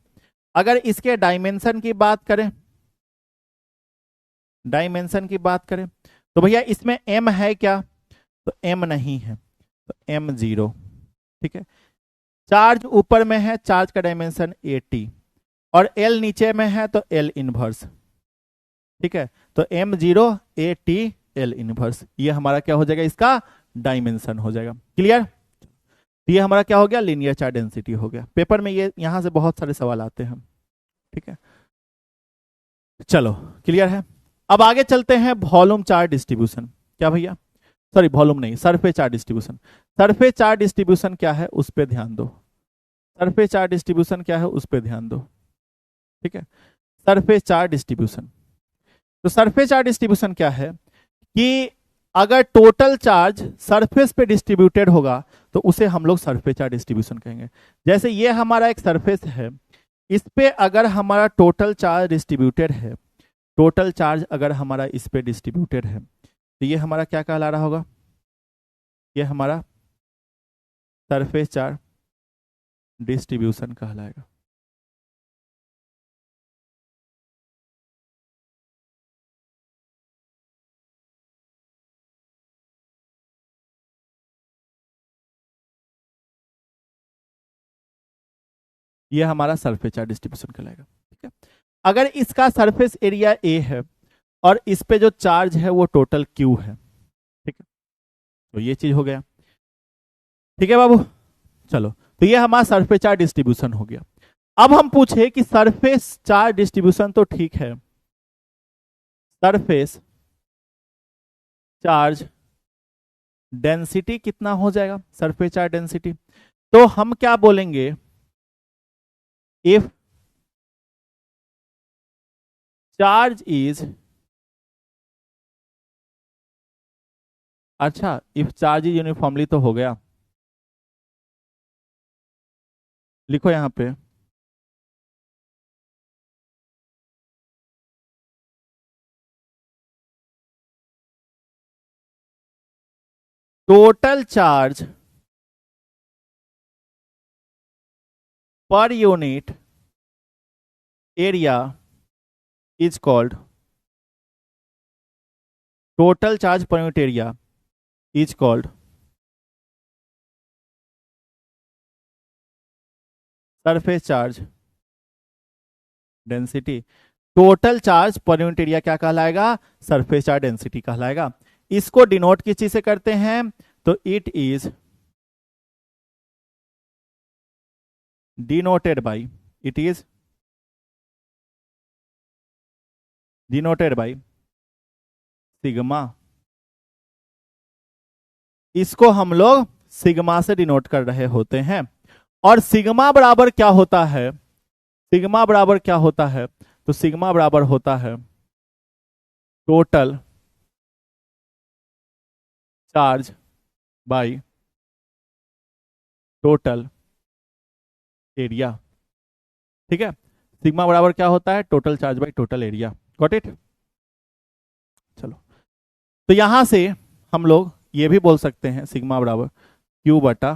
अगर इसके डायमेंशन की बात करें, डायमेंशन की बात करें तो भैया इसमें m है क्या? तो m नहीं है, तो m 0। ठीक है, चार्ज ऊपर में है, चार्ज का डायमेंशन 80 और l नीचे में है तो l इनवर्स। ठीक है, तो m0 80 l इनवर्स, ये हमारा क्या हो जाएगा? इसका डायमेंशन हो जाएगा। क्लियर? तो ये हमारा क्या हो गया, लीनियर चार्ज डेंसिटी हो गया। पेपर में ये यहां से बहुत सारे सवाल आते हैं, ठीक है। चलो क्लियर है। अब आगे चलते हैं वॉल्यूम चार्ज डिस्ट्रीब्यूशन। क्या भैया, सॉरी वॉल्यूम नहीं, surface charge distribution. Surface charge distribution क्या है उस पर ध्यान दो। सरफेस चार्ज डिस्ट्रीब्यूशन क्या है उस पर ध्यान दो, ठीक है। सरफेस चार्ज डिस्ट्रीब्यूशन, तो सरफेस चार्ज डिस्ट्रीब्यूशन क्या है कि अगर टोटल चार्ज सरफेस पे डिस्ट्रीब्यूटेड होगा तो उसे हम लोग सरफेस चार्ज डिस्ट्रीब्यूशन कहेंगे। जैसे ये हमारा एक सरफेस है, इस पे अगर हमारा टोटल चार्ज डिस्ट्रीब्यूटेड है, टोटल चार्ज अगर हमारा इस पे डिस्ट्रीब्यूटेड है, तो ये हमारा क्या कहला रहा होगा, ये हमारा सरफेस चार्ज डिस्ट्रीब्यूशन कहलाएगा। ये हमारा सरफेस चार्ज डिस्ट्रीब्यूशन कहलाएगा, ठीक है। अगर इसका सरफेस एरिया ए है और इस पे जो चार्ज है वो टोटल क्यू है, ठीक है, तो ये चीज हो गया, ठीक है बाबू। चलो, तो ये हमारा सरफेस चार्ज डिस्ट्रीब्यूशन हो गया। अब हम पूछे कि सरफेस चार्ज डिस्ट्रीब्यूशन तो ठीक है, सरफेस चार्ज डेंसिटी कितना हो जाएगा, सरफेस चार्ज डेंसिटी। तो हम क्या बोलेंगे, इफ चार्ज इज, अच्छा इफ चार्ज इज यूनिफॉर्मली तो हो गया, लिखो यहां पे total charge per unit area is called, total charge per unit area is called surface charge density. Total charge per unit area क्या कहलाएगा, सरफेस चार्ज डेंसिटी कहलाएगा। इसको डिनोट किस चीज से करते हैं, तो it is denoted by, it is denoted by sigma. इसको हम लोग सिग्मा से डिनोट कर रहे होते हैं। और सिग्मा बराबर क्या होता है, सिग्मा बराबर क्या होता है, तो सिग्मा बराबर होता है total charge by total area, ठीक है। सिग्मा बराबर क्या होता है, total charge by total area. Got it. चलो, तो यहां से हम लोग ये भी बोल सकते हैं सिग्मा बराबर क्यू बटा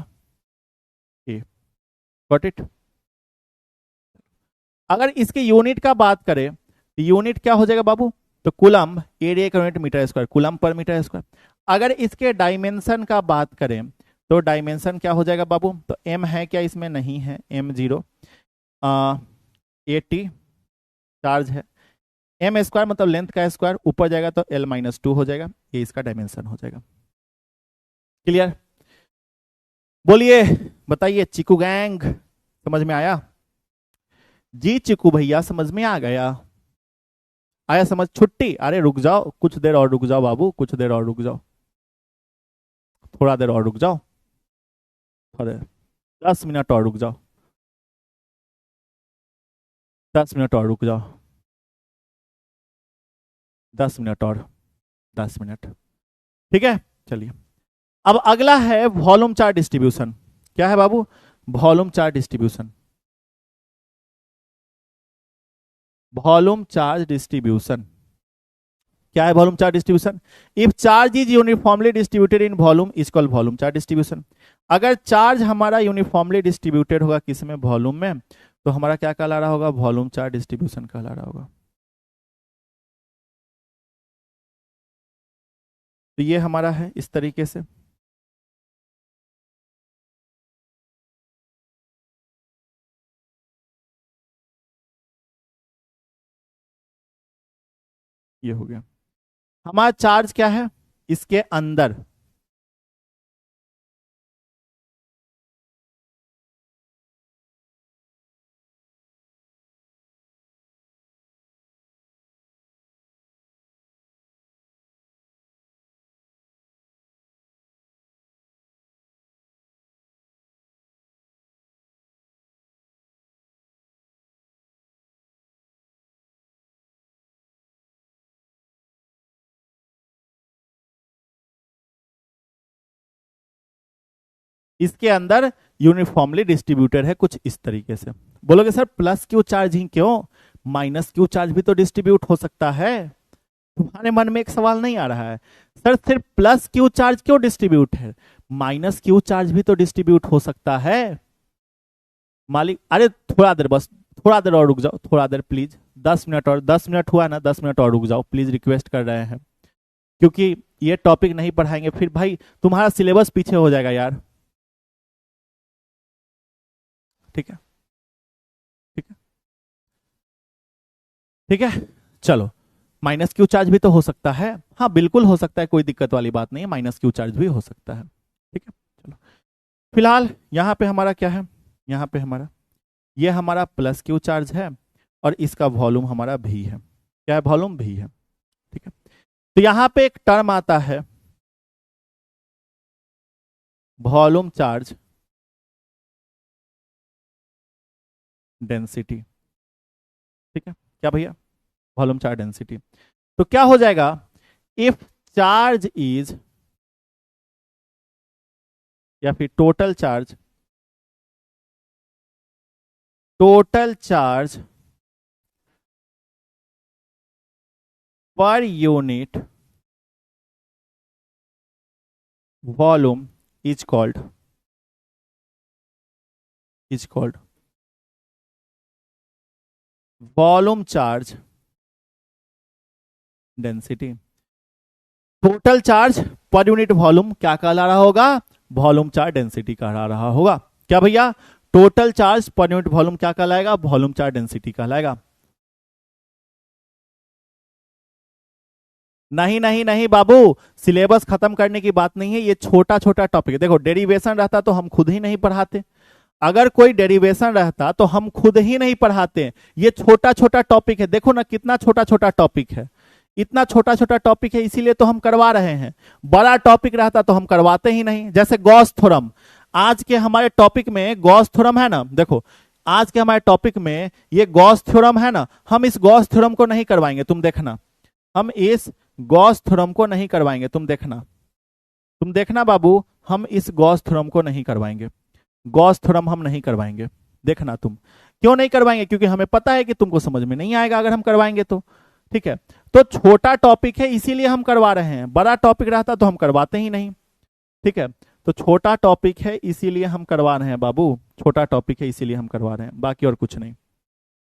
ए। Got it. अगर इसके यूनिट का बात करें तो यूनिट क्या हो जाएगा बाबू, तो कुलम एरिया का unit metre square, coulomb per metre square. अगर इसके डायमेंशन का बात करें तो डायमेंशन क्या हो जाएगा बाबू, तो एम है क्या, इसमें नहीं है, M0 80 चार्ज है, एम स्क्वायर मतलब लेंथ का स्क्वायर, ऊपर जाएगा तो L-2 हो जाएगा, ये इसका डायमेंशन हो जाएगा। क्लियर, बोलिए बताइए चिकू गैंग, समझ में आया जी, चिकू भैया समझ में आ गया, आया समझ, छुट्टी, अरे रुक जाओ कुछ देर और रुक जाओ बाबू, कुछ देर और रुक जाओ, थोड़ा देर और रुक जाओ, थोड़ा 10 मिनट और रुक जाओ, 10 मिनट और रुक जाओ, 10 मिनट और, 10 मिनट, ठीक है। चलिए, अब अगला है वॉल्यूम चार्ज डिस्ट्रीब्यूशन। क्या है बाबू, volume charge distribution, volume charge distribution क्या है, volume charge distribution. If charge is uniformly distributed in volume is called volume charge distribution. अगर चार्ज हमारा यूनिफॉर्मली डिस्ट्रीब्यूटेड होगा किस में, वॉल्यूम में, तो हमारा क्या कहला रहा होगा, वॉल्यूम चार्ज डिस्ट्रीब्यूशन कहला रहा होगा। तो ये हमारा है इस तरीके से, ये हो गया हमारा चार्ज क्या है, इसके अंदर इसके अंदर यूनिफॉर्मली डिस्ट्रीब्यूटेड है कुछ इस तरीके से। बोलोगे सर प्लस क्यू चार्ज ही क्यों, माइनस क्यू चार्ज भी तो डिस्ट्रीब्यूट हो सकता है। तुम्हारे मन में एक सवाल नहीं आ रहा है, सर सिर्फ प्लस क्यू चार्ज क्यों डिस्ट्रीब्यूट है, माइनस क्यू चार्ज भी तो डिस्ट्रीब्यूट हो सकता है। मालिक अरे थोड़ा देर बस, थोड़ा देर और रुक जाओ, थोड़ा देर प्लीज, 10 मिनट और, 10 मिनट हुआ ना, 10 मिनट और रुक जाओ प्लीज, रिक्वेस्ट कर रहे हैं, क्योंकि ये टॉपिक नहीं पढ़ाएंगे फिर भाई तुम्हारा सिलेबस पीछे हो जाएगा यार। ठीक है, ठीक है, ठीक है, चलो। माइनस क्यू चार्ज भी तो हो सकता है, हाँ बिल्कुल हो सकता है, कोई दिक्कत वाली बात नहीं है, माइनस क्यू चार्ज भी हो सकता है। ठीक है, चलो। फिलहाल यहाँ पे हमारा क्या है, यहाँ पे हमारा ये हमारा प्लस क्यू चार्ज है और इसका वॉल्यूम हमारा भी है, क्या है, वॉल्यूम भी है। ठीक है, तो यहाँ पे एक टर्म आता है वॉल्यूम चार्ज डेंसिटी। ठीक है, क्या भैया, वॉल्यूम चार्ज डेंसिटी। तो क्या हो जाएगा, इफ चार्ज इज, या फिर total charge, total charge per unit volume is called, volume charge density. Total charge per unit volume क्या कहला रहा होगा, वॉल्यूम चार्ज डेंसिटी कहला रहा होगा। क्या भैया, total charge per unit volume क्या कहलाएगा, वॉल्यूम चार्ज डेंसिटी कहलाएगा। नहीं नहीं नहीं बाबू, सिलेबस खत्म करने की बात नहीं है, ये छोटा छोटा टॉपिक है। देखो डेरिवेशन रहता तो हम खुद ही नहीं पढ़ाते, अगर कोई डेरिवेशन रहता तो हम खुद ही नहीं पढ़ाते। ये छोटा छोटा टॉपिक है, देखो ना कितना छोटा छोटा टॉपिक है, इतना छोटा छोटा टॉपिक है, इसीलिए तो हम करवा रहे हैं। बड़ा टॉपिक रहता तो हम करवाते ही नहीं। जैसे गॉस थ्योरम, आज के हमारे टॉपिक में गॉस थ्योरम है ना, देखो आज के हमारे टॉपिक में ये गॉस थ्योरम है ना, हम इस गॉस थ्योरम को नहीं करवाएंगे, तुम देखना, हम इस गॉस थ्योरम को नहीं करवाएंगे, तुम देखना, तुम देखना बाबू, हम इस गॉस थ्योरम को नहीं करवाएंगे, गॉस थ्योरम हम नहीं करवाएंगे। देखना तुम क्यों नहीं करवाएंगे, क्योंकि हमें पता है कि तुमको समझ में नहीं आएगा अगर हम करवाएंगे तो। ठीक है, तो छोटा टॉपिक है इसीलिए हम करवा रहे हैं, बड़ा टॉपिक रहता तो हम करवाते ही नहीं। ठीक है, तो छोटा टॉपिक है इसीलिए हम करवा रहे हैं बाबू, छोटा टॉपिक है इसीलिए हम करवा रहे हैं, बाकी और कुछ नहीं।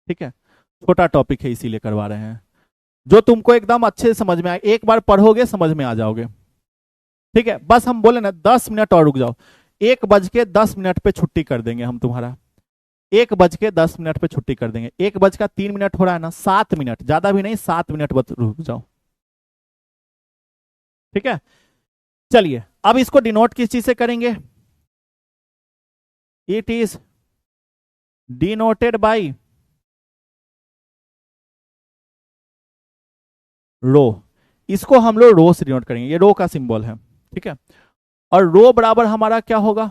ठीक है, छोटा टॉपिक है इसीलिए करवा रहे हैं, जो तुमको एकदम अच्छे से समझ में आए, एक बार पढ़ोगे समझ में आ जाओगे। ठीक है, बस हम बोले ना 10 मिनट और रुक जाओ, 1:10 पे छुट्टी कर देंगे हम तुम्हारा, 1:10 पे छुट्टी कर देंगे, 1:03 हो रहा है ना, 7 मिनट, ज्यादा भी नहीं, 7 मिनट बस रुक जाओ। ठीक है, चलिए अब इसको डिनोट किस चीज से करेंगे, it is denoted by rho, इसको हम लोग रो से डिनोट करेंगे, ये रो का सिंबल है। ठीक है, और रो बराबर हमारा क्या होगा,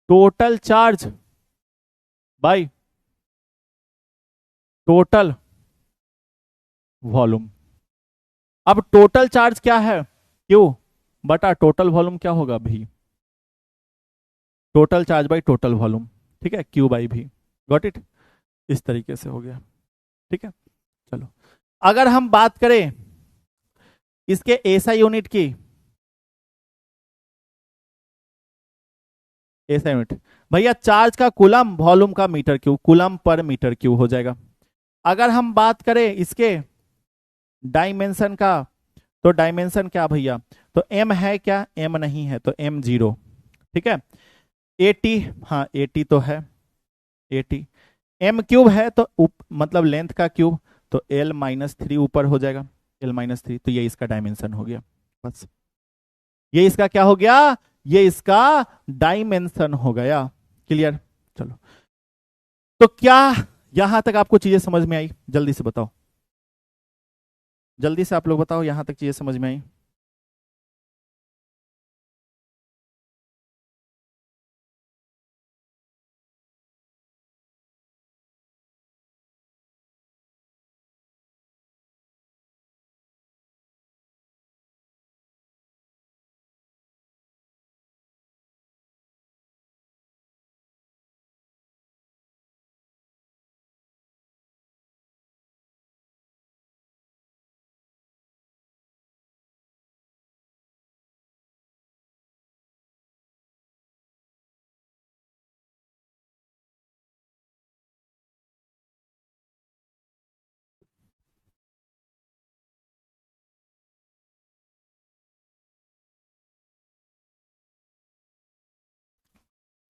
total charge by total volume. अब टोटल चार्ज क्या है, क्यू, बटा टोटल वॉल्यूम क्या होगा, भी, total charge by total volume. ठीक है, क्यू बाई भी, गॉट इट, इस तरीके से हो गया। ठीक है, चलो अगर हम बात करें इसके एसआई यूनिट की, एसआई यूनिट, भैया चार्ज का कूलम, वॉल्यूम का metre cube, coulomb per metre cube हो जाएगा। अगर हम बात करें इसके डायमेंशन का, तो डायमेंशन क्या भैया, तो एम है क्या, एम नहीं है तो एम 0। ठीक है, 80, हाँ 80 तो है, 80, एम क्यूब है तो मतलब लेंथ का क्यूब, तो L-3 ऊपर हो जाएगा, L-3, तो ये इसका डायमेंशन हो गया। बस ये इसका क्या हो गया, ये इसका डायमेंशन हो गया। क्लियर, चलो। तो क्या यहां तक आपको चीजें समझ में आई, जल्दी से बताओ, जल्दी से आप लोग बताओ, यहां तक चीजें समझ में आई।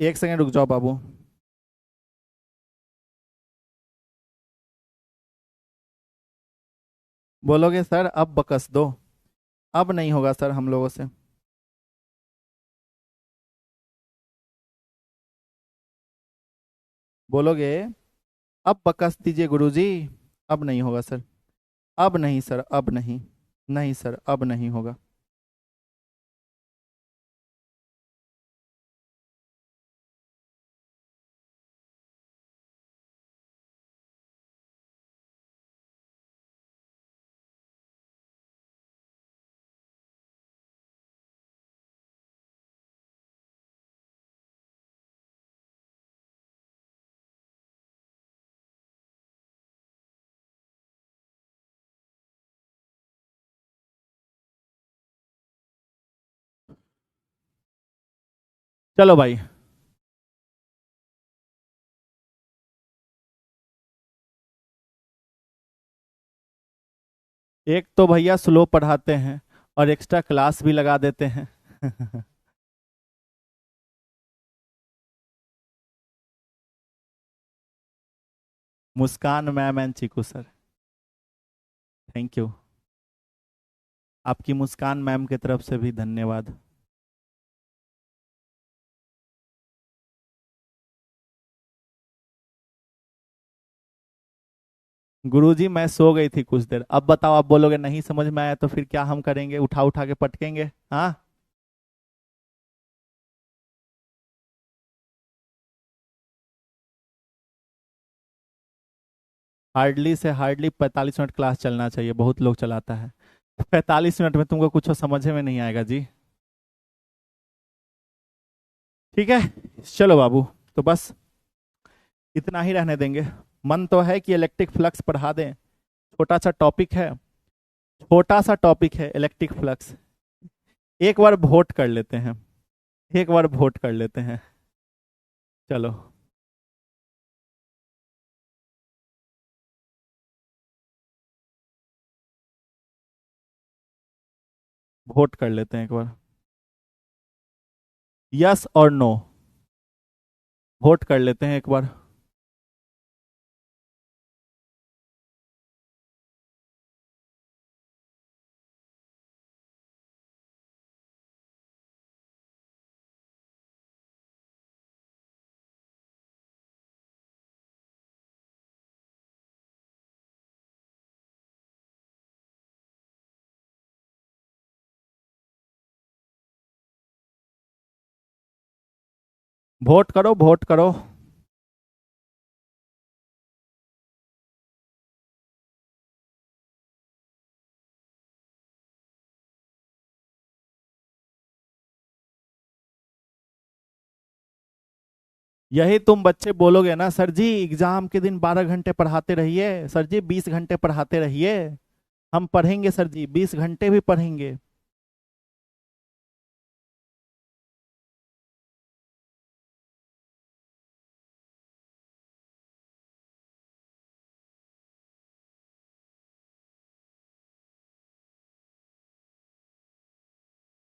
एक सेकंड रुक जाओ बाबू। बोलोगे सर अब बकस दो? अब नहीं होगा सर हम लोगों से। बोलोगे अब बकस दीजिए गुरुजी? अब नहीं होगा सर। अब नहीं सर, अब नहीं। नहीं सर, अब नहीं होगा। चलो भाई। एक तो भैया स्लो पढ़ाते हैं और एक्स्ट्रा क्लास भी लगा देते हैं। Muskan ma'am and Chiku sir, thank you. आपकी मुस्कान मैम की तरफ से भी धन्यवाद। गुरुजी मैं सो गई थी कुछ देर। अब बताओ, आप बोलोगे नहीं समझ में आया तो फिर क्या हम करेंगे? उठा उठा के पटकेंगे? हाँ। हार्डली से हार्डली 45 मिनट क्लास चलना चाहिए, बहुत लोग चलाता है। 45 मिनट में तुमको कुछ समझ में नहीं आएगा जी। ठीक है, चलो बाबू। तो बस इतना ही रहने देंगे। मन तो है कि इलेक्ट्रिक फ्लक्स पढ़ा दें। छोटा सा टॉपिक है, छोटा सा टॉपिक है इलेक्ट्रिक फ्लक्स। एक बार वोट कर लेते हैं, एक बार वोट कर लेते हैं। चलो वोट कर लेते हैं एक बार। यस और नो, वोट कर लेते हैं एक बार। वोट करो, वोट करो। यही तुम बच्चे बोलोगे ना सर जी एग्जाम के दिन 12 घंटे पढ़ाते रहिए, सर जी 20 घंटे पढ़ाते रहिए। हम पढ़ेंगे सर जी, 20 घंटे भी पढ़ेंगे।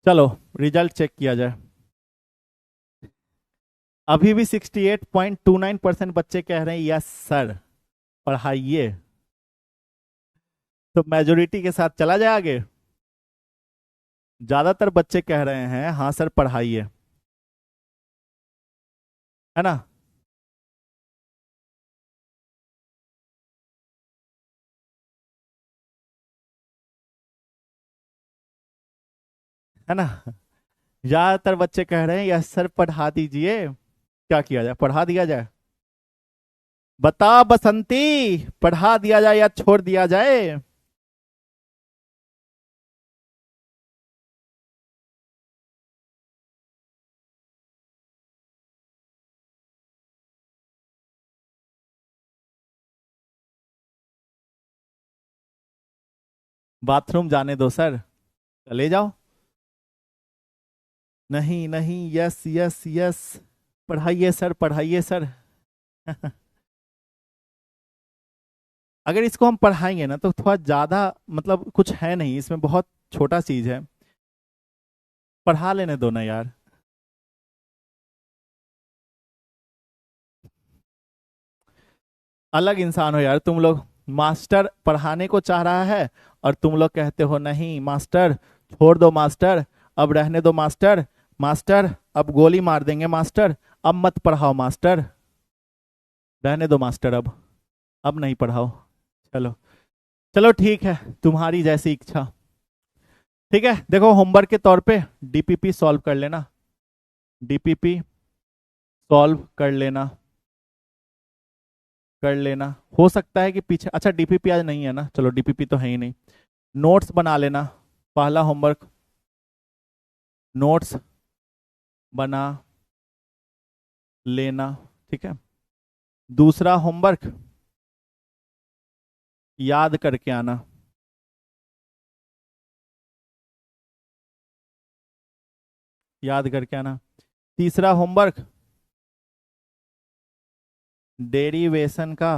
चलो रिजल्ट चेक किया जाए। अभी भी 68.29% बच्चे कह रहे हैं यस सर पढ़ाइए। तो मेजोरिटी के साथ चला जाए आगे। ज्यादातर बच्चे कह रहे हैं हाँ सर पढ़ाइए, है ना? है ना? ज्यादातर बच्चे कह रहे हैं यस सर पढ़ा दीजिए। क्या किया जाए, पढ़ा दिया जाए? बता बसंती, पढ़ा दिया जाए या छोड़ दिया जाए? बाथरूम जाने दो सर, चले जाओ। नहीं नहीं, यस यस यस, पढ़ाइए सर, पढ़ाइए सर। अगर इसको हम पढ़ाएंगे ना तो थोड़ा ज्यादा, मतलब कुछ है नहीं इसमें, बहुत छोटा चीज है। पढ़ा लेने दो ना यार। अलग इंसान हो यार तुम लोग। मास्टर पढ़ाने को चाह रहा है और तुम लोग कहते हो नहीं मास्टर, छोड़ दो मास्टर, अब रहने दो मास्टर, मास्टर अब गोली मार देंगे मास्टर, अब मत पढ़ाओ मास्टर, रहने दो मास्टर, अब नहीं पढ़ाओ। चलो, चलो ठीक है, तुम्हारी जैसी इच्छा। ठीक है, देखो होमवर्क के तौर पे डीपीपी सॉल्व कर लेना, डीपीपी सॉल्व कर लेना, कर लेना। हो सकता है कि पीछे, अच्छा डीपीपी आज नहीं है ना, चलो डीपीपी तो है ही नहीं। नोट्स बना लेना, पहला होमवर्क नोट्स बना लेना, ठीक है। दूसरा होमवर्क याद करके आना, याद करके आना। तीसरा होमवर्क डेरिवेशन का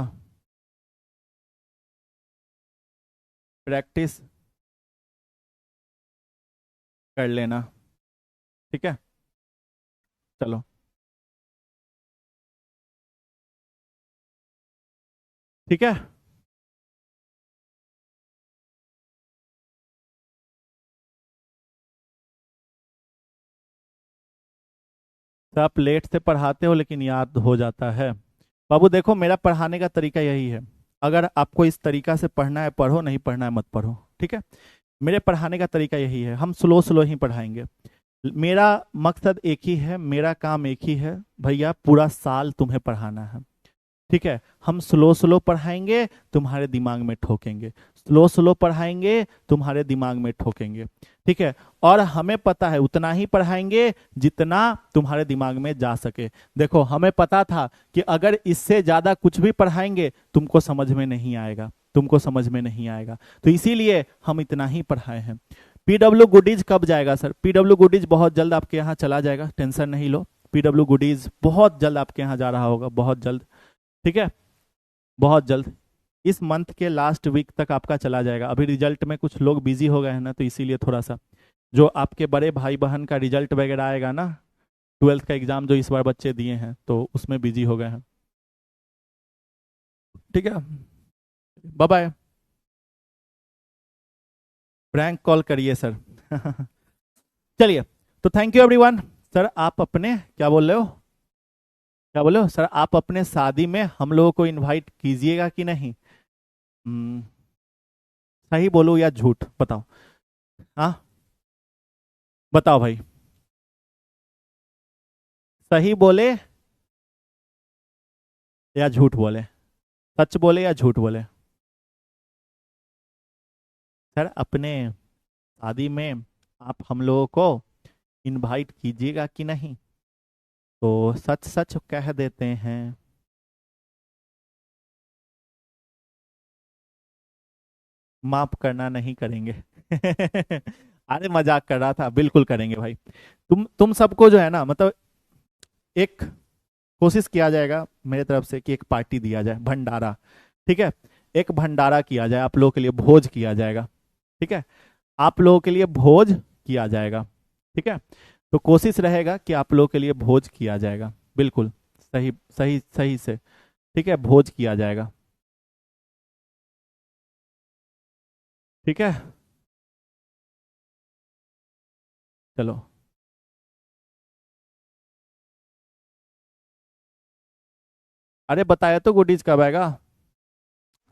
प्रैक्टिस कर लेना, ठीक है। चलो, ठीक है। तो आप लेट से पढ़ाते हो लेकिन याद हो जाता है। बाबू देखो, मेरा पढ़ाने का तरीका यही है, अगर आपको इस तरीका से पढ़ना है पढ़ो, नहीं पढ़ना है मत पढ़ो, ठीक है। मेरे पढ़ाने का तरीका यही है, हम स्लो स्लो ही पढ़ाएंगे। मेरा मकसद एक ही है, मेरा काम एक ही है, भैया पूरा साल तुम्हें पढ़ाना है, ठीक है। हम स्लो स्लो पढ़ाएंगे, तुम्हारे दिमाग में ठोकेंगे, स्लो स्लो पढ़ाएंगे, तुम्हारे दिमाग में ठोकेंगे, ठीक है। और हमें पता है उतना ही पढ़ाएंगे जितना तुम्हारे दिमाग में जा सके। देखो हमें पता था कि अगर इससे ज्यादा कुछ भी पढ़ाएंगे तुमको समझ में नहीं आएगा, तुमको समझ में नहीं आएगा, तो इसीलिए हम इतना ही पढ़ाए हैं। पीडब्ल्यू गुडीज कब जाएगा सर? पीडब्ल्यू गुडीज बहुत जल्द आपके यहाँ चला जाएगा, टेंशन नहीं लो। पीडब्ल्यू गुडीज बहुत जल्द आपके यहाँ जा रहा होगा, बहुत जल्द, ठीक है, बहुत जल्द। इस मंथ के लास्ट वीक तक आपका चला जाएगा। अभी रिजल्ट में कुछ लोग बिजी हो गए हैं ना, तो इसीलिए थोड़ा सा, जो आपके बड़े भाई बहन का रिजल्ट वगैरह आएगा ना, 12th का एग्जाम जो इस बार बच्चे दिए हैं, तो उसमें बिजी हो गए हैं, ठीक है। Bye bye. प्रैंक कॉल करिए सर। चलिए, तो थैंक यू एवरीवन। सर आप अपने क्या बोल रहे हो, क्या बोले हो सर? आप अपने शादी में हम लोगों को इनवाइट कीजिएगा कि नहीं? हम्म, सही बोलो या झूठ बताओ? हाँ, बताओ भाई, सही बोले या झूठ बोले, सच बोले या झूठ बोले? सर अपने शादी में आप हम लोगों को इनवाइट कीजिएगा कि नहीं? तो सच सच कह देते हैं। माफ करना नहीं करेंगे। अरे मजाक कर रहा था, बिल्कुल करेंगे भाई। तुम सबको जो है ना, मतलब एक कोशिश किया जाएगा मेरे तरफ से कि एक पार्टी दिया जाए, भंडारा, ठीक है। एक भंडारा किया जाए, आप लोगों के लिए भोज किया जाएगा, ठीक है। आप लोगों के लिए भोज किया जाएगा, ठीक है। तो कोशिश रहेगा कि आप लोगों के लिए भोज किया जाएगा, बिल्कुल सही सही सही से, ठीक है, भोज किया जाएगा, ठीक है। चलो, अरे बताया तो गुडीज कब आएगा।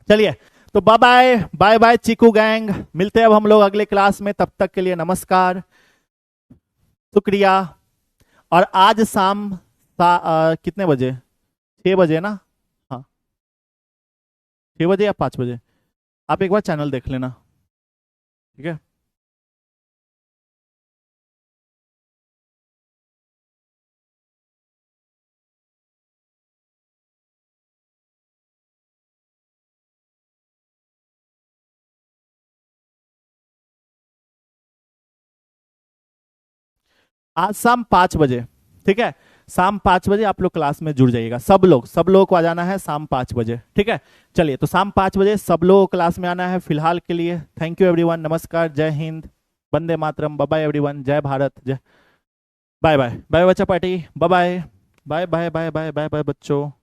चलिए, तो बाय बाय, बाय बाय चीकू गैंग, मिलते हैं अब हम लोग अगले क्लास में, तब तक के लिए नमस्कार, शुक्रिया। और आज शाम कितने बजे? 6 बजे ना? हाँ, 6 बजे या 5 बजे, आप एक बार चैनल देख लेना, ठीक है। आज शाम 5 बजे, ठीक है, शाम 5 बजे आप लोग क्लास में जुड़ जाइएगा, सब लोग को आ जाना है शाम 5 बजे, ठीक है। चलिए, तो शाम 5 बजे सब लोग क्लास में आना है। फिलहाल के लिए थैंक यू एवरीवन, नमस्कार, जय हिंद, वंदे मातरम, बाय बाय एवरीवन, जय भारत, जय, बाय बाय, बाय बच्चा party, bye bye, bye bye bye bye bye bye बच्चों।